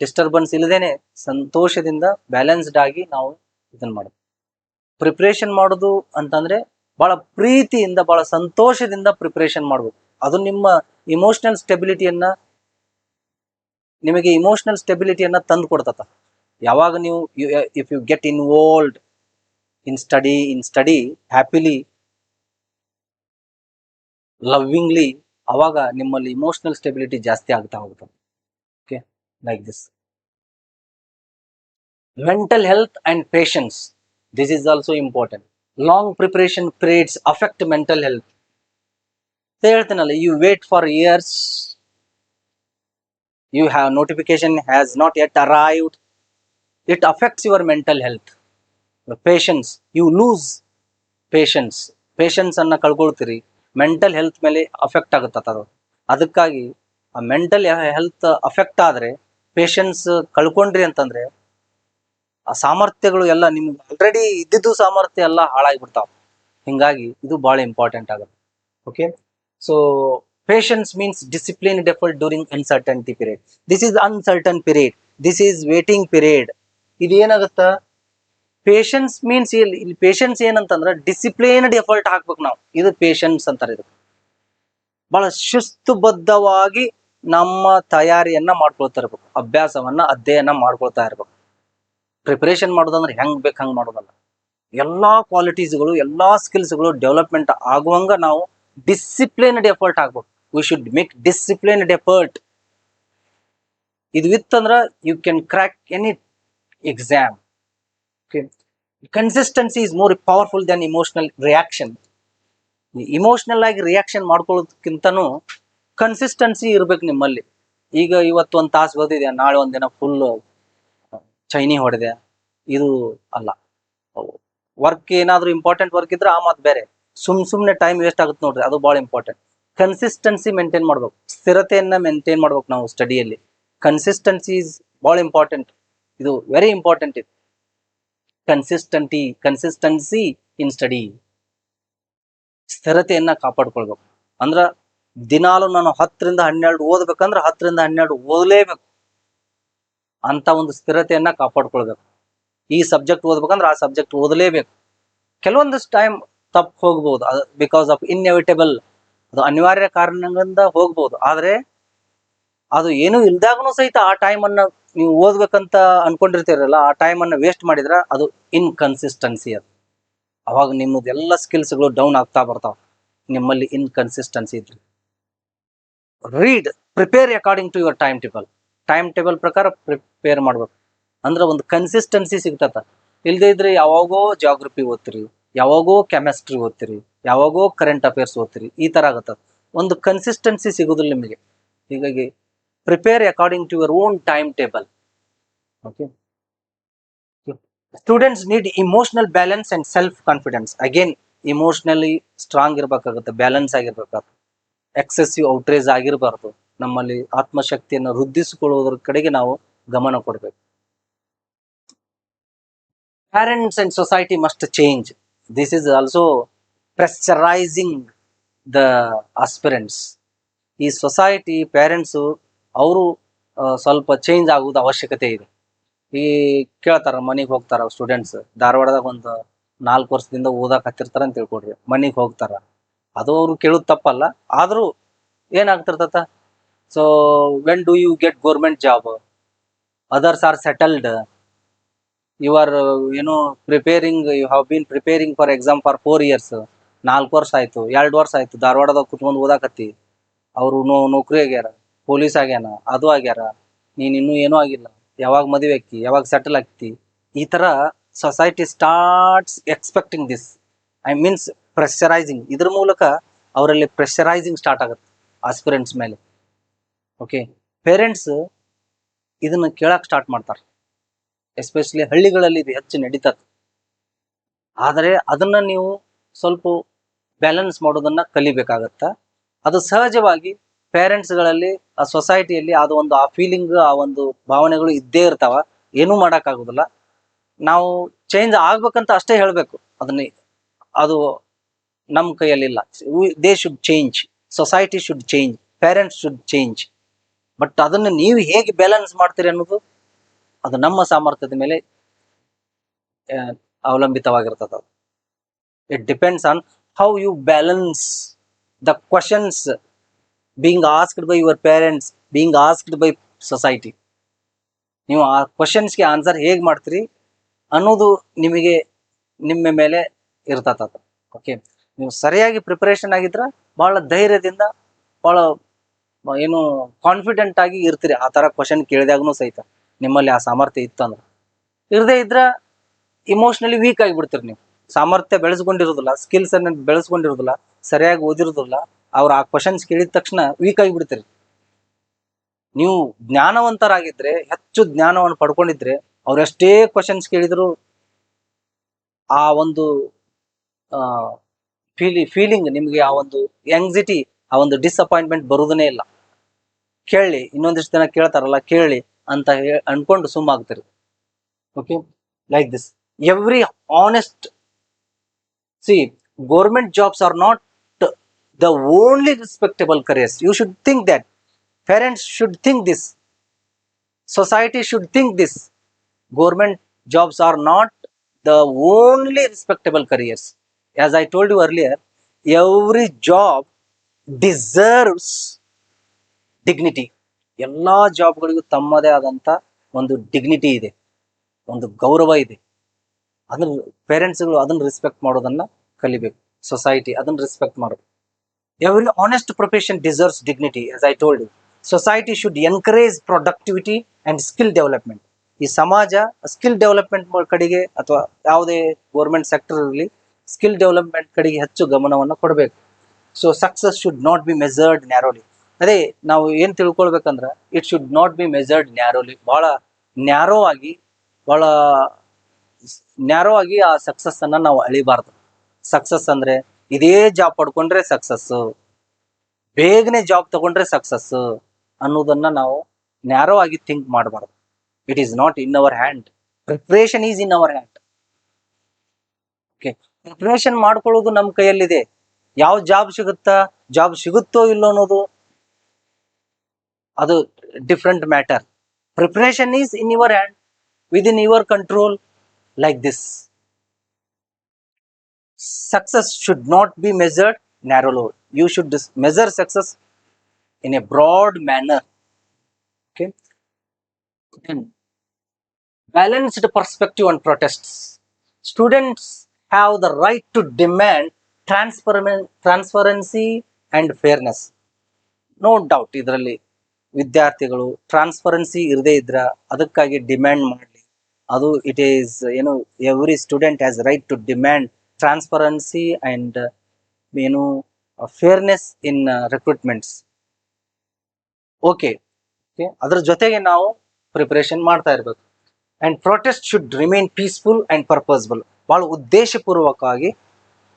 ಡಿಸ್ಟರ್ಬೆನ್ಸ್ ಇಲ್ಲದೇನೆ ಸಂತೋಷದಿಂದ ಬ್ಯಾಲೆನ್ಸ್ಡ್ ಆಗಿ ನಾವು ಇದನ್ನ ಮಾಡೋದು. ಪ್ರಿಪ್ರೇಷನ್ ಮಾಡೋದು ಅಂತಂದ್ರೆ ಬಹಳ ಪ್ರೀತಿಯಿಂದ, ಬಹಳ ಸಂತೋಷದಿಂದ ಪ್ರಿಪ್ರೇಷನ್ ಮಾಡ್ಬೇಕು. ಅದು ನಿಮ್ಮ ಇಮೋಷನಲ್ ಸ್ಟೆಬಿಲಿಟಿಯನ್ನ, ನಿಮಗೆ ಇಮೋಷನಲ್ ಸ್ಟೆಬಿಲಿಟಿಯನ್ನ ತಂದು ಕೊಡ್ತತ. ಯಾವಾಗ ನೀವು if you get involved in study happily, lovingly, ಅವಾಗ ನಿಮ್ಮಲ್ಲಿ ಇಮೋಷನಲ್ ಸ್ಟೆಬಿಲಿಟಿ ಜಾಸ್ತಿ ಆಗ್ತಾ ಹೋಗುತ್ತೆ. Okay, like this. Mental health and patience, this is also important. Long preparation periods affect mental health. ಹೇಳ್ತೇನಲ್ಲ, you wait for years, you have notification has not yet arrived, it affects your mental health. The patience, you lose patience ಅನ್ನ ಕಳ್ಕೊಳ್ತೀರಿ. ಮೆಂಟಲ್ ಹೆಲ್ತ್ ಮೇಲೆ ಅಫೆಕ್ಟ್ ಆಗುತ್ತೆ ಅದು. ಅದಕ್ಕಾಗಿ ಆ ಮೆಂಟಲ್ ಹೆಲ್ತ್ ಅಫೆಕ್ಟ್ ಆದ್ರೆ, ಪೇಷನ್ಸ್ ಕಳ್ಕೊಂಡ್ರಿ ಅಂತಂದ್ರೆ, ಆ ಸಾಮರ್ಥ್ಯಗಳು ಎಲ್ಲ ನಿಮ್ಗೆ ಆಲ್ರೆಡಿ ಇದ್ದಿದ್ದು ಸಾಮರ್ಥ್ಯ ಎಲ್ಲ ಹಾಳಾಗಿಬಿಡ್ತಾವ. ಹಿಂಗಾಗಿ ಇದು ಬಹಳ ಇಂಪಾರ್ಟೆಂಟ್ ಆಗುತ್ತೆ. Okay, so Patience means disciplined effort during uncertainty period. This is uncertain period. This is waiting period. ಇದೇನಾಗುತ್ತ ಪೇಷನ್ಸ್ ಮೀನ್ಸ್ ಇಲ್ಲಿ ಪೇಷನ್ಸ್ ಏನಂತಂದ್ರ ಡಿಸಿಪ್ಲಿನ್ಡ್ ಎಫರ್ಟ್ ಹಾಕ್ಬೇಕು ನಾವು. ಇದು ಪೇಷನ್ಸ್ ಅಂತಾರೆ. ಇದು ಬಹಳ ಶಿಸ್ತುಬದ್ಧವಾಗಿ ನಮ್ಮ ತಯಾರಿಯನ್ನ ಮಾಡ್ಕೊಳ್ತಾ ಇರ್ಬೇಕು, ಅಭ್ಯಾಸವನ್ನ ಅಧ್ಯಯನ ಮಾಡ್ಕೊಳ್ತಾ ಇರ್ಬೇಕು. ಪ್ರಿಪರೇಷನ್ ಮಾಡೋದಂದ್ರೆ ಹೆಂಗ್ ಬೇಕು ಹಂಗ್ ಮಾಡೋದಲ್ಲ. ಎಲ್ಲಾ ಕ್ವಾಲಿಟೀಸ್ಗಳು ಎಲ್ಲಾ ಸ್ಕಿಲ್ಸ್ಗಳು ಡೆವಲಪ್ಮೆಂಟ್ ಆಗುವಂಗ ನಾವು ಡಿಸಿಪ್ಲಿನ್ಡ್ ಎಫರ್ಟ್ ಹಾಕ್ಬೇಕು. We should make disciplined effort. ಇದು ವಿತ್ತಂದ್ರ you can crack any exam. Consistency is more powerful than emotional reaction. Emotional ಆಗಿ ರಿಯಾಕ್ಷನ್ ಮಾಡ್ಕೊಳ್ಳೋದಕ್ಕಿಂತನೂ ಕನ್ಸಿಸ್ಟೆನ್ಸಿ ಇರ್ಬೇಕು ನಿಮ್ಮಲ್ಲಿ. ಈಗ ಇವತ್ತು ಒಂದು ತಾಸು ಓದಿದೆ, ನಾಳೆ ಒಂದಿನ ಫುಲ್ ಚೈನಿ ಹೊಡೆದೆ, ಇದು ಅಲ್ಲ. ವರ್ಕ್ ಏನಾದ್ರು ಇಂಪಾರ್ಟೆಂಟ್ ವರ್ಕ್ ಇದ್ರೆ ಆ ಮಾತು ಬೇರೆ. ಸುಮ್ನೆ ಟೈಮ್ ವೇಸ್ಟ್ ಆಗುತ್ತೆ ನೋಡ್ರಿ, ಅದು ಬಹಳ ಇಂಪಾರ್ಟೆಂಟ್. ಕನ್ಸಿಸ್ಟೆನ್ಸಿ ಮೇಂಟೈನ್ ಮಾಡ್ಬೇಕು, ಸ್ಥಿರತೆಯನ್ನ ಮೇಂಟೈನ್ ಮಾಡ್ಬೇಕು ನಾವು ಸ್ಟಡಿಯಲ್ಲಿ. ಕನ್ಸಿಸ್ಟೆನ್ಸಿ ಇಸ್ ಬಹಳ ಇಂಪಾರ್ಟೆಂಟ್. ಇದು ವೆರಿ ಇಂಪಾರ್ಟೆಂಟ್. ಇದು ಕನ್ಸಿಸ್ಟೆನ್ಸಿ ಇನ್ ಸ್ಟಡಿ. ಸ್ಥಿರತೆಯನ್ನ ಕಾಪಾಡ್ಕೊಳ್ಬೇಕು. ಅಂದ್ರ ದಿನಾಲು ನಾನು 10ರಿಂದ 12 ಓದ್ಬೇಕಂದ್ರೆ 10ರಿಂದ 12 ಓದಲೇಬೇಕು ಅಂತ ಒಂದು ಸ್ಥಿರತೆಯನ್ನ ಕಾಪಾಡ್ಕೊಳ್ಬೇಕು. ಈ ಸಬ್ಜೆಕ್ಟ್ ಓದ್ಬೇಕಂದ್ರೆ ಆ ಸಬ್ಜೆಕ್ಟ್ ಓದಲೇಬೇಕು. ಕೆಲವೊಂದಿಷ್ಟು ಟೈಮ್ ತಪ್ಪು ಹೋಗ್ಬೋದು, ಬಿಕಾಸ್ ಆಫ್ ಇನ್ಎವಿಟೇಬಲ್, ಅದು ಅನಿವಾರ್ಯ ಕಾರಣಗಳಿಂದ ಹೋಗ್ಬೋದು. ಆದ್ರೆ ಅದು ಏನು ಇಲ್ದಾಗನು ಸಹಿತ ಆ ಟೈಮ್ ಅನ್ನ ನೀವು ಓದ್ಬೇಕಂತ ಅನ್ಕೊಂಡಿರ್ತೀರಲ್ಲ, ಆ ಟೈಮ್ ಅನ್ನ ವೇಸ್ಟ್ ಮಾಡಿದ್ರ ಅದು ಇನ್ಕನ್ಸಿಸ್ಟೆನ್ಸಿ. ಅದು ಅವಾಗ ನಿಮ್ಮದು ಎಲ್ಲ ಸ್ಕಿಲ್ಸ್ಗಳು ಡೌನ್ ಆಗ್ತಾ ಬರ್ತಾವ, ನಿಮ್ಮಲ್ಲಿ ಇನ್ಕನ್ಸಿಸ್ಟೆನ್ಸಿ ಇದ್ರಿ. Read, prepare according to your time table. Time table ಪ್ರಕಾರ ಪ್ರಿಪೇರ್ ಮಾಡ್ಬೇಕು. ಅಂದ್ರೆ ಒಂದು ಕನ್ಸಿಸ್ಟೆನ್ಸಿ ಸಿಗ್ತತ. ಇಲ್ದೇ ಇದ್ರೆ ಯಾವಾಗೋ ಜಾಗ್ರಫಿ ಓದ್ತಿರಿ, ಯಾವಾಗೋ ಕೆಮಿಸ್ಟ್ರಿ ಓದ್ತಿರಿ, ಯಾವಾಗೋ ಕರೆಂಟ್ ಅಫೇರ್ಸ್ ಓದ್ತಿರಿ, ಈ ತರ ಆಗತ್ತ. ಒಂದು ಕನ್ಸಿಸ್ಟೆನ್ಸಿ ಸಿಗುದಿಲ್ಲ ನಿಮಗೆ. ಹೀಗಾಗಿ prepare according to your own time table. Okay. Students need emotional balance and self confidence. Again emotionally strong ಇರ್ಬೇಕಾಗುತ್ತೆ, ಬ್ಯಾಲೆನ್ಸ್ ಆಗಿರ್ಬೇಕಾಗುತ್ತೆ. ಎಕ್ಸೆಸಿವ್ ಔಟ್ರೇಜ್ ಆಗಿರಬಾರ್ದು. ನಮ್ಮಲ್ಲಿ ಆತ್ಮಶಕ್ತಿಯನ್ನು ವೃದ್ಧಿಸಿಕೊಳ್ಳುವುದರ ಕಡೆಗೆ ನಾವು ಗಮನ ಕೊಡಬೇಕು. Parents and society must change. This is also pressurizing the aspirants. ಈ ಸೊಸೈಟಿ, ಪೇರೆಂಟ್ಸು ಅವರು ಸ್ವಲ್ಪ ಚೇಂಜ್ ಆಗುವುದು ಅವಶ್ಯಕತೆ ಇದೆ. ಈ ಕೇಳ್ತಾರ, ಮನೆಗೆ ಹೋಗ್ತಾರ ಸ್ಟೂಡೆಂಟ್ಸ್. ಧಾರವಾಡದಾಗ ಒಂದು 4 ವರ್ಷದಿಂದ ಓದಾಕ್ ಹತ್ತಿರ್ತಾರ ಅಂತ ತಿಳ್ಕೊಡ್ರಿ, ಮನೆಗೆ ಹೋಗ್ತಾರ. ಅದು ಅವ್ರು ಕೇಳೋದು ತಪ್ಪಲ್ಲ. ಆದ್ರೂ ಏನಾಗ್ತಿರ್ತತ, so when do you get government job, others are settled, you are preparing, you have been preparing for exam for 4 years. 4 ವರ್ಷ ಆಯ್ತು, 2 ವರ್ಷ ಆಯ್ತು ಧಾರವಾಡದಾಗ ಕುತ್ಕೊಂಡು ಓದಾಕತ್ತಿ. ಅವರು ನೌಕರಿ ಆಗ್ಯಾರ, ಪೊಲೀಸ್ ಆಗ್ಯಾನ, ಅದು ಆಗ್ಯಾರ, ನೀನ್ ಇನ್ನೂ ಏನೂ ಆಗಿಲ್ಲ, ಯಾವಾಗ ಮದುವೆ ಆಕ್ಕಿ, ಯಾವಾಗ ಸೆಟಲ್ ಆಗ್ತಿ. ಈ ತರ society starts expecting this. I means pressurising. ಇದ್ರ ಮೂಲಕ ಅವರಲ್ಲಿ ಪ್ರೆಷರೈಸಿಂಗ್ ಸ್ಟಾರ್ಟ್ ಆಗುತ್ತೆ ಆಸ್ಪಿರೆಂಟ್ಸ್ ಮೇಲೆ. ಓಕೆ. ಪೇರೆಂಟ್ಸ್ ಇದನ್ನ ಕೇಳಕ್ ಸ್ಟಾರ್ಟ್ ಮಾಡ್ತಾರೆ. ಎಸ್ಪೆಷಲಿ ಹಳ್ಳಿಗಳಲ್ಲಿ ಇದು ಹೆಚ್ಚು ನಡೀತದೆ. ಆದರೆ ಅದನ್ನ ನೀವು ಸ್ವಲ್ಪ ಬ್ಯಾಲೆನ್ಸ್ ಮಾಡೋದನ್ನ ಕಲಿಬೇಕಾಗತ್ತ. ಅದು ಸಹಜವಾಗಿ ಪೇರೆಂಟ್ಸ್ಗಳಲ್ಲಿ, ಆ ಸೊಸೈಟಿಯಲ್ಲಿ ಅದು ಒಂದು ಆ ಫೀಲಿಂಗ್, ಆ ಒಂದು ಭಾವನೆಗಳು ಇದ್ದೇ ಇರ್ತಾವ. ಏನೂ ಮಾಡೋಕ್ಕಾಗೋದಿಲ್ಲ. ನಾವು ಚೇಂಜ್ ಆಗ್ಬೇಕಂತ ಅಷ್ಟೇ ಹೇಳಬೇಕು. ಅದನ್ನ ಅದು ನಮ್ಮ ಕೈಯಲ್ಲಿಲ್ಲ. They should change, society should change, parents should change. But ಅದನ್ನು ನೀವು ಹೇಗೆ ಬ್ಯಾಲೆನ್ಸ್ ಮಾಡ್ತೀರಿ ಅನ್ನೋದು ಅದು ನಮ್ಮ ಸಾಮರ್ಥ್ಯದ ಮೇಲೆ ಅವಲಂಬಿತವಾಗಿರ್ತದೆ. It depends on how you balance the questions being asked by your parents, being asked by society. ನೀವು ಆ ಕ್ವಶನ್ಸ್ಗೆ ಆನ್ಸರ್ ಹೇಗೆ ಮಾಡ್ತೀರಿ ಅನ್ನೋದು ನಿಮಗೆ ನಿಮ್ಮ ಮೇಲೆ ಇರ್ತದ. ಓಕೆ. ನೀವು ಸರಿಯಾಗಿ ಪ್ರಿಪರೇಷನ್ ಆಗಿದ್ರ ಬಹಳ ಧೈರ್ಯದಿಂದ, ಬಹಳ ಏನು ಕಾನ್ಫಿಡೆಂಟ್ ಆಗಿ ಇರ್ತೀರಿ. ಆ ತರ ಕ್ವಶನ್ ಕೇಳಿದಾಗೂ ಸಹಿತ ನಿಮ್ಮಲ್ಲಿ ಆ ಸಾಮರ್ಥ್ಯ ಇತ್ತು ಅಂದ್ರೆ. ಇರದೇ ಇದ್ರ ಇಮೋಷನಲಿ ವೀಕ್ ಆಗಿಬಿಡ್ತೀರಿ. ನೀವು ಸಾಮರ್ಥ್ಯ ಬೆಳೆಸ್ಕೊಂಡಿರೋದಿಲ್ಲ, ಸ್ಕಿಲ್ಸ್ ಅನ್ನ ಬೆಳೆಸ್ಕೊಂಡಿರೋದಿಲ್ಲ, ಸರಿಯಾಗಿ ಓದಿರೋದಿಲ್ಲ. ಅವ್ರು ಆ ಕ್ವಶನ್ಸ್ ಕೇಳಿದ ತಕ್ಷಣ ವೀಕ್ ಆಗಿಬಿಡ್ತೀರಿ. ನೀವು ಜ್ಞಾನವಂತರಾಗಿದ್ರೆ, ಹೆಚ್ಚು ಜ್ಞಾನವನ್ನು ಪಡ್ಕೊಂಡಿದ್ರೆ, ಅವ್ರು ಎಷ್ಟೇ ಕ್ವಶನ್ಸ್ ಕೇಳಿದ್ರು ಆ ಒಂದು ಫೀಲಿಂಗ್ ನಿಮ್ಗೆ, ಆ ಒಂದು ಆಂಗ್ಸೈಟಿ, ಆ ಒಂದು ಡಿಸಪಾಯಿಂಟ್ಮೆಂಟ್ ಬರುವುದನೇ ಇಲ್ಲ. ಕೇಳಿ, ಇನ್ನೊಂದಿಷ್ಟು ಜನ ಕೇಳ್ತಾರಲ್ಲ, ಕೇಳಿ ಅಂತ ಅನ್ಕೊಂಡು ಸುಮ್ಮಾಗ್ತೀರಿ. Okay. Like this every honest, see government jobs are not the only respectable careers. You should think that. Parents should think this. Society should think this. Government jobs are not the only respectable careers. As I told you earlier, every job deserves dignity. ಎಲ್ಲಾ ಜಾಬ್ಗಳಿಗೂ ತಮ್ಮದೇ ಆದಂತ ಒಂದು ಡಿಗ್ನಿಟಿ ಇದೆ, ಒಂದು ಗೌರವ ಇದೆ. ಅದನ್ನ ಪೇರೆಂಟ್ಸ್ಗಳು ಅದನ್ನ ರೆಸ್ಪೆಕ್ಟ್ ಮಾಡೋದನ್ನ ಕಲಿಬೇಕು. ಸೊಸೈಟಿ ಅದನ್ನ ರೆಸ್ಪೆಕ್ಟ್ ಮಾಡಬೇಕು. Every honest profession deserves dignity, as I told you. Society should encourage productivity and skill development. ಈ ಸಮಾಜ ಸ್ಕಿಲ್ ಡೆವಲಪ್ಮೆಂಟ್ ಕಡೆಗೆ ಅಥವಾ ಯಾವುದೇ ಗೌರ್ಮೆಂಟ್ ಸೆಕ್ಟರ್ ಇರಲಿ, ಸ್ಕಿಲ್ ಡೆವಲಪ್ಮೆಂಟ್ ಕಡೆಗೆ ಹೆಚ್ಚು ಗಮನವನ್ನು ಕೊಡಬೇಕು. So success should not be measured narrowly. ಅದೇ ನಾವು ಏನ್ ತಿಳ್ಕೊಳ್ಬೇಕಂದ್ರೆ, it should not be measured narrowly. ಬಹಳ ನ್ಯಾರೋ ಆಗಿ, ಬಹಳ ನ್ಯಾರೋ ಆಗಿ ಆ ಸಕ್ಸಸ್ ಅನ್ನ ನಾವು ಅಳಿಬಾರ್ದು. ಸಕ್ಸಸ್ ಅಂದ್ರೆ ಇದೇ ಜಾಬ್ ಪಡ್ಕೊಂಡ್ರೆ ಸಕ್ಸಸ್, ಬೇಗನೆ ಜಾಬ್ ತಗೊಂಡ್ರೆ ಸಕ್ಸಸ್ ಅನ್ನೋದನ್ನ ನಾವು ನ್ಯಾರೋ ಆಗಿ ಥಿಂಕ್ ಮಾಡಬಾರ್ದು. It is not in our hand. Preparation is in our hand. Okay, preparation ಮಾಡ್ಕೊಳ್ಳೋದು ನಮ್ಮ ಕೈಯಲ್ಲಿದೆ. ಯಾವ ಜಾಬ್ ಸಿಗುತ್ತೋ ಇಲ್ಲೋ ಅನ್ನೋದು ಅದು different matter. Preparation is in your hand, with in your control. Like this, success should not be measured narrowly. You should measure success in a broad manner. Okay. Then, balanced perspective on protests. Students have the right to demand transparency and fairness. No doubt ಇದರಲ್ಲಿ ವಿದ್ಯಾರ್ಥಿಗಳು ಟ್ರಾನ್ಸ್ಪರೆನ್ಸಿ ಇರದೇ ಇದ್ರ ಅದಕ್ಕಾಗಿ ಡಿಮ್ಯಾಂಡ್ ಮಾಡಲಿ. ಅದು it is every student has right to demand transparency and fairness in recruitments. Okay, ಅದ್ರ ಜೊತೆಗೆ ನಾವು ಪ್ರಿಪರೇಷನ್ ಮಾಡ್ತಾ ಇರ್ಬೇಕು. And protest should remain peaceful and purposeful. ಬಹಳ ಉದ್ದೇಶಪೂರ್ವಕವಾಗಿ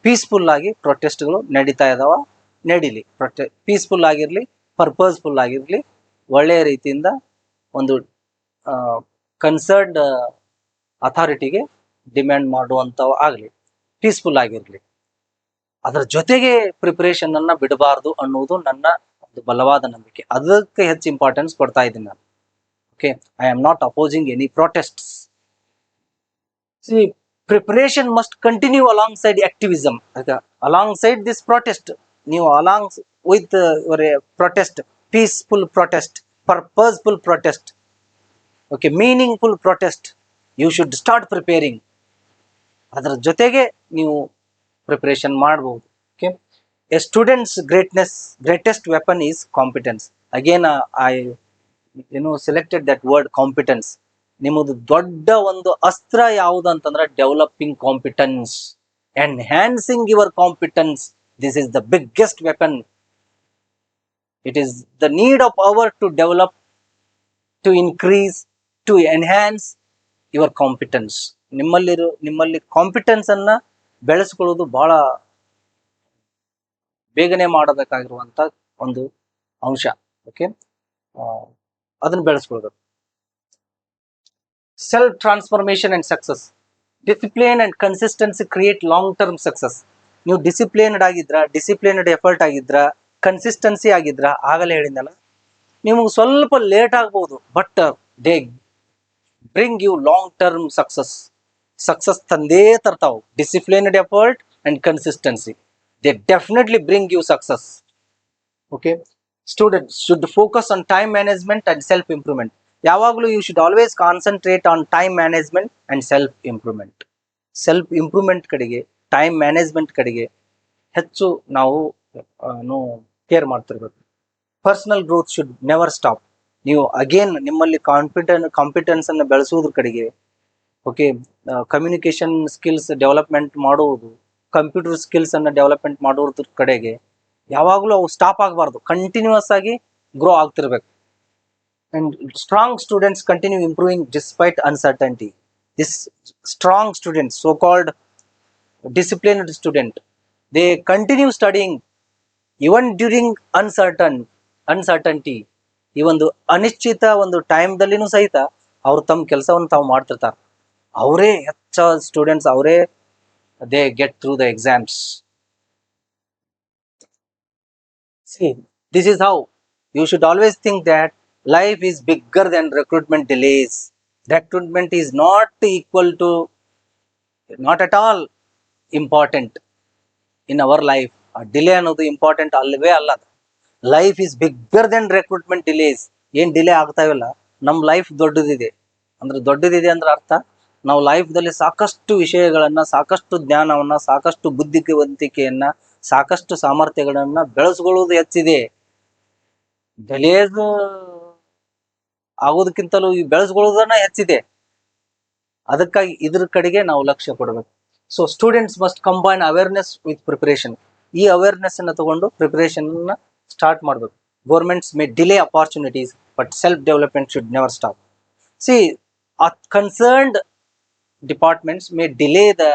ಪೀಸ್ಫುಲ್ ಆಗಿ ಪ್ರೊಟೆಸ್ಟ್ಗಳು ನಡೀತಾ ಇದಾವ, ನಡೀಲಿ. ಪೀಸ್ಫುಲ್ ಆಗಿರ್ಲಿ, ಪರ್ಪಸ್ಫುಲ್ ಆಗಿರ್ಲಿ, ಒಳ್ಳೆಯ ರೀತಿಯಿಂದ ಒಂದು ಕನ್ಸರ್ನ್ಡ್ ಅಥಾರಿಟಿಗೆ ಡಿಮ್ಯಾಂಡ್ ಮಾಡುವಂಥವು ಆಗಲಿ, ಪೀಸ್ಫುಲ್ ಆಗಿರಲಿ. ಅದರ ಜೊತೆಗೆ ಪ್ರಿಪರೇಷನ್ ಅನ್ನ ಬಿಡಬಾರ್ದು ಅನ್ನೋದು ನನ್ನ ಒಂದು ಬಲವಾದ ನಂಬಿಕೆ. ಅದಕ್ಕೆ ಹೆಚ್ಚು ಇಂಪಾರ್ಟೆನ್ಸ್ ಕೊಡ್ತಾ ಇದ್ದೀನಿ ನಾನು. Okay, I am not opposing any protests. See, preparation must continue alongside activism. Alongside this protest, ನೀವು along with your protest, peaceful protest, purposeful protest, okay, meaningful protest, you should start preparing. ಅದರ ಜೊತೆಗೆ ನೀವು ಪ್ರಿಪರೇಷನ್ ಮಾಡಬಹುದು. Okay, a student's greatest weapon is competence. Again I selected that word, competence. ನಿಮ್ಮದು ದೊಡ್ಡ ಒಂದು ಅಸ್ತ್ರ ಯಾವುದು ಅಂತಂದ್ರೆ developing competence, enhancing your competence. This is the biggest weapon. It is the need of our to develop, to increase, to enhance your competence. ನಿಮ್ಮಲ್ಲಿ ಕಾಂಪಿಟೆನ್ಸ್ ಅನ್ನ ಬೆಳೆಸ್ಕೊಳ್ಳೋದು ಬಹಳ ಬೇಗನೆ ಮಾಡಬೇಕಾಗಿರುವಂತ ಒಂದು ಅಂಶ. ಓಕೆ, ಅದನ್ನ ಬೆಳೆಸ್ಕೊಳ್ಬೇಕು. Self transformation and success. Discipline and consistency create long term success. ನೀವು ಡಿಸಿಪ್ಲಿನ್ಡ್ ಎಫರ್ಟ್ ಆಗಿದ್ರ, ಕನ್ಸಿಸ್ಟೆನ್ಸಿ ಆಗಿದ್ರ, ಆಗಲೇ ಹೇಳಿದ್ನಲ್ಲ, ನಿಮಗೆ ಸ್ವಲ್ಪ ಲೇಟ್ ಆಗ್ಬಹುದು, but they bring you long term success ತಂದೇ ತರ್ತಾವು. Disciplined effort and consistency, they definitely bring you success. Okay, students should focus on time management and self improvement. ಯಾವಾಗಲೂ you should always concentrate on time management and self improvement ಕಡೆಗೆ, ಟೈಮ್ ಮ್ಯಾನೇಜ್ಮೆಂಟ್ ಕಡೆಗೆ ಹೆಚ್ಚು ನಾವು ಕೇರ್ ಮಾಡ್ತಿರ್ಬೇಕು. Personal growth should never stop. ನೀವು ಅಗೇನ್ ನಿಮ್ಮಲ್ಲಿ ಕಾಂಪಿಟೆನ್ಸ್ ಅನ್ನು ಬೆಳೆಸುವುದ್ರ ಕಡೆಗೆ, ಓಕೆ, ಕಮ್ಯುನಿಕೇಶನ್ ಸ್ಕಿಲ್ಸ್ ಡೆವಲಪ್ಮೆಂಟ್ ಮಾಡುವುದು, ಕಂಪ್ಯೂಟರ್ ಸ್ಕಿಲ್ಸ್ ಅನ್ನು ಡೆವಲಪ್ಮೆಂಟ್ ಮಾಡೋದ್ರ ಕಡೆಗೆ ಯಾವಾಗಲೂ ಅವು ಸ್ಟಾಪ್ ಆಗಬಾರ್ದು, ಕಂಟಿನ್ಯೂಸ್ ಆಗಿ ಗ್ರೋ ಆಗ್ತಿರ್ಬೇಕು. And strong students continue improving despite uncertainty. This strong students, so called disciplined student, they continue studying even during uncertainty. ಈ ಒಂದು ಅನಿಶ್ಚಿತ ಒಂದು ಟೈಮ್ದಲ್ಲಿನೂ ಸಹಿತ ಅವ್ರು ತಮ್ಮ ಕೆಲಸವನ್ನು ತಾವು ಮಾಡ್ತಿರ್ತಾರೆ. ಅವರೇ ಹೆಚ್ಚಾದ ಸ್ಟೂಡೆಂಟ್ಸ್, ಅವರೇ they get through the exams. See, this is how you should always think that life is bigger than recruitment delays. Recruitment is not equal to, not at all important in our life. ಆ ಡಿಲೇ ಅನ್ನೋದು ಇಂಪಾರ್ಟೆಂಟ್ ಅಲ್ಲವೇ ಅಲ್ಲ. Life is bigger than recruitment delays. ಏನ್ ಡಿಲೇ ಆಗ್ತಾವಿಲ್ಲ, ನಮ್ಮ ಲೈಫ್ ದೊಡ್ಡದಿದೆ. ಅಂದ್ರೆ ದೊಡ್ಡದಿದೆ ಅಂದ್ರೆ ಅರ್ಥ, ನಾವು ಲೈಫ್ದಲ್ಲಿ ಸಾಕಷ್ಟು ವಿಷಯಗಳನ್ನ, ಸಾಕಷ್ಟು ಜ್ಞಾನವನ್ನ, ಸಾಕಷ್ಟು ಬುದ್ಧಿವಂತಿಕೆಯನ್ನ, ಸಾಕಷ್ಟು ಸಾಮರ್ಥ್ಯಗಳನ್ನ ಬೆಳೆಸ್ಕೊಳ್ಳೋದು ಹೆಚ್ಚಿದೆ. ಡಿಲೇಸ್ ಆಗೋದಕ್ಕಿಂತಲೂ ಈ ಬೆಳೆಸ್ಕೊಳ್ಳೋದನ್ನ ಹೆಚ್ಚಿದೆ. ಅದಕ್ಕಾಗಿ ಇದ್ರ ಕಡೆಗೆ ನಾವು ಲಕ್ಷ್ಯ ಕೊಡಬೇಕು. So students must combine awareness with preparation. ಈ ಅವೇರ್ನೆಸ್ ಅನ್ನ ತಗೊಂಡು ಪ್ರಿಪರೇಷನ್ ಸ್ಟಾರ್ಟ್ ಮಾಡಬೇಕು. Governments May delay opportunities but self development should never stop. C, concerned departments May delay the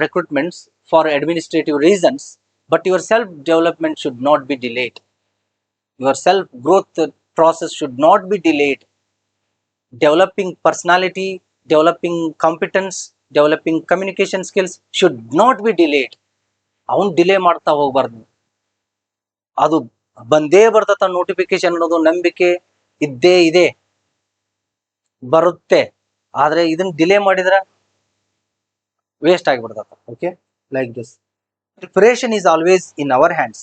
recruitments for administrative reasons, but your self development should not be delayed. Your self growth process should not be delayed. Developing personality, developing competence, developing communication skills should not be delayed. ಅವನ್ ಡಿಲೇ ಮಾಡ್ತಾ ಹೋಗ್ಬಾರ್ದು. ಅದು ಬಂದೇ ಬರ್ತದ ನೋಟಿಫಿಕೇಶನ್ ಅನ್ನೋದು ನಂಬಿಕೆ ಇದ್ದೇ ಇದೆ, ಬರುತ್ತೆ. ಆದ್ರೆ ಇದನ್ನ ಡಿಲೇ ಮಾಡಿದ್ರ ವೇಸ್ಟ್ ಆಗಿಬಿಡ್ತದ. Okay, like this. Preparation is always in our hands.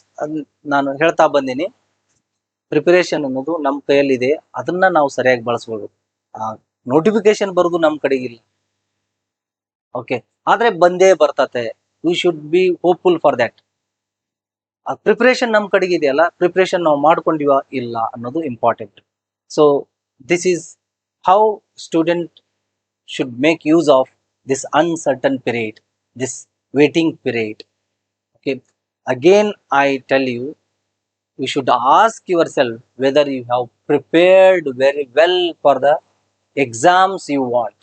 ನಾನು ಹೇಳ್ತಾ ಬಂದೀನಿ, ಪ್ರಿಪರೇಷನ್ ಅನ್ನೋದು ನಮ್ಮ ಕೈಯಲ್ಲಿದೆ, ಅದನ್ನ ನಾವು ಸರಿಯಾಗಿ ಬಳಸ್ಕೊಳ್ಬೇಕು. ನೋಟಿಫಿಕೇಶನ್ ಬರೋದು ನಮ್ಮ ಕಡೆಗಿಲ್ಲ, ಓಕೆ, ಆದ್ರೆ ಬಂದೇ ಬರ್ತತೆ. We should be hopeful for that. Preparation ನಮ್ಮ ಕಡೆಗೆ ಇದೆಯಲ್ಲ, ಪ್ರಿಪರೇಷನ್ ನಾವು ಮಾಡ್ಕೊಂಡಿವ ಇಲ್ಲ ಅನ್ನೋದು important. So this is how student should make use of this uncertain period, this waiting period. Okay, again I tell you, you should ask yourself whether you have prepared very well for the exams you want.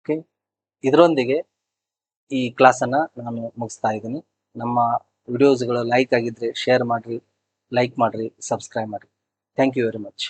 Okay, ಇದರೊಂದಿಗೆ ಈ ಕ್ಲಾಸನ್ನು ನಾನು ಮುಗಿಸ್ತಾ ಇದ್ದೀನಿ. ನಮ್ಮ ವಿಡಿಯೋಸ್ಗಳು ಲೈಕ್ ಆಗಿದ್ರೆ ಶೇರ್ ಮಾಡಿರಿ, ಲೈಕ್ ಮಾಡಿರಿ, ಸಬ್ಸ್ಕ್ರೈಬ್ ಮಾಡಿರಿ. Thank you very much.